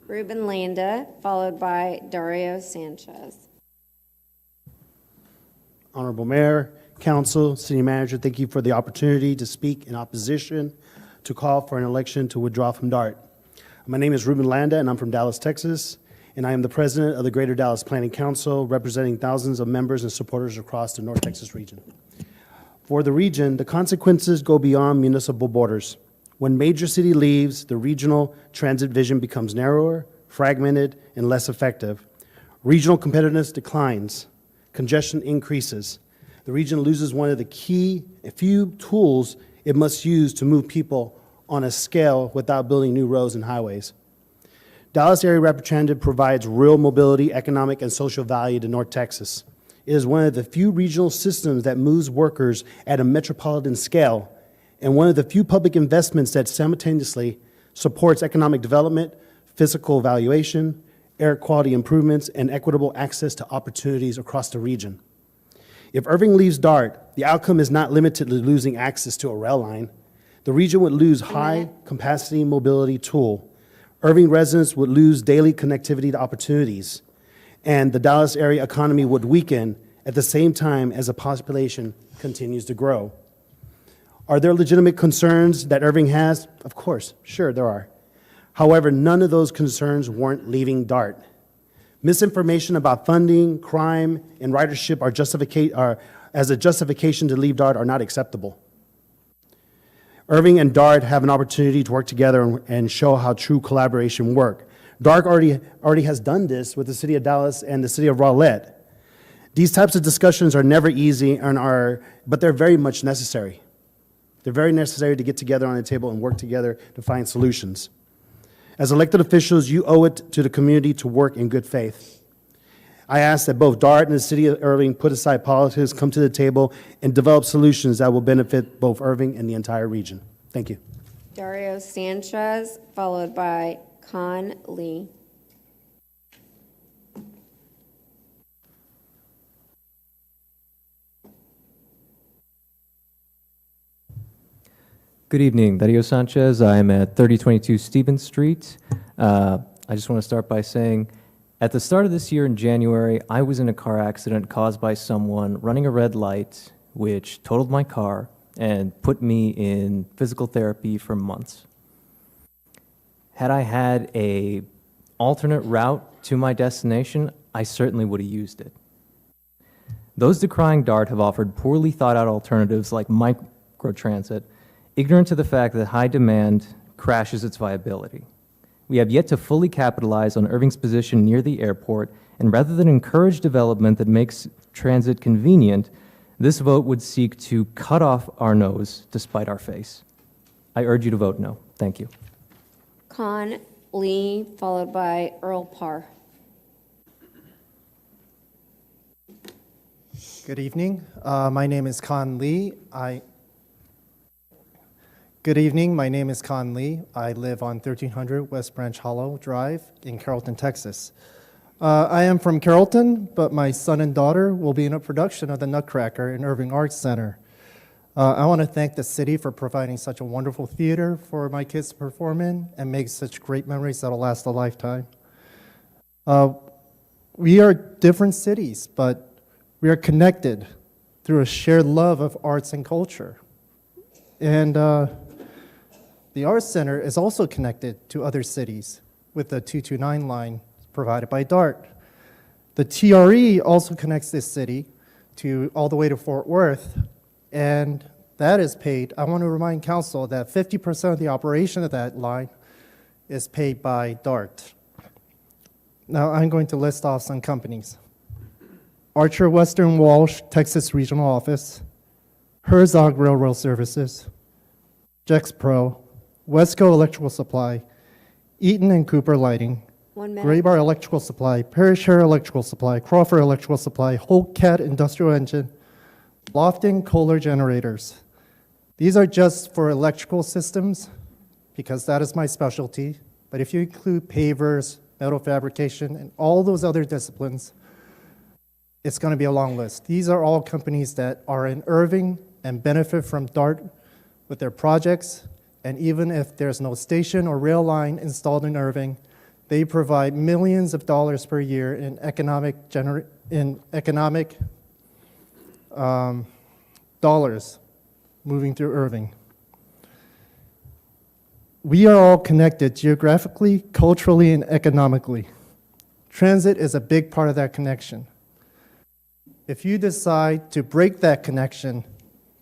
S2: Ruben Landa, followed by Dario Sanchez.
S6: Honorable Mayor, Council, City Manager, thank you for the opportunity to speak in opposition to call for an election to withdraw from DART. My name is Ruben Landa, and I'm from Dallas, Texas, and I am the president of the Greater Dallas Planning Council, representing thousands of members and supporters across the North Texas region. For the region, the consequences go beyond municipal borders. When major city leaves, the regional transit vision becomes narrower, fragmented, and less effective. Regional competitiveness declines. Congestion increases. The region loses one of the few tools it must use to move people on a scale without building new roads and highways. Dallas Area Rapid Transit provides real mobility, economic, and social value to North Texas. It is one of the few regional systems that moves workers at a metropolitan scale, and one of the few public investments that simultaneously supports economic development, physical evaluation, air quality improvements, and equitable access to opportunities across the region. If Irving leaves DART, the outcome is not limited to losing access to a rail line. The region would lose high-capacity mobility tool. Irving residents would lose daily connectivity to opportunities, and the Dallas area economy would weaken at the same time as the population continues to grow. Are there legitimate concerns that Irving has? Of course, sure there are. However, none of those concerns warrant leaving DART. Misinformation about funding, crime, and ridership as a justification to leave DART are not acceptable. Irving and DART have an opportunity to work together and show how true collaboration works. DART already has done this with the City of Dallas and the City of Rowlett. These types of discussions are never easy, but they're very much necessary. They're very necessary to get together on a table and work together to find solutions. As elected officials, you owe it to the community to work in good faith. I ask that both DART and the City of Irving put aside politics, come to the table, and develop solutions that will benefit both Irving and the entire region. Thank you.
S2: Dario Sanchez, followed by Con Lee.
S16: Good evening, Dario Sanchez. I'm at 3022 Stevens Street. I just want to start by saying, at the start of this year in January, I was in a car accident caused by someone running a red light, which totaled my car and put me in physical therapy for months. Had I had an alternate route to my destination, I certainly would have used it. Those decrying DART have offered poorly thought out alternatives like microtransit, ignorant to the fact that high demand crashes its viability. We have yet to fully capitalize on Irving's position near the airport, and rather than encourage development that makes transit convenient, this vote would seek to cut off our nose despite our face. I urge you to vote no. Thank you.
S2: Con Lee, followed by Earl Parr.
S1: Good evening. My name is Con Lee. Good evening. My name is Con Lee. I live on 1300 West Branch Hollow Drive in Carrollton, Texas. I am from Carrollton, but my son and daughter will be in a production of The Nutcracker in Irving Arts Center. I want to thank the city for providing such a wonderful theater for my kids to perform in and make such great memories that'll last a lifetime. We are different cities, but we are connected through a shared love of arts and culture. And the Arts Center is also connected to other cities with the 229 line provided by DART. The TRE also connects this city to all the way to Fort Worth, and that is paid. I want to remind council that 50% of the operation of that line is paid by DART. Now I'm going to list off some companies. Archer Western Walsh, Texas Regional Office, Herzog Railroad Services, Gexpro, Wesco Electrical Supply, Eaton and Cooper Lighting,
S2: 1 minute.
S1: Graybar Electrical Supply, Parrish Hair Electrical Supply, Crawford Electrical Supply, Holt Cat Industrial Engine, Lofton Kohler Generators. These are just for electrical systems because that is my specialty. But if you include pavers, metal fabrication, and all those other disciplines, it's going to be a long list. These are all companies that are in Irving and benefit from DART with their projects. And even if there's no station or rail line installed in Irving, they provide millions of dollars per year in economic dollars moving through Irving. We are all connected geographically, culturally, and economically. Transit is a big part of that connection. If you decide to break that connection,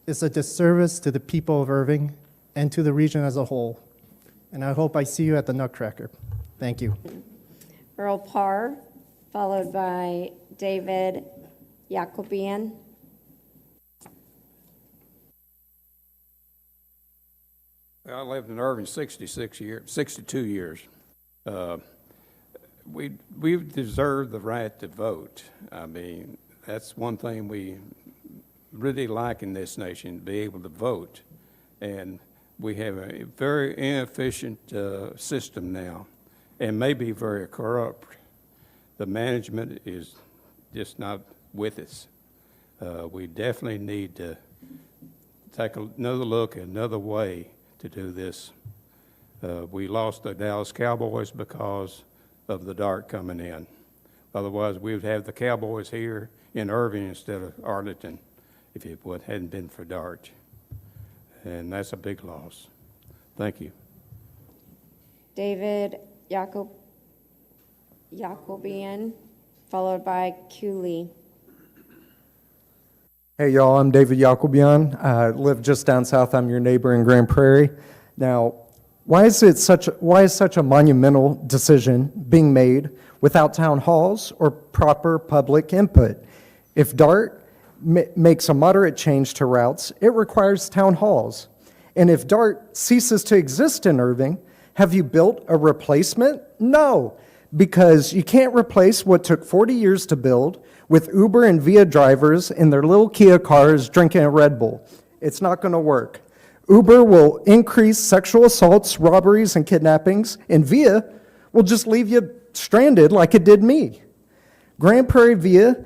S1: it's a disservice to the people of Irving and to the region as a whole. And I hope I see you at the Nutcracker. Thank you.
S2: Earl Parr, followed by David Jacobian.
S4: I lived in Irving 62 years. We deserve the right to vote. I mean, that's one thing we really like in this nation, to be able to vote. And we have a very inefficient system now, and maybe very corrupt. The management is just not with us. We definitely need to take another look at another way to do this. We lost the Dallas Cowboys because of the DART coming in. Otherwise, we would have the Cowboys here in Irving instead of Arlington if it hadn't been for DART. And that's a big loss. Thank you.
S2: David Jacobian, followed by Cooley.
S18: Hey y'all, I'm David Jacobian. I live just down south. I'm your neighbor in Grand Prairie. Now, why is such a monumental decision being made without town halls or proper public input? If DART makes a moderate change to routes, it requires town halls. And if DART ceases to exist in Irving, have you built a replacement? No, because you can't replace what took 40 years to build with Uber and Via drivers in their little Kia cars drinking a Red Bull. It's not going to work. Uber will increase sexual assaults, robberies, and kidnappings, and Via will just leave you stranded like it did me. Grand Prairie Via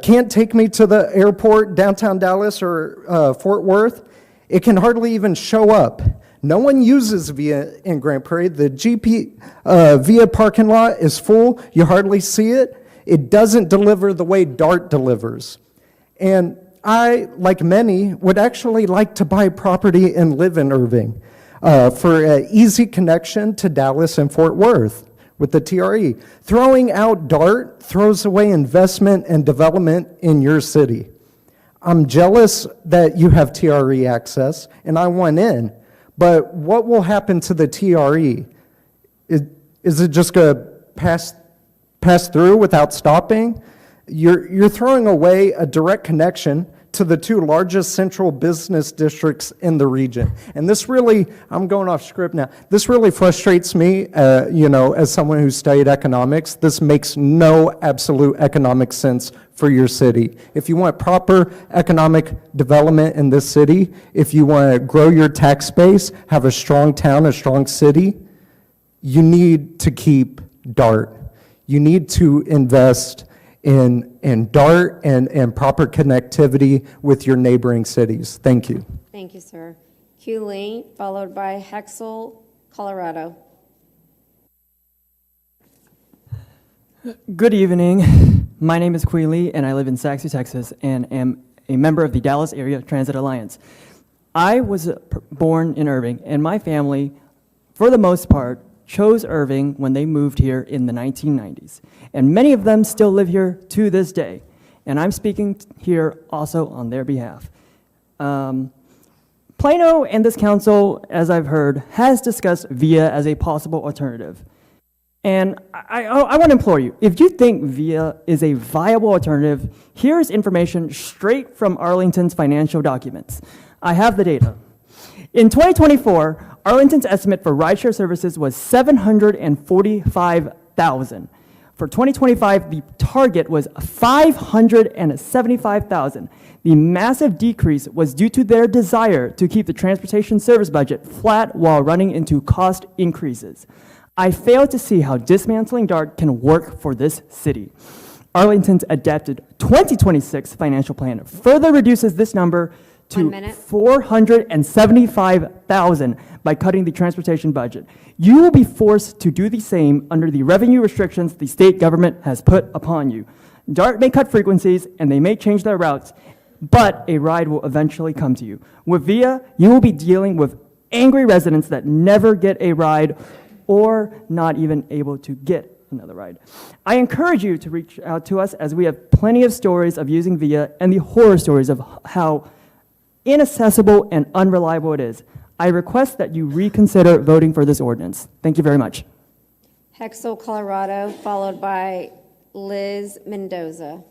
S18: can't take me to the airport, downtown Dallas, or Fort Worth. It can hardly even show up. No one uses Via in Grand Prairie. The Via parking lot is full. You hardly see it. It doesn't deliver the way DART delivers. And I, like many, would actually like to buy property and live in Irving for an easy connection to Dallas and Fort Worth with the TRE. Throwing out DART throws away investment and development in your city. I'm jealous that you have TRE access, and I want in. But what will happen to the TRE? Is it just going to pass through without stopping? You're throwing away a direct connection to the two largest central business districts in the region. And this really, I'm going off script now, this really frustrates me, as someone who studied economics. This makes no absolute economic sense for your city. If you want proper economic development in this city, if you want to grow your tax base, have a strong town, a strong city, you need to keep DART. You need to invest in DART and proper connectivity with your neighboring cities. Thank you.
S2: Thank you, sir. Q Lee, followed by Hexel, Colorado.
S5: Good evening. My name is Kui Lee, and I live in Saxby, Texas, and am a member of the Dallas Area Transit Alliance. I was born in Irving, and my family, for the most part, chose Irving when they moved here in the 1990s. And many of them still live here to this day. And I'm speaking here also on their behalf. Plano and this council, as I've heard, has discussed VIA as a possible alternative. And I want to implore you, if you think VIA is a viable alternative, here's information straight from Arlington's financial documents. I have the data. In 2024, Arlington's estimate for rideshare services was $745,000. For 2025, the target was $575,000. The massive decrease was due to their desire to keep the transportation service budget flat while running into cost increases. I fail to see how dismantling DART can work for this city. Arlington's adapted 2026 financial plan further reduces this number to $475,000 by cutting the transportation budget. You will be forced to do the same under the revenue restrictions the state government has put upon you. DART may cut frequencies and they may change their routes, but a ride will eventually come to you. With VIA, you will be dealing with angry residents that never get a ride or not even able to get another ride. I encourage you to reach out to us as we have plenty of stories of using VIA and the horror stories of how inaccessible and unreliable it is. I request that you reconsider voting for this ordinance. Thank you very much.
S2: Hexel, Colorado, followed by Liz Mendoza.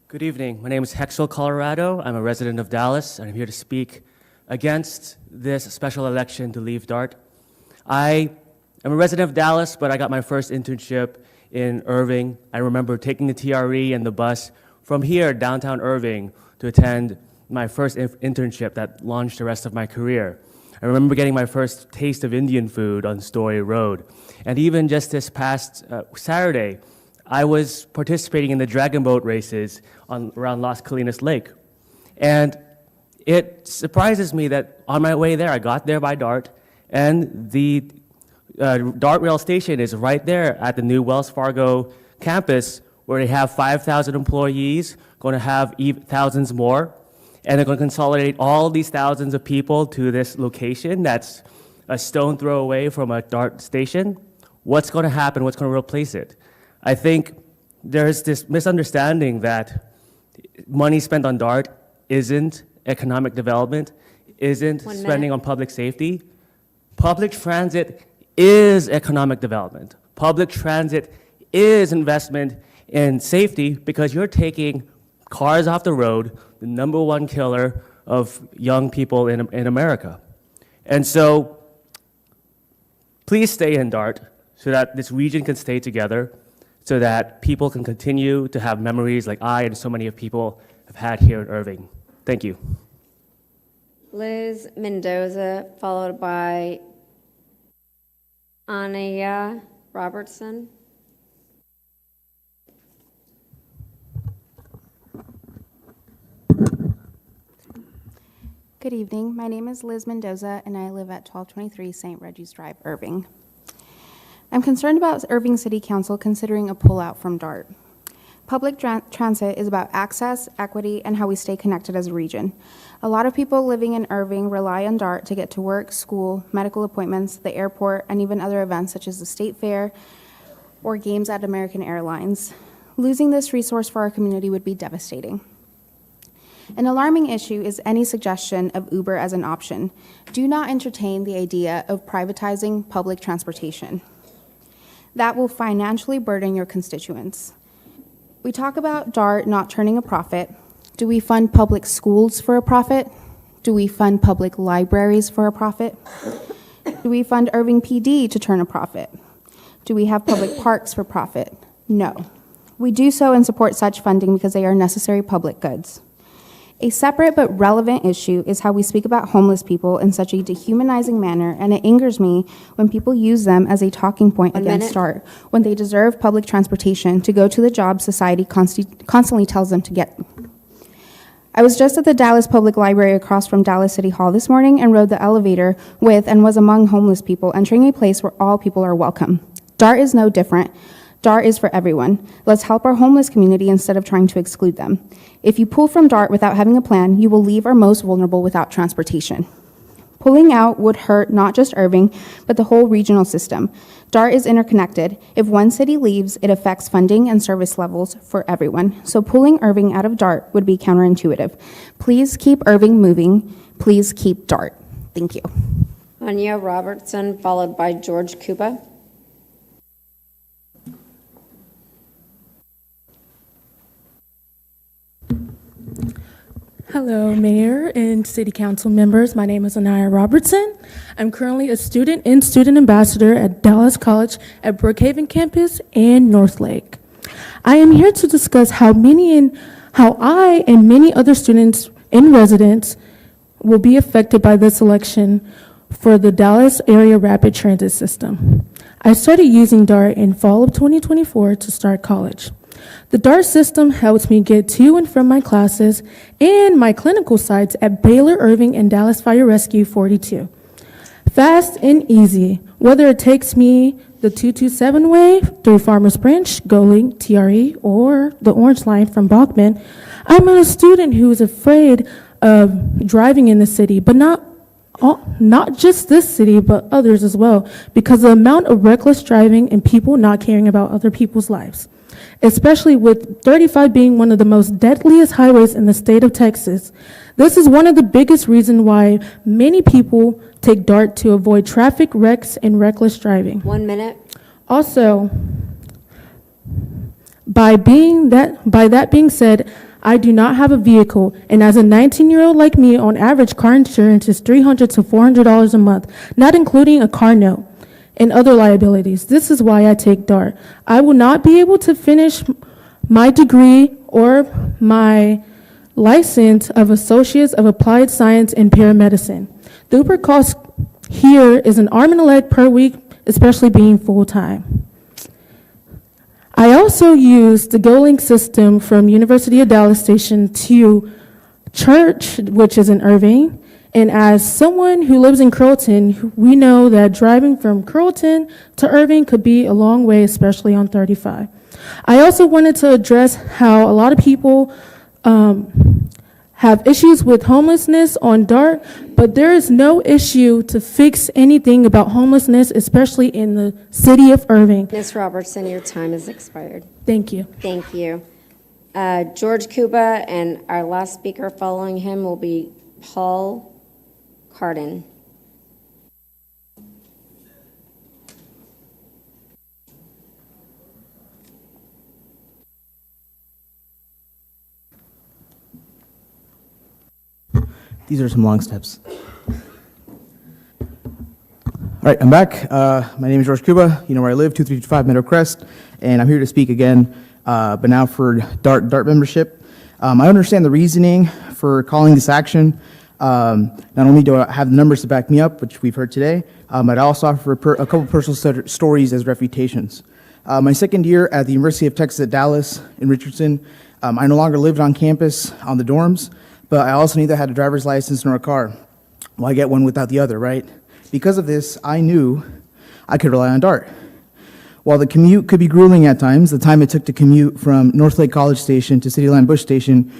S7: Good evening. My name is Hexel, Colorado. I'm a resident of Dallas, and I'm here to speak against this special election to leave DART. I am a resident of Dallas, but I got my first internship in Irving. I remember taking the TRE and the bus from here, downtown Irving, to attend my first internship that launched the rest of my career. I remember getting my first taste of Indian food on Story Road. And even just this past Saturday, I was participating in the dragon boat races around Las Colinas Lake. And it surprises me that on my way there, I got there by DART, and the DART rail station is right there at the new Wells Fargo campus, where they have 5,000 employees, going to have thousands more, and they're going to consolidate all these thousands of people to this location that's a stone throw away from a DART station. What's going to happen? What's going to replace it? I think there's this misunderstanding that money spent on DART isn't economic development, isn't spending on public safety. Public transit is economic development. Public transit is investment in safety, because you're taking cars off the road, the #1 killer of young people in America. And so please stay in DART so that this region can stay together, so that people can continue to have memories like I and so many of people have had here in Irving. Thank you.
S2: Liz Mendoza, followed by Anaya Robertson.
S9: Good evening. My name is Liz Mendoza, and I live at 1223 St. Reggie's Drive, Irving. I'm concerned about Irving City Council considering a pullout from DART. Public transit is about access, equity, and how we stay connected as a region. A lot of people living in Irving rely on DART to get to work, school, medical appointments, the airport, and even other events such as the State Fair or games at American Airlines. Losing this resource for our community would be devastating. An alarming issue is any suggestion of Uber as an option. Do not entertain the idea of privatizing public transportation. That will financially burden your constituents. We talk about DART not turning a profit. Do we fund public schools for a profit? Do we fund public libraries for a profit? Do we fund Irving PD to turn a profit? Do we have public parks for profit? No. We do so and support such funding because they are necessary public goods. A separate but relevant issue is how we speak about homeless people in such a dehumanizing manner, and it angers me when people use them as a talking point against DART when they deserve public transportation to go to the job society constantly tells them to get. I was just at the Dallas Public Library across from Dallas City Hall this morning and rode the elevator with and was among homeless people, entering a place where all people are welcome. DART is no different. DART is for everyone. Let's help our homeless community instead of trying to exclude them. If you pull from DART without having a plan, you will leave our most vulnerable without transportation. Pulling out would hurt not just Irving, but the whole regional system. DART is interconnected. If one city leaves, it affects funding and service levels for everyone. So pulling Irving out of DART would be counterintuitive. Please keep Irving moving. Please keep DART. Thank you.
S2: Anya Robertson, followed by George Kuba.
S10: Hello, Mayor and City Council members. My name is Anaya Robertson. I'm currently a student and student ambassador at Dallas College at Brookhaven campus and Northlake. I am here to discuss how I and many other students and residents will be affected by this election for the Dallas area rapid transit system. I started using DART in fall of 2024 to start college. The DART system helps me get to and from my classes and my clinical sites at Baylor, Irving, and Dallas Fire Rescue 42. Fast and easy, whether it takes me the 227 way through Farmers Branch, Goling, TRE, or the Orange Line from Bachman. I'm a student who is afraid of driving in the city, but not just this city, but others as well, because the amount of reckless driving and people not caring about other people's lives. Especially with 35 being one of the most deadliest highways in the state of Texas. This is one of the biggest reasons why many people take DART to avoid traffic wrecks and reckless driving.
S2: 1 minute.
S10: Also, by that being said, I do not have a vehicle, and as a 19-year-old like me, on average, car insurance is $300 to $400 a month, not including a car note and other liabilities. This is why I take DART. I will not be able to finish my degree or my license of Associates of Applied Science in Paramedicine. The Uber cost here is an arm and a leg per week, especially being full-time. I also use the GoLink system from University of Dallas Station to church, which is in Irving. And as someone who lives in Carrollton, we know that driving from Carrollton to Irving could be a long way, especially on 35. I also wanted to address how a lot of people have issues with homelessness on DART, but there is no issue to fix anything about homelessness, especially in the city of Irving.
S2: Ms. Robertson, your time has expired.
S10: Thank you.
S2: Thank you. George Kuba, and our last speaker following him will be Paul Cardin.
S11: These are some long steps. All right, I'm back. My name is George Cuba. You know where I live, 2325 Meadow Crest, and I'm here to speak again, but now for DART membership. I understand the reasoning for calling this action. Not only do I have the numbers to back me up, which we've heard today, but I also offer a couple personal stories as refutations. My second year at the University of Texas at Dallas in Richardson, I no longer lived on campus on the dorms, but I also neither had a driver's license nor a car. Well, I get one without the other, right? Because of this, I knew I could rely on DART. While the commute could be grueling at times, the time it took to commute from Northlake College Station to Cityline Bush Station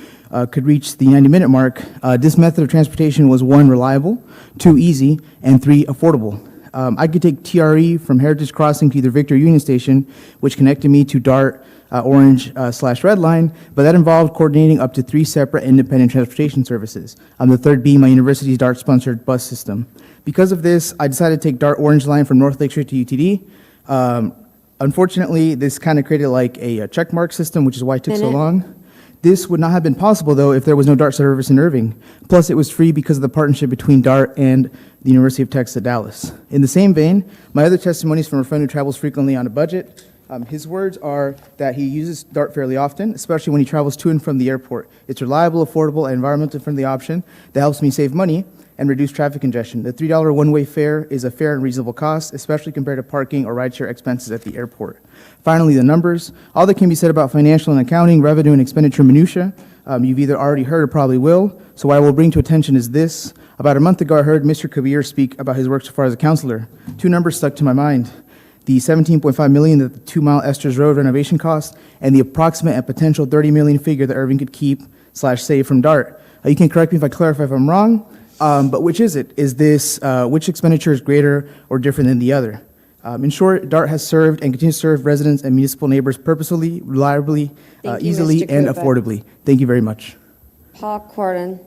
S11: could reach the 90-minute mark. This method of transportation was 1, reliable, 2, easy, and 3, affordable. I could take TRE from Heritage Crossing to either Victor Union Station, which connected me to DART Orange/Red Line, but that involved coordinating up to 3 separate independent transportation services, the third being my university's DART-sponsored bus system. Because of this, I decided to take DART Orange Line from Northlake Street to UTD. Unfortunately, this kind of created like a check mark system, which is why it took so
S2: Minute.
S11: long. This would not have been possible, though, if there was no DART service in Irving. Plus, it was free because of the partnership between DART and the University of Texas at Dallas. In the same vein, my other testimony is from a friend who travels frequently on a budget. His words are that he uses DART fairly often, especially when he travels to and from the airport. It's reliable, affordable, and environmentally friendly option that helps me save money and reduce traffic congestion. The $3 one-way fare is a fair and reasonable cost, especially compared to parking or rideshare expenses at the airport. Finally, the numbers. All that can be said about financial and accounting, revenue and expenditure minutia, you've either already heard or probably will. So what I will bring to attention is this. About a month ago, I heard Mr. Kabir speak about his work so far as a counselor. Two numbers stuck to my mind: the $17.5 million that the 2-mile Esters Road renovation cost, and the approximate and potential $30 million figure that Irving could keep/save from DART. You can correct me if I clarify if I'm wrong, but which is it? Is this, which expenditure is greater or different than the other? In short, DART has served and continues to serve residents and municipal neighbors purposefully, reliably,
S2: Thank you,
S11: easily,
S2: Mr.
S11: and
S2: Kuba.
S11: affordably. Thank you very much.
S2: Paul Cardin.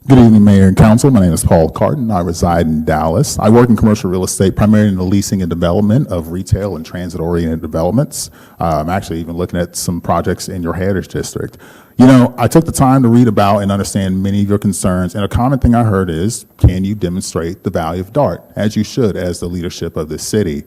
S12: Good evening, Mayor and Council. My name is Paul Carton. I reside in Dallas. I work in commercial real estate, primarily in the leasing and development of retail and transit-oriented developments. I'm actually even looking at some projects in your Heritage District. You know, I took the time to read about and understand many of your concerns, and a common thing I heard is, can you demonstrate the value of DART, as you should as the leadership of this city?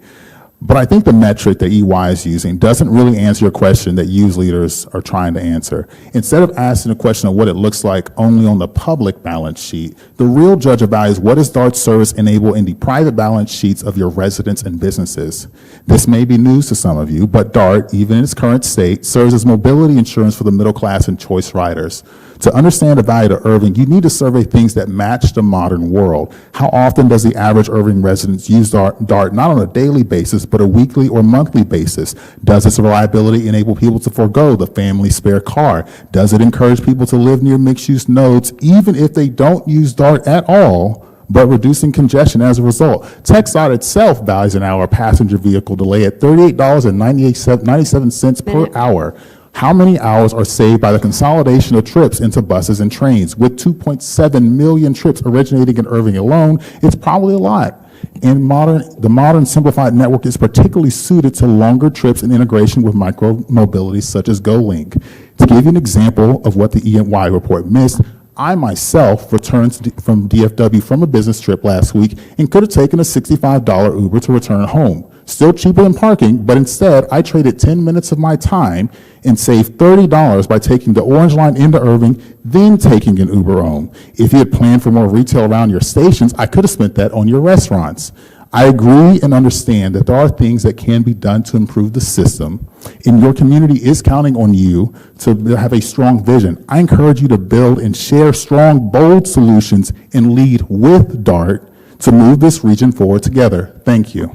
S12: But I think the metric that EY is using doesn't really answer your question that you leaders are trying to answer. Instead of asking the question of what it looks like only on the public balance sheet, the real judge of value is what does DART service enable in the private balance sheets of your residents and businesses. This may be news to some of you, but DART, even in its current state, serves as mobility insurance for the middle class and choice riders. To understand the value to Irving, you need to survey things that match the modern world. How often does the average Irving resident use DART not on a daily basis, but a weekly or monthly basis? Does its reliability enable people to forego the family spare car? Does it encourage people to live near mixed-use nodes, even if they don't use DART at all, but reducing congestion as a result? TxDOT itself values an hour passenger vehicle delay at $38.97 per hour. How many hours are saved by the consolidation of trips into buses and trains? With 2.7 million trips originating in Irving alone, it's probably a lot. And the modern simplified network is particularly suited to longer trips and integration with micro-mobility such as GoLink. To give you an example of what the E&Y report missed, I myself returned from DFW from a business trip last week and could have taken a $65 Uber to return home. Still cheaper than parking, but instead I traded 10 minutes of my time and saved $30 by taking the Orange Line into Irving, then taking an Uber home. If you had planned for more retail around your stations, I could have spent that on your restaurants. I agree and understand that there are things that can be done to improve the system, and your community is counting on you to have a strong vision. I encourage you to build and share strong, bold solutions and lead with DART to move this region forward together. Thank you.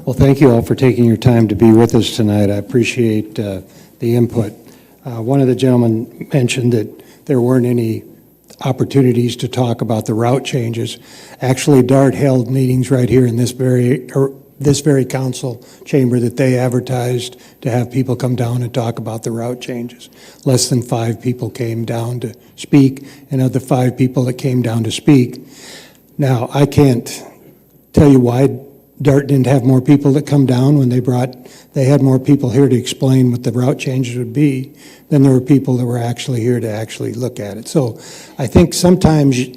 S17: Well, thank you all for taking your time to be with us tonight. I appreciate the input. One of the gentlemen mentioned that there weren't any opportunities to talk about the route changes. Actually, DART held meetings right here in this very council chamber that they advertised to have people come down and talk about the route changes. Less than 5 people came down to speak, and of the 5 people that came down to speak, now I can't tell you why DART didn't have more people that come down when they had more people here to explain what the route changes would be than there were people that were actually here to actually look at it. So I think sometimes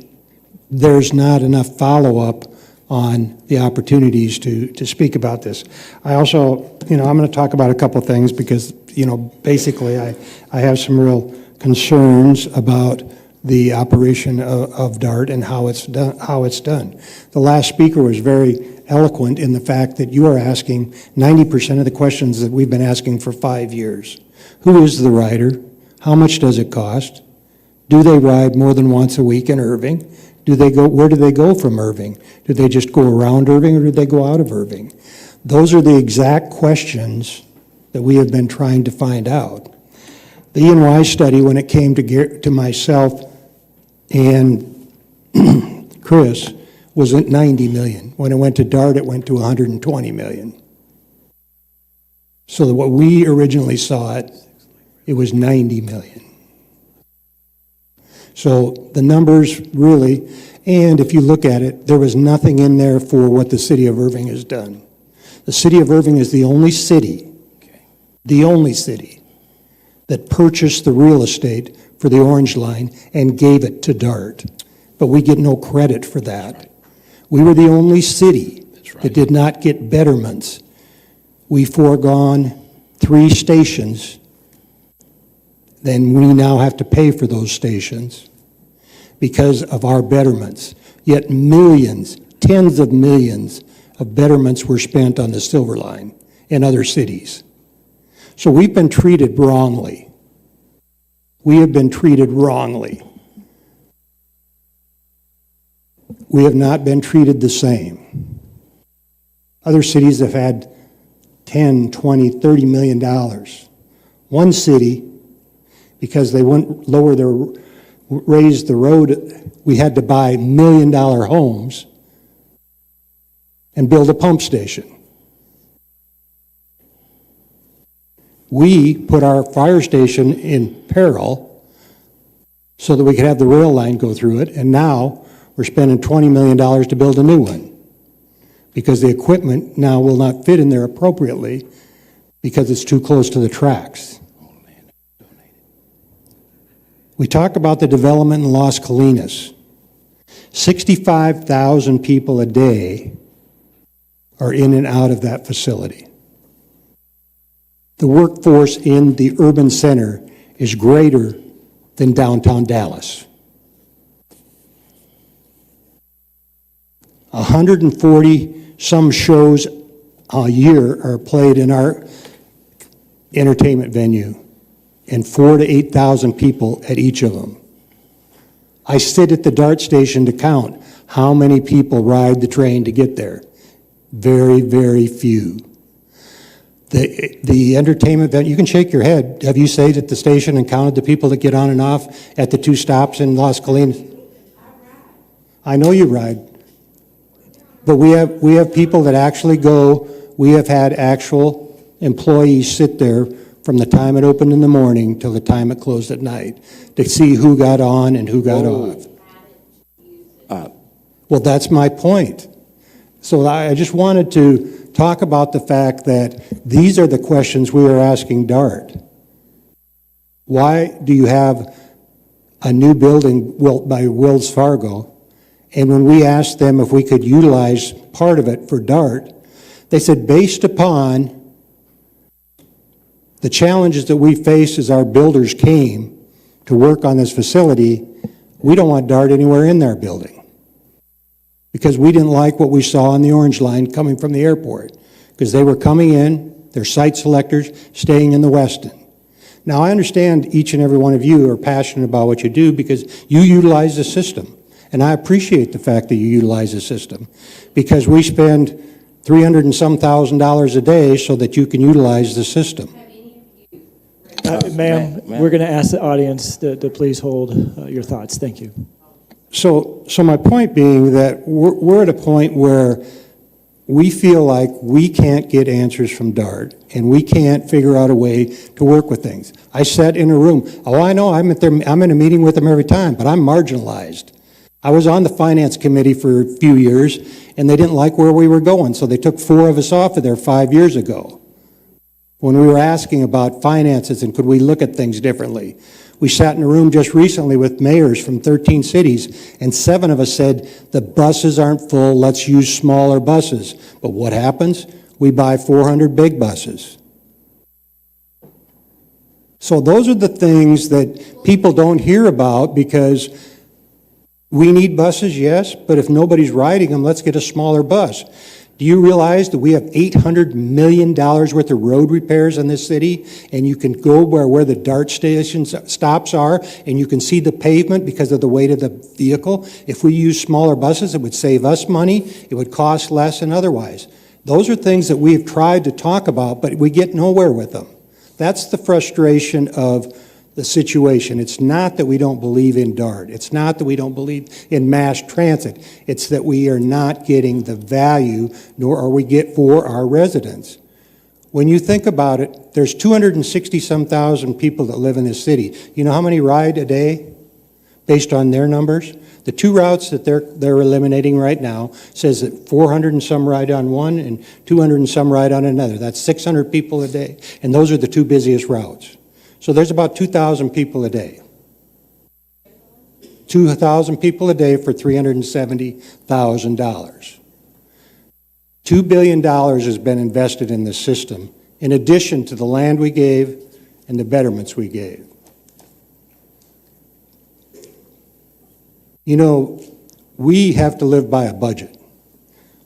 S17: there's not enough follow-up on the opportunities to speak about this. I also, I'm going to talk about a couple things because, basically I have some real concerns about the operation of DART and how it's done. The last speaker was very eloquent in the fact that you are asking 90% of the questions that we've been asking for 5 years. Who is the rider? How much does it cost? Do they ride more than once a week in Irving? Where do they go from Irving? Do they just go around Irving or do they go out of Irving? Those are the exact questions that we have been trying to find out. The E&Y study, when it came to myself and Chris, was at 90 million. When it went to DART, it went to 120 million. So that what we originally saw it was 90 million. So the numbers really, and if you look at it, there was nothing in there for what the city of Irving has done. The city of Irving is the only city that purchased the real estate for the Orange Line and gave it to DART. But we get no credit for that. We were the only city that did not get betterments. We foregone 3 stations. Then we now have to pay for those stations because of our betterments. Yet millions, tens of millions of betterments were spent on the Silver Line in other cities. So we've been treated wrongly. We have been treated wrongly. We have not been treated the same. Other cities have had 10, 20, $30 million. One city, because they wouldn't raise the road, we had to buy $1 million homes and build a pump station. We put our fire station in peril so that we could have the rail line go through it, and now we're spending $20 million to build a new one because the equipment now will not fit in there appropriately because it's too close to the tracks. We talk about the development in Las Colinas. 65,000 people a day are in and out of that facility. The workforce in the urban center is greater than downtown Dallas. 140 some shows a year are played in our entertainment venue, and 4,000 to 8,000 people at each of them. I sit at the DART station to count how many people ride the train to get there. Very, very few. The entertainment venue, you can shake your head. Have you stayed at the station and counted the people that get on and off at the 2 stops in Las Colinas? I know you ride. But we have people that actually go. We have had actual employees sit there from the time it opened in the morning till the time it closed at night to see who got on and who got off. Well, that's my point. So I just wanted to talk about the fact that these are the questions we are asking DART. Why do you have a new building built by Wells Fargo? And when we asked them if we could utilize part of it for DART, they said based upon the challenges that we faced as our builders came to work on this facility, we don't want DART anywhere in their building because we didn't like what we saw on the Orange Line coming from the airport because they were coming in, they're site selectors, staying in the Westin. Now, I understand each and every one of you are passionate about what you do because you utilize the system. And I appreciate the fact that you utilize the system because we spend $300 and some thousand a day so that you can utilize the system.
S3: Ma'am, we're going to ask the audience to please hold your thoughts. Thank you.
S17: So my point being that we're at a point where we feel like we can't get answers from DART and we can't figure out a way to work with things. I sat in a room. Oh, I know, I'm in a meeting with them every time, but I'm marginalized. I was on the finance committee for a few years, and they didn't like where we were going, so they took 4 of us off of there 5 years ago when we were asking about finances and could we look at things differently. We sat in a room just recently with mayors from 13 cities, and 7 of us said, the buses aren't full, let's use smaller buses. But what happens? We buy 400 big buses. So those are the things that people don't hear about because we need buses, yes, but if nobody's riding them, let's get a smaller bus. Do you realize that we have $800 million worth of road repairs in this city? And you can go where the DART station stops are, and you can see the pavement because of the weight of the vehicle. If we use smaller buses, it would save us money. It would cost less than otherwise. Those are things that we've tried to talk about, but we get nowhere with them. That's the frustration of the situation. It's not that we don't believe in DART. It's not that we don't believe in mass transit. It's that we are not getting the value, nor are we get for our residents. When you think about it, there's 260-some thousand people that live in this city. You know how many ride a day based on their numbers? The two routes that they're eliminating right now says that 400 and some ride on one and 200 and some ride on another. That's 600 people a day, and those are the two busiest routes. So there's about 2,000 people a day. 2,000 people a day for $370,000. $2 billion has been invested in the system, in addition to the land we gave and the betterments we gave. You know, we have to live by a budget.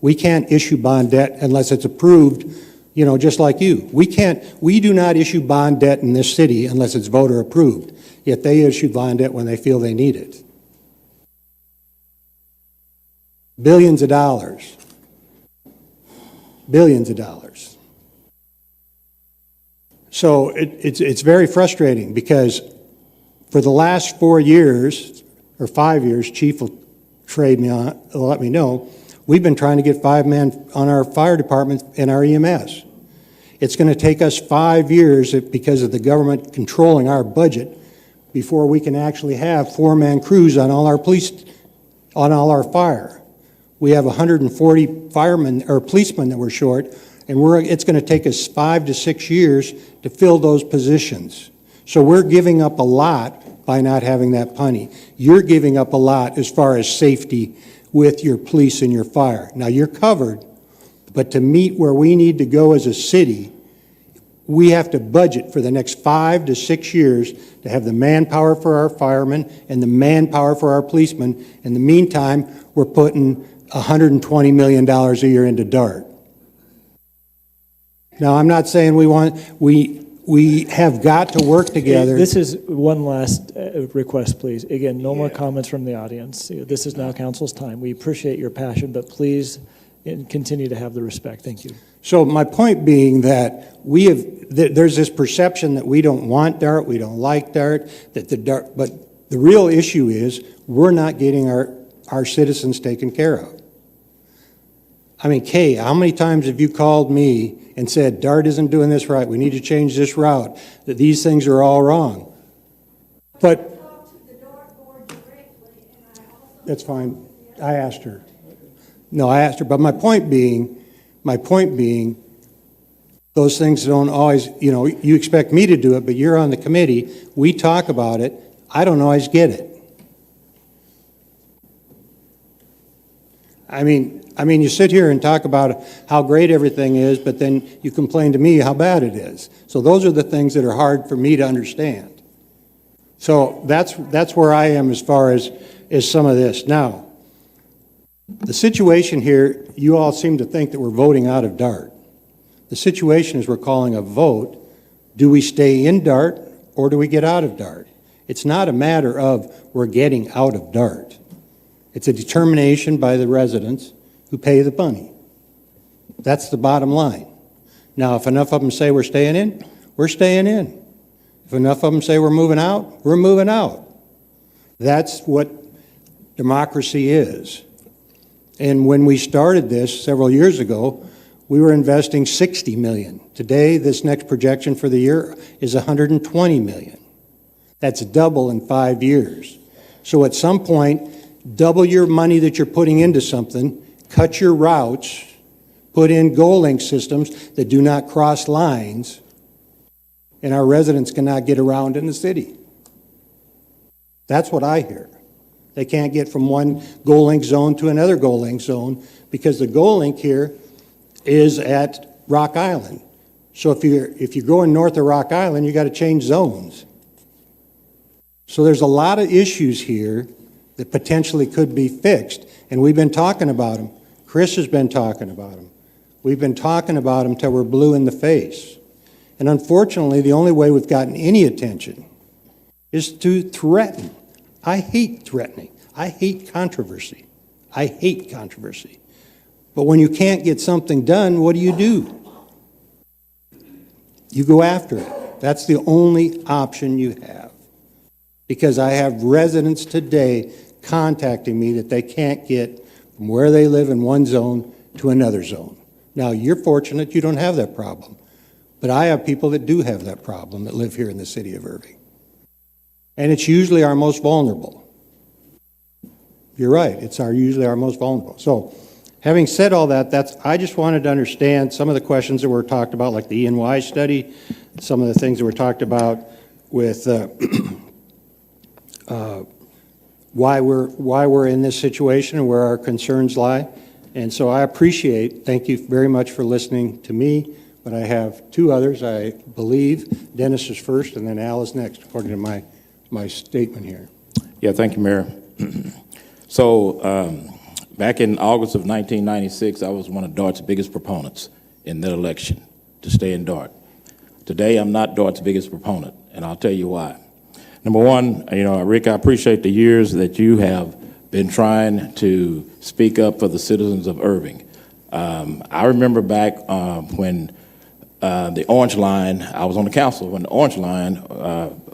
S17: We can't issue bond debt unless it's approved, you know, just like you. We do not issue bond debt in this city unless it's voter approved, yet they issue bond debt when they feel they need it. Billions of dollars. Billions of dollars. So it's very frustrating because for the last 4 years, or 5 years, Chief will let me know, we've been trying to get 5 men on our fire department and our EMS. It's going to take us 5 years because of the government controlling our budget before we can actually have 4-man crews on all our our fire. We have 140 firemen or policemen that we're short, and it's going to take us 5 to 6 years to fill those positions. So we're giving up a lot by not having that money. You're giving up a lot as far as safety with your police and your fire. Now, you're covered, but to meet where we need to go as a city, we have to budget for the next 5 to 6 years to have the manpower for our firemen and the manpower for our policemen. In the meantime, we're putting $120 million a year into DART. Now, I'm not saying we have got to work together.
S3: This is one last request, please. Again, no more comments from the audience. This is now council's time. We appreciate your passion, but please continue to have the respect. Thank you.
S17: So my point being that there's this perception that we don't want DART, we don't like DART, but the real issue is we're not getting our citizens taken care of. I mean, Kay, how many times have you called me and said, DART isn't doing this right, we need to change this route, that these things are all wrong? But that's fine. I asked her. No, I asked her. But my point being, those things don't always, you expect me to do it, but you're on the committee. We talk about it. I don't always get it. I mean, you sit here and talk about how great everything is, but then you complain to me how bad it is. So those are the things that are hard for me to understand. So that's where I am as far as some of this. Now, the situation here, you all seem to think that we're voting out of DART. The situation is we're calling a vote. Do we stay in DART or do we get out of DART? It's not a matter of we're getting out of DART. It's a determination by the residents who pay the money. That's the bottom line. Now, if enough of them say we're staying in, we're staying in. If enough of them say we're moving out, we're moving out. That's what democracy is. And when we started this several years ago, we were investing $60 million. Today, this next projection for the year is $120 million. That's double in 5 years. So at some point, double your money that you're putting into something, cut your routes, put in goal link systems that do not cross lines, and our residents cannot get around in the city. That's what I hear. They can't get from one goal link zone to another goal link zone because the goal link here is at Rock Island. So if you're going north of Rock Island, you got to change zones. So there's a lot of issues here that potentially could be fixed, and we've been talking about them. Chris has been talking about them. We've been talking about them till we're blue in the face. And unfortunately, the only way we've gotten any attention is to threaten. I hate threatening. I hate controversy. I hate controversy. But when you can't get something done, what do? You go after it. That's the only option you have. because I have residents today contacting me that they can't get from where they live in one zone to another zone. Now, you're fortunate you don't have that problem, but I have people that do have that problem that live here in the city of Irving. And it's usually our most vulnerable. You're right, it's usually our most vulnerable. So, having said all that, I just wanted to understand some of the questions that were talked about, like the E&Y study, some of the things that were talked about with why we're in this situation and where our concerns lie. And so I thank you very much for listening to me, but I have two others, I believe. Dennis is first, and then Al is next, according to my statement here.
S20: Yeah, thank you, Mayor. So, back in August of 1996, I was one of DART's biggest proponents in that election to stay in DART. Today, I'm not DART's biggest proponent, and I'll tell you why. Number one, Rick, I appreciate the years that you have been trying to speak up for the citizens of Irving. I remember back when the Orange Line, I was on the council when the Orange Line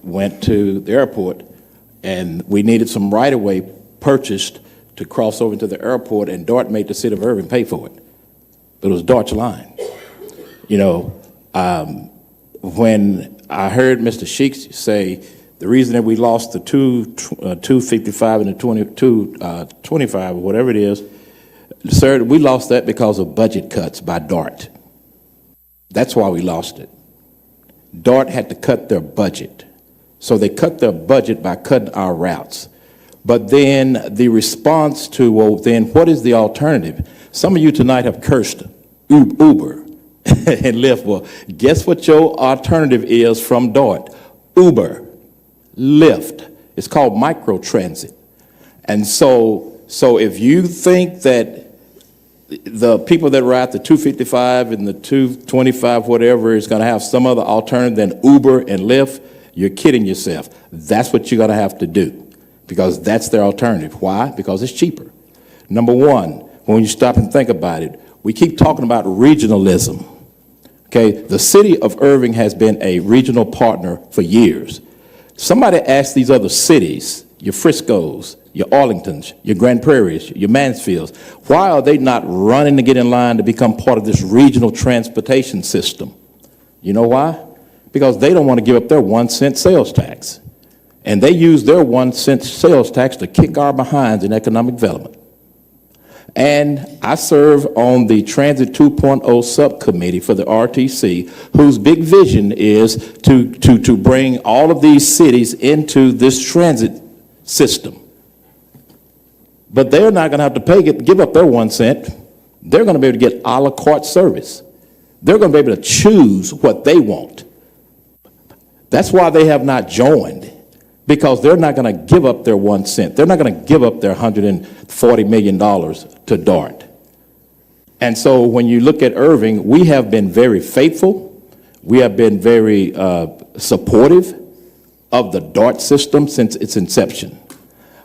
S20: went to the airport, and we needed some right-of-way purchased to cross over to the airport, and DART made the city of Irving pay for it. But it was DART's line. When I heard Mr. Sheeks say the reason that we lost the 255 and the 225 or whatever it is, sir, we lost that because of budget cuts by DART. That's why we lost it. DART had to cut their budget. So they cut their budget by cutting our routes. But then the response to, well, then what is the alternative? Some of you tonight have cursed Uber and Lyft. Well, guess what your alternative is from DART? Uber, Lyft. It's called microtransit. And so if you think that the people that ride the 255 and the 225, whatever, is going to have some other alternative than Uber and Lyft, you're kidding yourself. That's what you're going to have to do, because that's their alternative. Why? Because it's cheaper. Number one, when you stop and think about it, we keep talking about regionalism. Okay, the city of Irving has been a regional partner for years. Somebody asked these other cities, your Friscos, your Arlingtons, your Grand Prairie's, your Mansfields, why are they not running to get in line to become part of this regional transportation system? You know why? Because they don't want to give up their 1 cent sales tax. And they use their 1 cent sales tax to kick our behinds in economic development. And I serve on the Transit 2.0 subcommittee for the RTC, whose big vision is to bring all of these cities into this transit system. But they're not going to have to give up their 1 cent. They're going to be able to get a la carte service. They're going to be able to choose what they want. That's why they have not joined, because they're not going to give up their 1 cent. They're not going to give up their $140 million to DART. And so when you look at Irving, we have been very faithful. We have been very supportive of the DART system since its inception.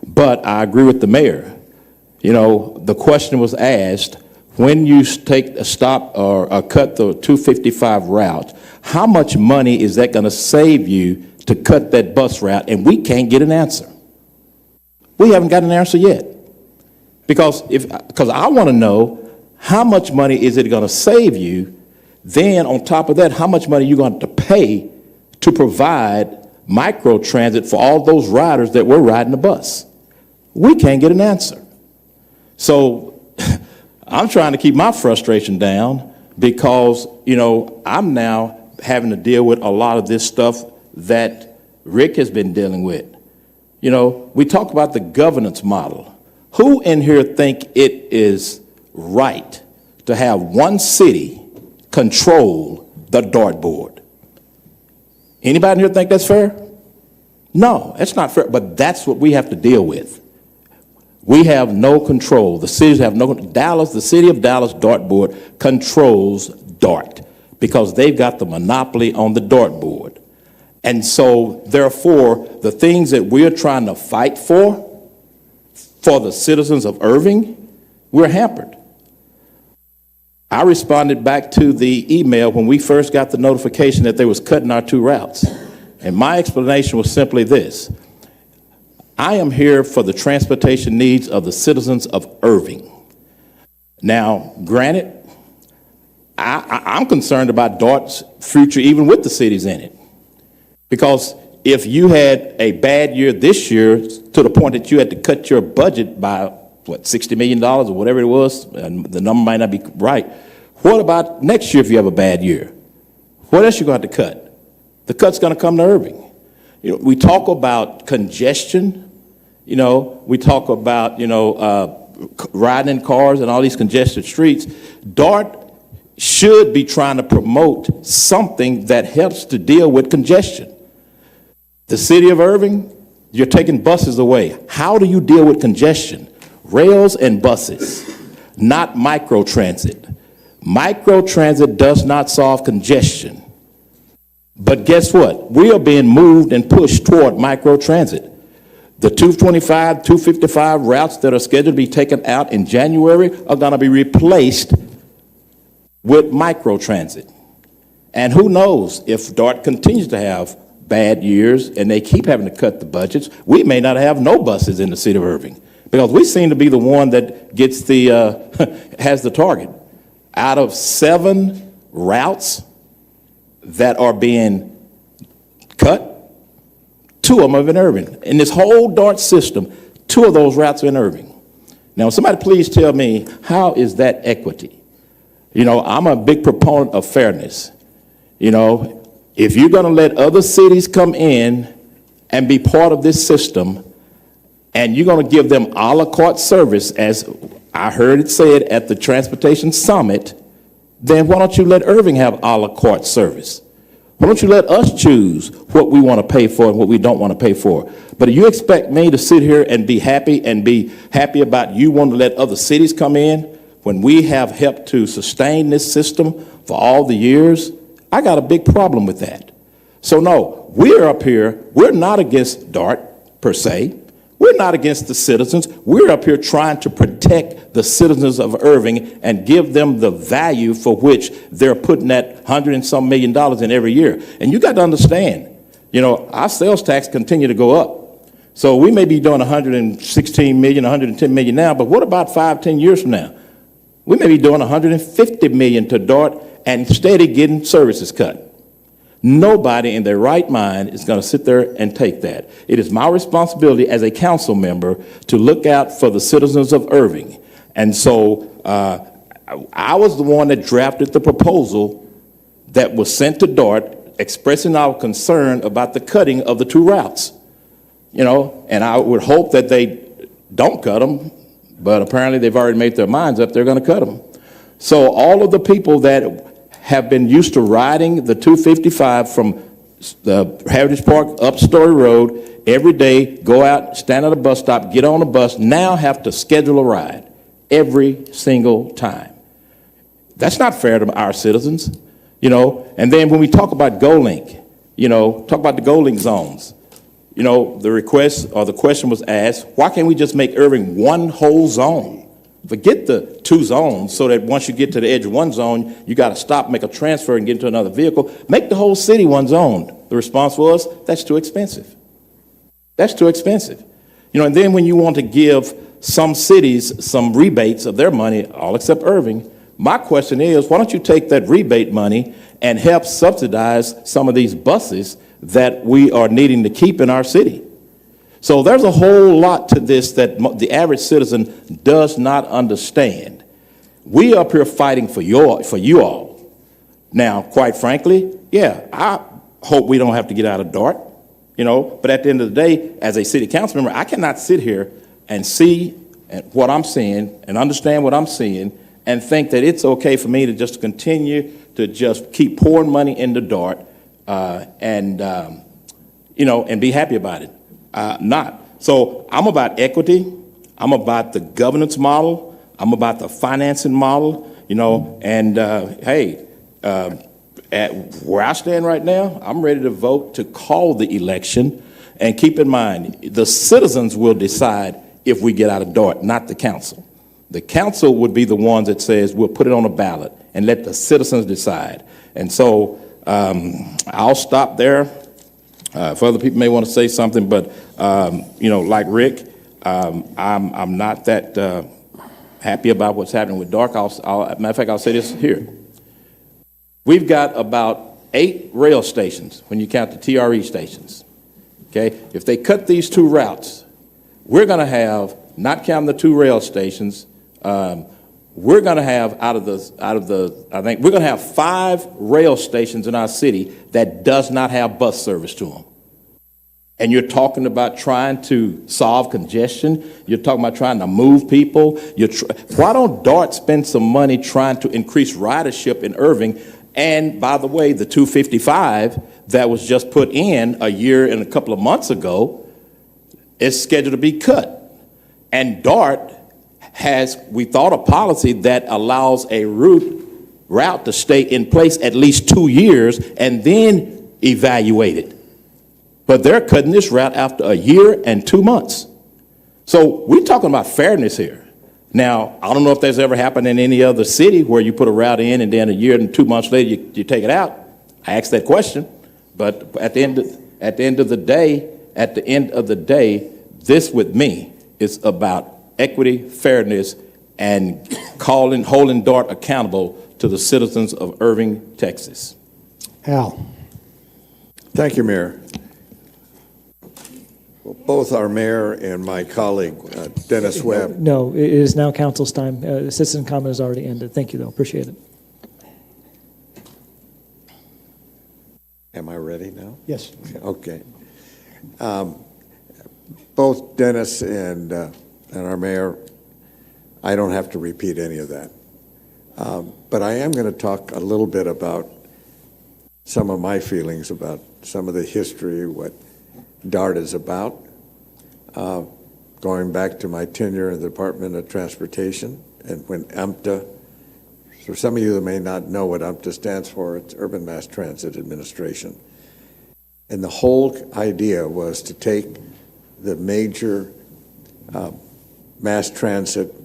S20: But I agree with the mayor. The question was asked, when you take a stop or cut the 255 route, how much money is that going to save you to cut that bus route? And we can't get an answer. We haven't got an answer yet. Because I want to know how much money is it going to save you. Then on top of that, how much money are you going to pay to provide microtransit for all those riders that were riding the bus? We can't get an answer. So I'm trying to keep my frustration down because, I'm now having to deal with a lot of this stuff that Rick has been dealing with. We talk about the governance model. Who in here think it is right to have one city control the dartboard? Anybody in here think that's fair? No, that's not fair, but that's what we have to deal with. We have no control. The cities have no control. The city of Dallas dartboard controls DART because they've got the monopoly on the dartboard. And so, therefore, the things that we're trying to fight for the citizens of Irving, we're hampered. I responded back to the email when we first got the notification that they was cutting our 2 routes. And my explanation was simply this. I am here for the transportation needs of the citizens of Irving. Now, granted, I'm concerned about DART's future even with the cities in it. Because if you had a bad year this year to the point that you had to cut your budget by, what, $60 million or whatever it was, and the number might not be right, what about next year if you have a bad year? What else you going to have to cut? The cut's going to come to Irving. You know, we talk about congestion, you know, we talk about, you know, riding in cars and all these congested streets. DART should be trying to promote something that helps to deal with congestion. The city of Irving, you're taking buses away. How do you deal with congestion? Rails and buses, not microtransit. Microtransit does not solve congestion. But guess what? We are being moved and pushed toward microtransit. The 225, 255 routes that are scheduled to be taken out in January are going to be replaced with microtransit. And who knows, if DART continues to have bad years and they keep having to cut the budgets, we may not have no buses in the city of Irving, because we seem to be the one that gets the, has the target. Out of 7 routes that are being cut, 2 of them are in Irving. In this whole DART system, 2 of those routes are in Irving. Now, somebody please tell me, how is that equity? You know, I'm a big proponent of fairness. You know, if you're going to let other cities come in and be part of this system, and you're going to give them a la carte service, as I heard it said at the Transportation Summit, then why don't you let Irving have a la carte service? Why don't you let us choose what we want to pay for and what we don't want to pay for? But you expect me to sit here and be happy about you wanting to let other cities come in when we have helped to sustain this system for all the years? I got a big problem with that. So no, we're up here, we're not against DART per se. We're not against the citizens. We're up here trying to protect the citizens of Irving and give them the value for which they're putting that $100 and some million in every year. And you got to understand, you know, our sales tax continue to go up. So we may be doing 116 million, 110 million now, but what about 5-10 years from now? We may be doing 150 million to DART and steady getting services cut. Nobody in their right mind is going to sit there and take that. It is my responsibility as a council member to look out for the citizens of Irving. And so I was the one that drafted the proposal that was sent to DART expressing our concern about the cutting of the 2 routes. You know, and I would hope that they don't cut them, but apparently they've already made their minds up they're going to cut them. So all of the people that have been used to riding the 255 from the Heritage Park up Story Road every day, go out, stand at a bus stop, get on a bus, now have to schedule a ride every single time. That's not fair to our citizens, you know. And then when we talk about GoLink, you know, talk about the GoLink zones, you know, the request or the question was asked, why can't we just make Irving one whole zone? Forget the 2 zones, so that once you get to the edge of one zone, you got to stop, make a transfer, and get into another vehicle. Make the whole city one zone. The response was, that's too expensive. That's too expensive. You know, and then when you want to give some cities some rebates of their money, all except Irving, my question is, why don't you take that rebate money and help subsidize some of these buses that we are needing to keep in our city? So there's a whole lot to this that the average citizen does not understand. We up here fighting for you all. Now, quite frankly, yeah, I hope we don't have to get out of DART, you know, but at the end of the day, as a city council member, I cannot sit here and see what I'm seeing and understand what I'm seeing and think that it's okay for me to just continue to just keep pouring money into DART you know, and be happy about it. Not. So I'm about equity. I'm about the governance model. I'm about the financing model, you know, and hey, at where I stand right now, I'm ready to vote to call the election. And keep in mind, the citizens will decide if we get out of DART, not the council. The council would be the ones that says we'll put it on a ballot and let the citizens decide. And so I'll stop there. If other people may want to say something, but Like Rick, I'm not that happy about what's happening with Dark. Matter of fact, I'll say this here. We've got about 8 rail stations when you count the TRE stations. Okay, if they cut these 2 routes, we're going to have, not counting the 2 rail stations, we're going to have I think we're going to have 5 rail stations in our city that does not have bus service to them. And you're talking about trying to solve congestion. You're talking about trying to move people. Why don't DART spend some money trying to increase ridership in Irving? And by the way, the 255 that was just put in a year and a couple of months ago is scheduled to be cut. And DART has, we thought, a policy that allows a route to stay in place at least 2 years and then evaluate it. But they're cutting this route after a year and 2 months. So we're talking about fairness here. Now, I don't know if that's ever happened in any other city where you put a route in and then a year and 2 months later you take it out. I asked that question, but at the end of the day, this with me is about equity, fairness, and holding DART accountable to the citizens of Irving, Texas.
S17: Al.
S19: Thank you, Mayor. Well, both our mayor and my colleague, Dennis Webb.
S3: No, it is now council's time. Citizen comment has already ended. Thank you, though. Appreciate it.
S19: Am I ready now?
S17: Yes.
S19: Okay. Both Dennis and our mayor, I don't have to repeat any of that. But I am going to talk a little bit about some of my feelings about some of the history, what DART is about, going back to my tenure in the Department of Transportation, and when UMTA, for some of you that may not know what UMTA stands for, it's Urban Mass Transit Administration. And the whole idea was to take the major mass transit,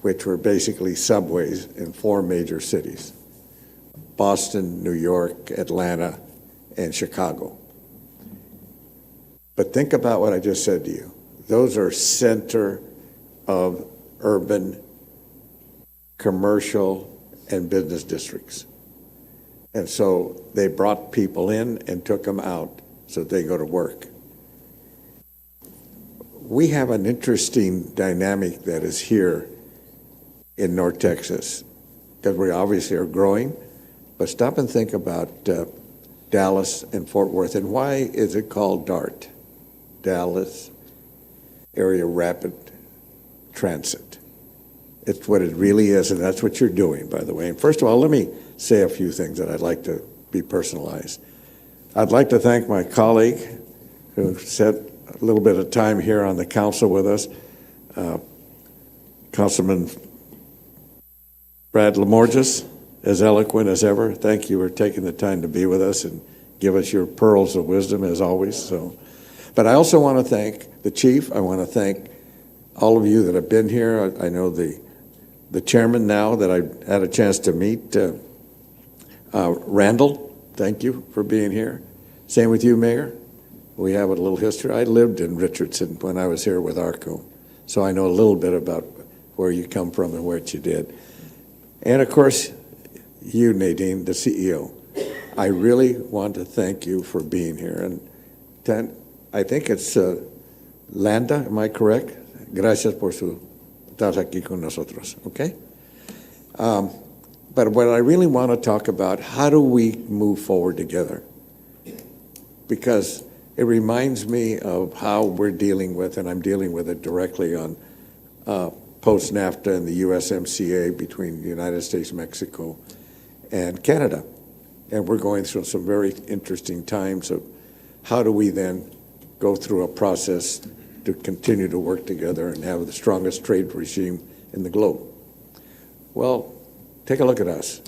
S19: which were basically subways in 4 major cities: Boston, New York, Atlanta, and Chicago. But think about what I just said to you. Those are center of urban, commercial, and business districts. And so they brought people in and took them out so they go to work. We have an interesting dynamic that is here in North Texas, because we obviously are growing, but stop and think about Dallas and Fort Worth. And why is it called DART? Dallas Area Rapid Transit. It's what it really is, and that's what you're doing, by the way. And first of all, let me say a few things that I'd like to be personalized. I'd like to thank my colleague who spent a little bit of time here on the council with us, Councilman Brad Lamorges, as eloquent as ever. Thank you for taking the time to be with us and give us your pearls of wisdom, as always. But I also want to thank the chief. I want to thank all of you that have been here. I know the chairman now that I had a chance to meet, Randall. Thank you for being here. Same with you, Mayor. We have a little history. I lived in Richardson when I was here with ARCO, so I know a little bit about where you come from and what you did. And of course, you, Nadine, the CEO. I really want to thank you for being here. And I think it's Landa, am I correct? Gracias por su estar aquí con nosotros, okay? But what I really want to talk about, how do we move forward together? Because it reminds me of how we're dealing with, and I'm dealing with it directly on post-NAFTA and the USMCA between the United States, Mexico, and Canada. And we're going through some very interesting times of how do we then go through a process to continue to work together and have the strongest trade regime in the globe. Well, take a look at us.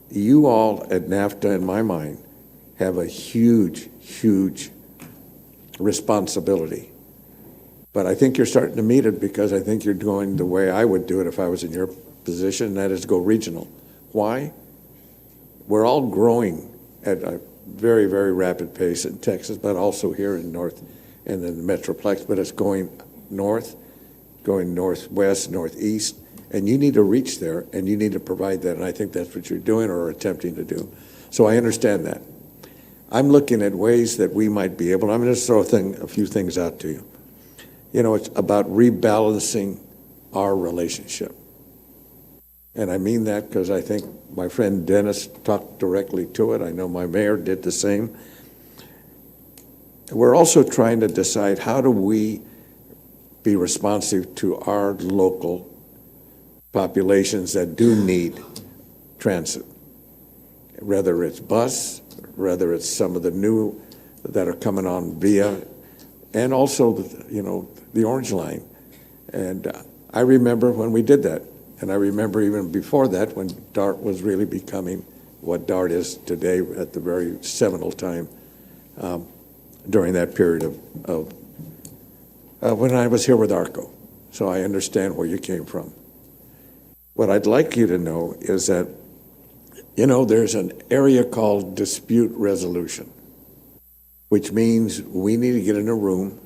S19: You all at NAFTA, in my mind, have a huge, huge responsibility. But I think you're starting to meet it, because I think you're going the way I would do it if I was in your position, and that is go regional. Why? We're all growing at a very, very rapid pace in Texas, but also here in North and then the Metroplex, but it's going north, going northwest, northeast, and you need to reach there, and you need to provide that, and I think that's what you're doing or attempting to do. So I understand that. I'm looking at ways that we might be able, I'm going to throw a few things out to you. You know, it's about rebalancing our relationship. And I mean that because I think my friend Dennis talked directly to it. I know my mayor did the same. We're also trying to decide how do we be responsive to our local populations that do need transit, whether it's bus, whether it's some of the new that are coming on via, and also, the Orange Line. And I remember when we did that, and I remember even before that when DART was really becoming what DART is today at the very seminal time during that period of when I was here with ARCO. So I understand where you came from. What I'd like you to know is that, there's an area called dispute resolution, which means we need to get in a room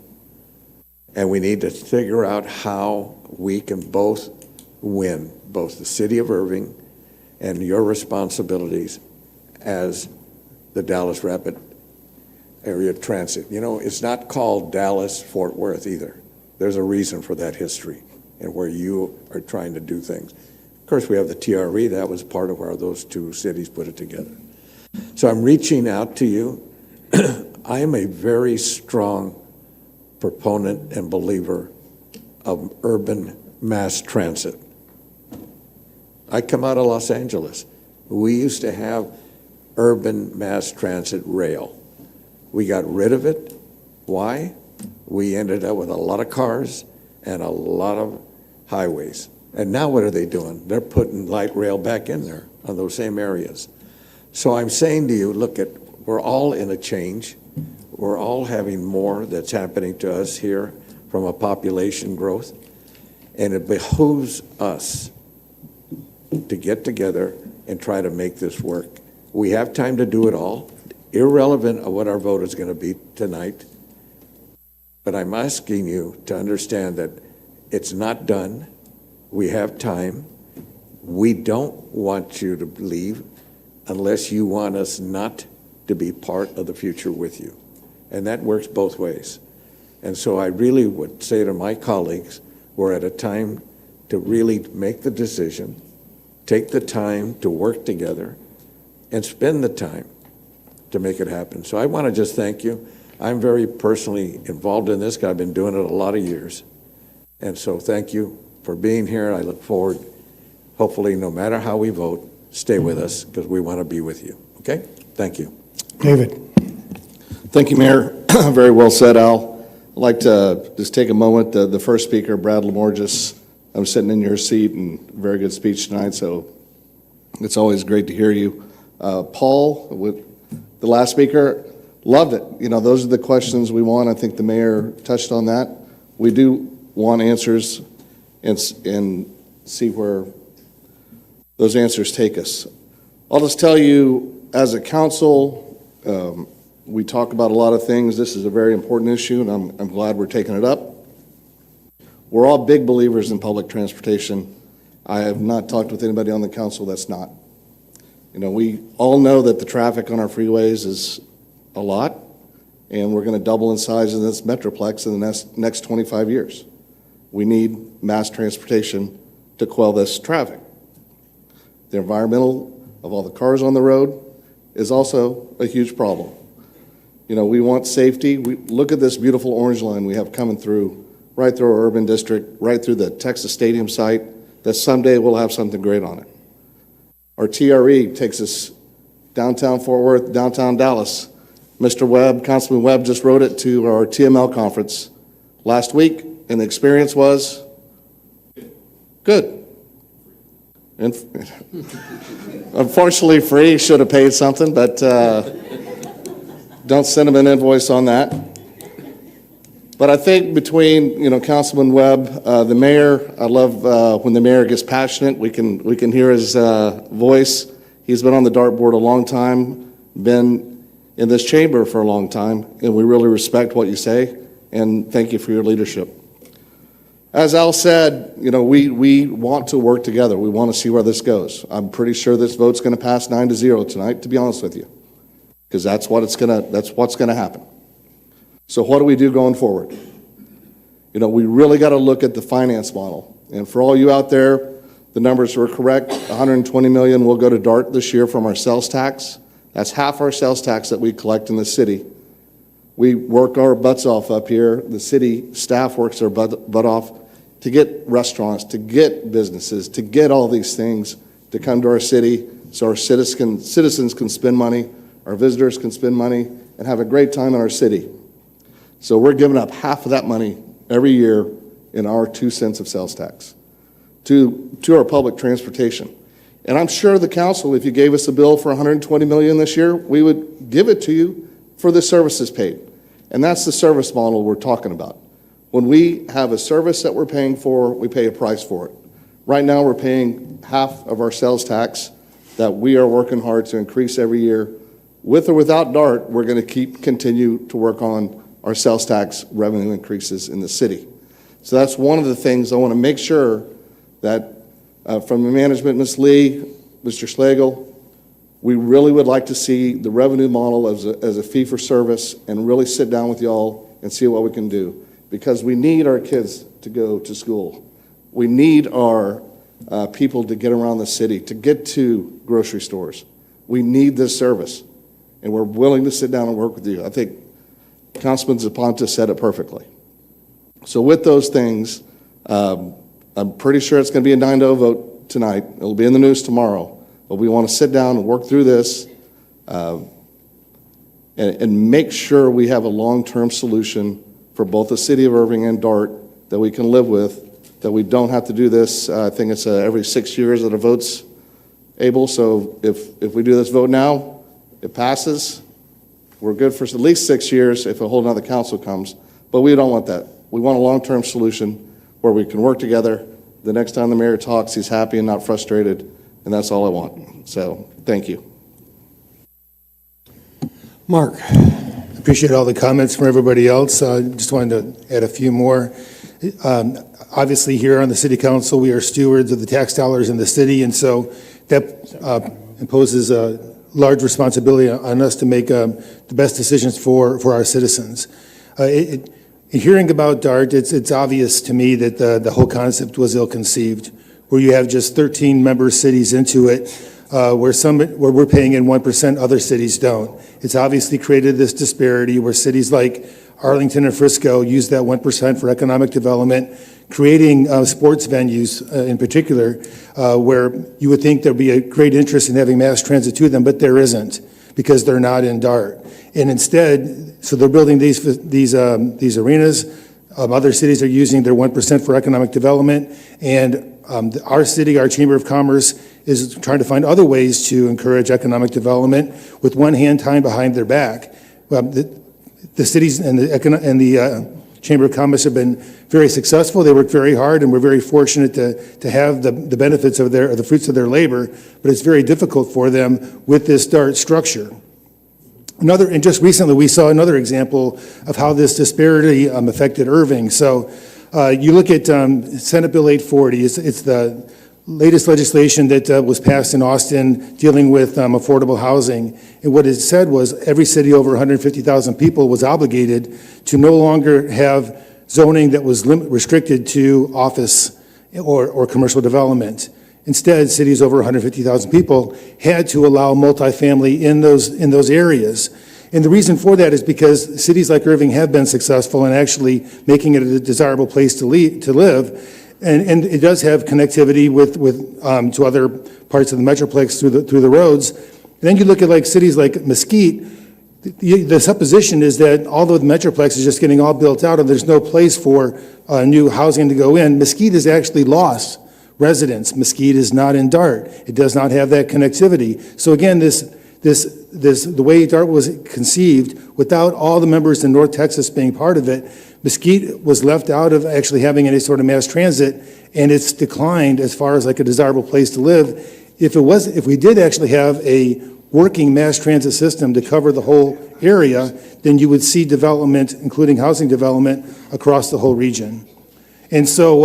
S19: and we need to figure out how we can both win, both the city of Irving and your responsibilities as the Dallas Rapid Area Transit. It's not called Dallas-Fort Worth either. There's a reason for that history and where you are trying to do things. Of course, we have the TRE. That was part of where those two cities put it together. So I'm reaching out to you. I am a very strong proponent and believer of urban mass transit. I come out of Los Angeles. We used to have urban mass transit rail. We got rid of it. Why? We ended up with a lot of cars and a lot of highways. And now what are they doing? They're putting light rail back in there on those same areas. So I'm saying to you, we're all in a change. We're all having more that's happening to us here from a population growth. And it behooves us to get together and try to make this work. We have time to do it all, irrelevant of what our vote is going to be tonight. But I'm asking you to understand that it's not done. We have time. We don't want you to leave unless you want us not to be part of the future with you. And that works both ways. And so I really would say to my colleagues, we're at a time to really make the decision, take the time to work together, and spend the time to make it happen. So I want to just thank you. I'm very personally involved in this because I've been doing it a lot of years. And so thank you for being here. I look forward, hopefully, no matter how we vote, stay with us because we want to be with you. Okay? Thank you.
S17: David.
S8: Thank you, Mayor. Very well said, Al. I'd like to just take a moment. The first speaker, Brad Lamorges, I'm sitting in your seat, and very good speech tonight, so it's always great to hear you. Paul, with the last speaker, loved it. Those are the questions we want. I think the mayor touched on that. We do want answers and see where those answers take us. I'll just tell you, as a council, we talk about a lot of things. This is a very important issue, and I'm glad we're taking it up. We're all big believers in public transportation. I have not talked with anybody on the council that's not. We all know that the traffic on our freeways is a lot, and we're going to double in size in this Metroplex in the next 25 years. We need mass transportation to quell this traffic. The environmental of all the cars on the road is also a huge problem. We want safety. We look at this beautiful orange line we have coming through, right through our urban district, right through the Texas Stadium site, that someday we'll have something great on it. Our TRE takes us downtown Fort Worth, downtown Dallas. Mr. Webb, Councilman Webb just wrote it to our TML conference last week, and the experience was good. And unfortunately free, should have paid something, but don't send them an invoice on that. But I think between, Councilman Webb, the mayor, I love when the mayor gets passionate. We can hear his voice. He's been on the dartboard a long time, been in this chamber for a long time, and we really respect what you say. and thank you for your leadership. As Al said, we want to work together. We want to see where this goes. I'm pretty sure this vote's going to pass 9-0 tonight, to be honest with you, because that's what's going to happen. So what do we do going forward? We really got to look at the finance model. And for all you out there, the numbers were correct. $120 million will go to DART this year from our sales tax. That's half our sales tax that we collect in the city. We work our butts off up here. The city staff works their butt off to get restaurants, to get businesses, to get all these things to come to our city so our citizens can spend money, our visitors can spend money, and have a great time in our city. So we're giving up half of that money every year in our 2 cents of sales tax to our public transportation. And I'm sure the council, if you gave us a bill for $120 million this year, we would give it to you for the services paid. And that's the service model we're talking about. When we have a service that we're paying for, we pay a price for it. Right now, we're paying half of our sales tax that we are working hard to increase every year. With or without DART, we're going to continue to work on our sales tax revenue increases in the city. So that's one of the things I want to make sure that from the management, Ms. Lee, Mr. Schlegel, we really would like to see the revenue model as a fee for service and really sit down with y'all and see what we can do, because we need our kids to go to school. We need our people to get around the city, to get to grocery stores. We need this service, and we're willing to sit down and work with you. I think Councilman Zapata said it perfectly. So with those things, I'm pretty sure it's going to be a 9-0 vote tonight. It'll be in the news tomorrow. But we want to sit down and work through this and make sure we have a long-term solution for both the city of Irving and DART that we can live with, that we don't have to do this. I think it's every 6 years that a vote's able. So if we do this vote now, it passes. We're good for at least 6 years if a whole nother council comes. But we don't want that. We want a long-term solution where we can work together. The next time the mayor talks, he's happy and not frustrated. And that's all I want. So, thank you.
S21: Mark. Appreciate all the comments from everybody else. Just wanted to add a few more. Obviously, here on the City Council, we are stewards of the tax dollars in the city, and so that imposes a large responsibility on us to make the best decisions for our citizens. In hearing about DART, it's obvious to me that the whole concept was ill-conceived, where you have just 13 member cities into it, where we're paying in 1%, other cities don't. It's obviously created this disparity where cities like Arlington and Frisco use that 1% for economic development, creating sports venues in particular, where you would think there'd be a great interest in having mass transit to them, but there isn't, because they're not in DART. And instead, so they're building these arenas. Other cities are using their 1% for economic development, and our city, our Chamber of Commerce, is trying to find other ways to encourage economic development with one hand tied behind their back. The cities and the Chamber of Commerce have been very successful. They work very hard, and we're very fortunate to have the benefits of the fruits of their labor, but it's very difficult for them with this DART structure. And just recently, we saw another example of how this disparity affected Irving. So you look at Senate Bill 840. It's the latest legislation that was passed in Austin dealing with affordable housing. And what it said was every city over 150,000 people was obligated to no longer have zoning that was restricted to office or commercial development. Instead, cities over 150,000 people had to allow multifamily in those areas. And the reason for that is because cities like Irving have been successful in actually making it a desirable place to live. And it does have connectivity to other parts of the Metroplex through the roads. And then you look at cities like Mesquite. The supposition is that although the Metroplex is just getting all built out and there's no place for new housing to go in, Mesquite has actually lost residents. Mesquite is not in DART. It does not have that connectivity. So again, the way DART was conceived, without all the members in North Texas being part of it, Mesquite was left out of actually having any sort of mass transit, and it's declined as far as a desirable place to live. If we did actually have a working mass transit system to cover the whole area, then you would see development, including housing development, across the whole region. And so,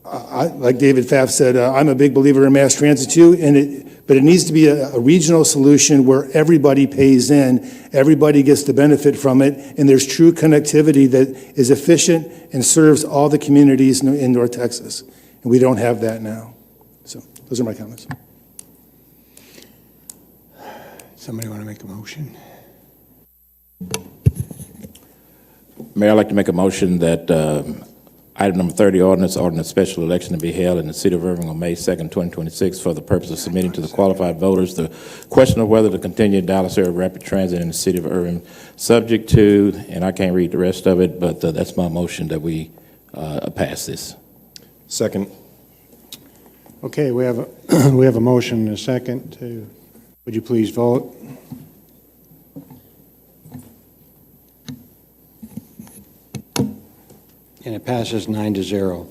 S21: like David Pfaff said, I'm a big believer in mass transit too, but it needs to be a regional solution where everybody pays in, everybody gets the benefit from it, and there's true connectivity that is efficient and serves all the communities in North Texas. And we don't have that now. So those are my comments.
S17: Somebody want to make a motion?
S20: Mayor, I'd like to make a motion that item number 30, ordinance special election to be held in the city of Irving on May 2nd, 2026, for the purpose of submitting to the qualified voters the question of whether to continue Dallas area rapid transit in the city of Irving, subject to, and I can't read the rest of it, but that's my motion that we pass this.
S8: Second.
S17: Okay, we have a motion and a second. Would you please vote? And it passes 9-0.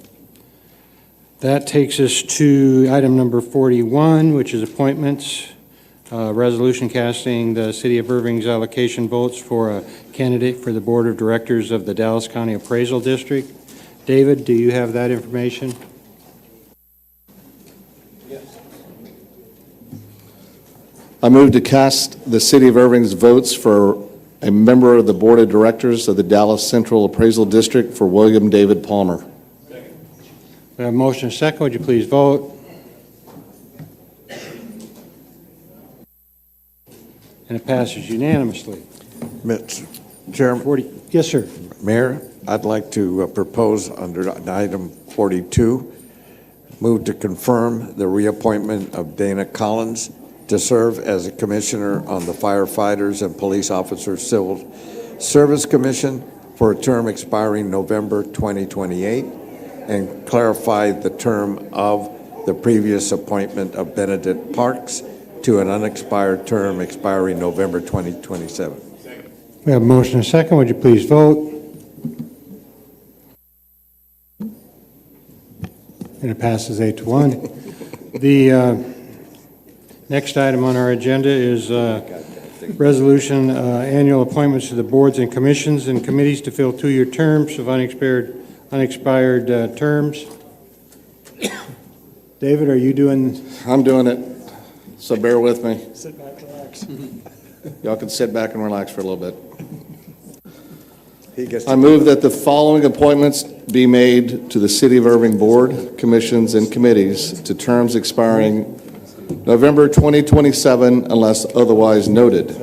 S17: That takes us to item number 41, which is appointments. Resolution casting the City of Irving's allocation votes for a candidate for the Board of Directors of the Dallas County Appraisal District. David, do you have that information?
S8: I move to cast the City of Irving's votes for a member of the Board of Directors of the Dallas Central Appraisal District for William David Palmer.
S17: We have a motion and a second. Would you please vote? And it passes unanimously.
S19: Mr. Chairman.
S17: Yes, sir.
S19: Mayor, I'd like to propose under item 42, move to confirm the reappointment of Dana Collins to serve as a commissioner on the Firefighters and Police Officers Civil Service Commission for a term expiring November 2028, and clarify the term of the previous appointment of Benedict Parks to an unexpired term expiring November 2027.
S17: We have a motion and a second. Would you please vote? And it passes 8-1. The next item on our agenda is resolution annual appointments to the boards and commissions and committees to fill 2-year terms of unexpired terms. David, are you doing?
S8: I'm doing it, so bear with me.
S17: Sit back, relax.
S8: Y'all can sit back and relax for a little bit. I move that the following appointments be made to the City of Irving Board, Commissions, and Committees to terms expiring November 2027 unless otherwise noted.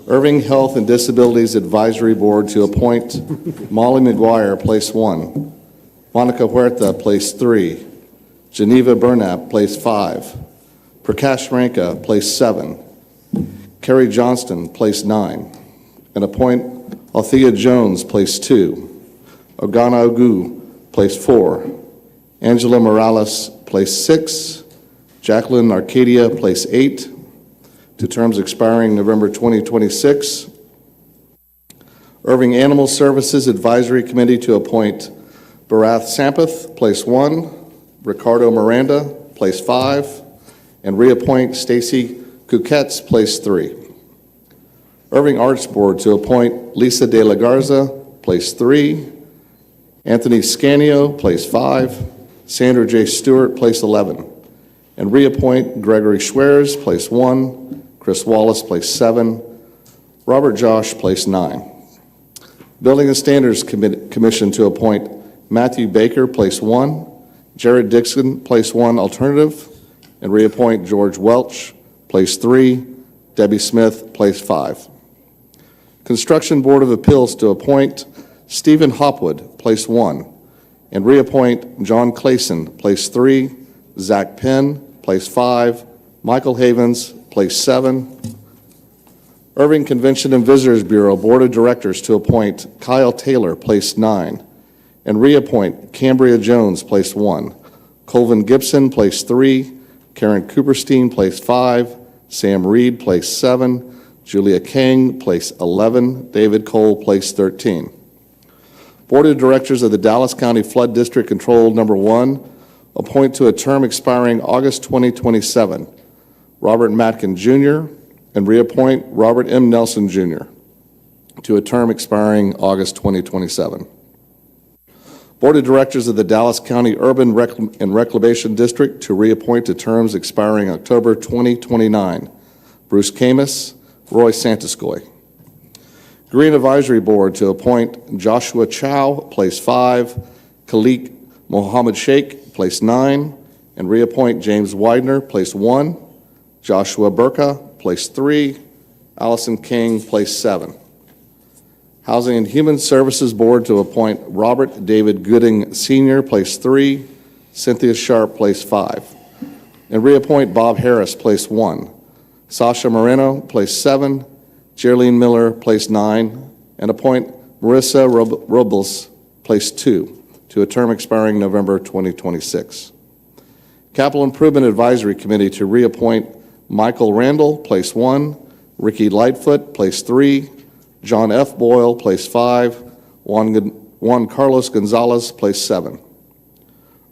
S8: Irving Health and Disabilities Advisory Board to appoint Molly McGuire, place 1, Monica Huerta, place 3, Geneva Burnap, place 5, Prakash Ranka, place 7, Kerry Johnston, place 9, and appoint Althea Jones, place 2, Ogana Ogu, place 4, Angela Morales, place 6, Jacqueline Arcadia, place 8, to terms expiring November 2026. Irving Animal Services Advisory Committee to appoint Barath Sampath, place 1, Ricardo Miranda, place 5, and reappoint Stacy Cuquetz, place 3. Irving Arts Board to appoint Lisa De La Garza, place 3, Anthony Scanio, place 5, Sandra J. Stewart, place 11, and reappoint Gregory Schweres, place 1, Chris Wallace, place 7, Robert Josh, place 9. Building and Standards Commission to appoint Matthew Baker, place 1, Jared Dixon, place 1 alternative, and reappoint George Welch, place 3, Debbie Smith, place 5. Construction Board of Appeals to appoint Stephen Hopwood, place 1, and reappoint John Clayson, place 3, Zach Penn, place 5, Michael Havens, place 7. Irving Convention and Visitors Bureau Board of Directors to appoint Kyle Taylor, place 9, and reappoint Cambria Jones, place 1, Colvin Gibson, place 3, Karen Cooperstein, place 5, Sam Reed, place 7, Julia King, place 11, David Cole, place 13. Board of Directors of the Dallas County Flood District Control Number 1, appoint to a term expiring August 2027, Robert Matkin Jr., and reappoint Robert M. Nelson Jr. to a term expiring August 2027. Board of Directors of the Dallas County Urban and Reclamation District to reappoint to terms expiring October 2029. Bruce Camus, Roy Santaskoy. Green Advisory Board to appoint Joshua Chow, place 5, Khalik Mohammed Sheikh, place 9, and reappoint James Widener, place 1, Joshua Burka, place 3, Allison King, place 7. Housing and Human Services Board to appoint Robert David Gooding Sr., place 3, Cynthia Sharp, place 5, and reappoint Bob Harris, place 1, Sasha Moreno, place 7, Geraldine Miller, place 9, and appoint Marissa Robles, place 2, to a term expiring November 2026. Capital Improvement Advisory Committee to reappoint Michael Randall, place 1, Ricky Lightfoot, place 3, John F. Boyle, place 5, Juan Carlos Gonzalez, place 7.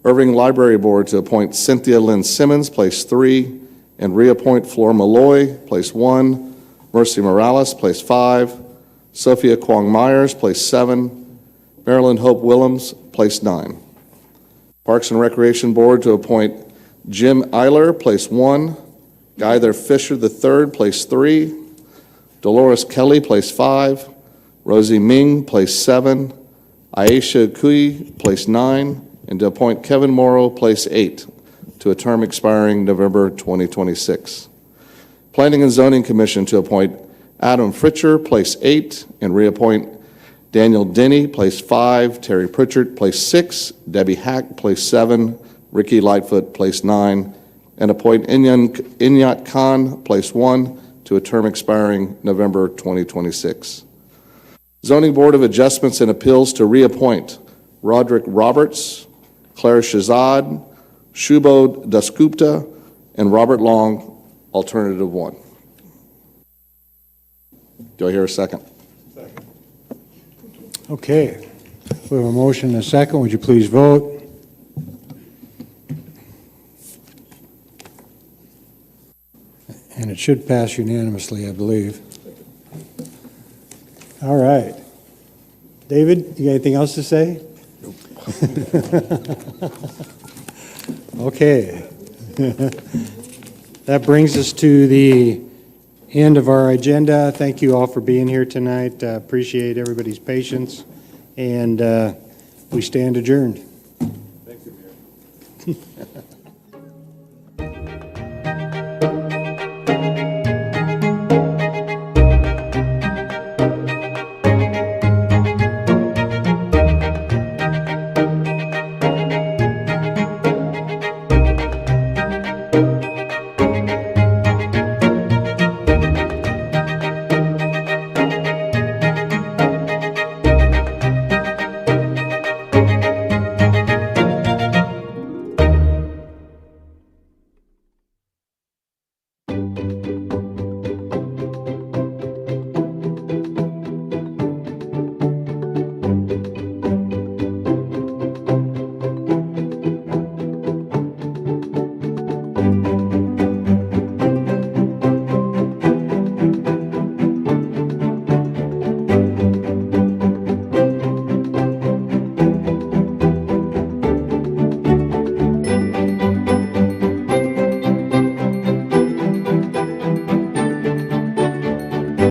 S8: Irving Library Board to appoint Cynthia Lynn Simmons, place 3, and reappoint Flor Malloy, place 1, Mercy Morales, place 5, Sophia Kwong Myers, place 7, Marilyn Hope Willems, place 9. Parks and Recreation Board to appoint Jim Eiler, place 1, Guy Fisher III, place 3, Dolores Kelly, place 5, Rosie Ming, place 7, Aisha Kui, place 9, and to appoint Kevin Morrow, place 8, to a term expiring November 2026. Planning and Zoning Commission to appoint Adam Fritcher, place 8, and reappoint Daniel Denny, place 5, Terry Pritchard, place 6, Debbie Hack, place 7, Ricky Lightfoot, place 9, and appoint Inyat Khan, place 1, to a term expiring November 2026. Zoning Board of Adjustments and Appeals to reappoint Roderick Roberts, Claire Shazad, Shubho Dasgupta, and Robert Long, alternative 1. Do I hear a second?
S17: Okay. We have a motion and a second. Would you please vote? And it should pass unanimously, I believe. All right. David, you got anything else to say? Nope. Okay. That brings us to the end of our agenda. Thank you all for being here tonight. Appreciate everybody's patience. And we stand adjourned.
S8: Thank you, Mayor.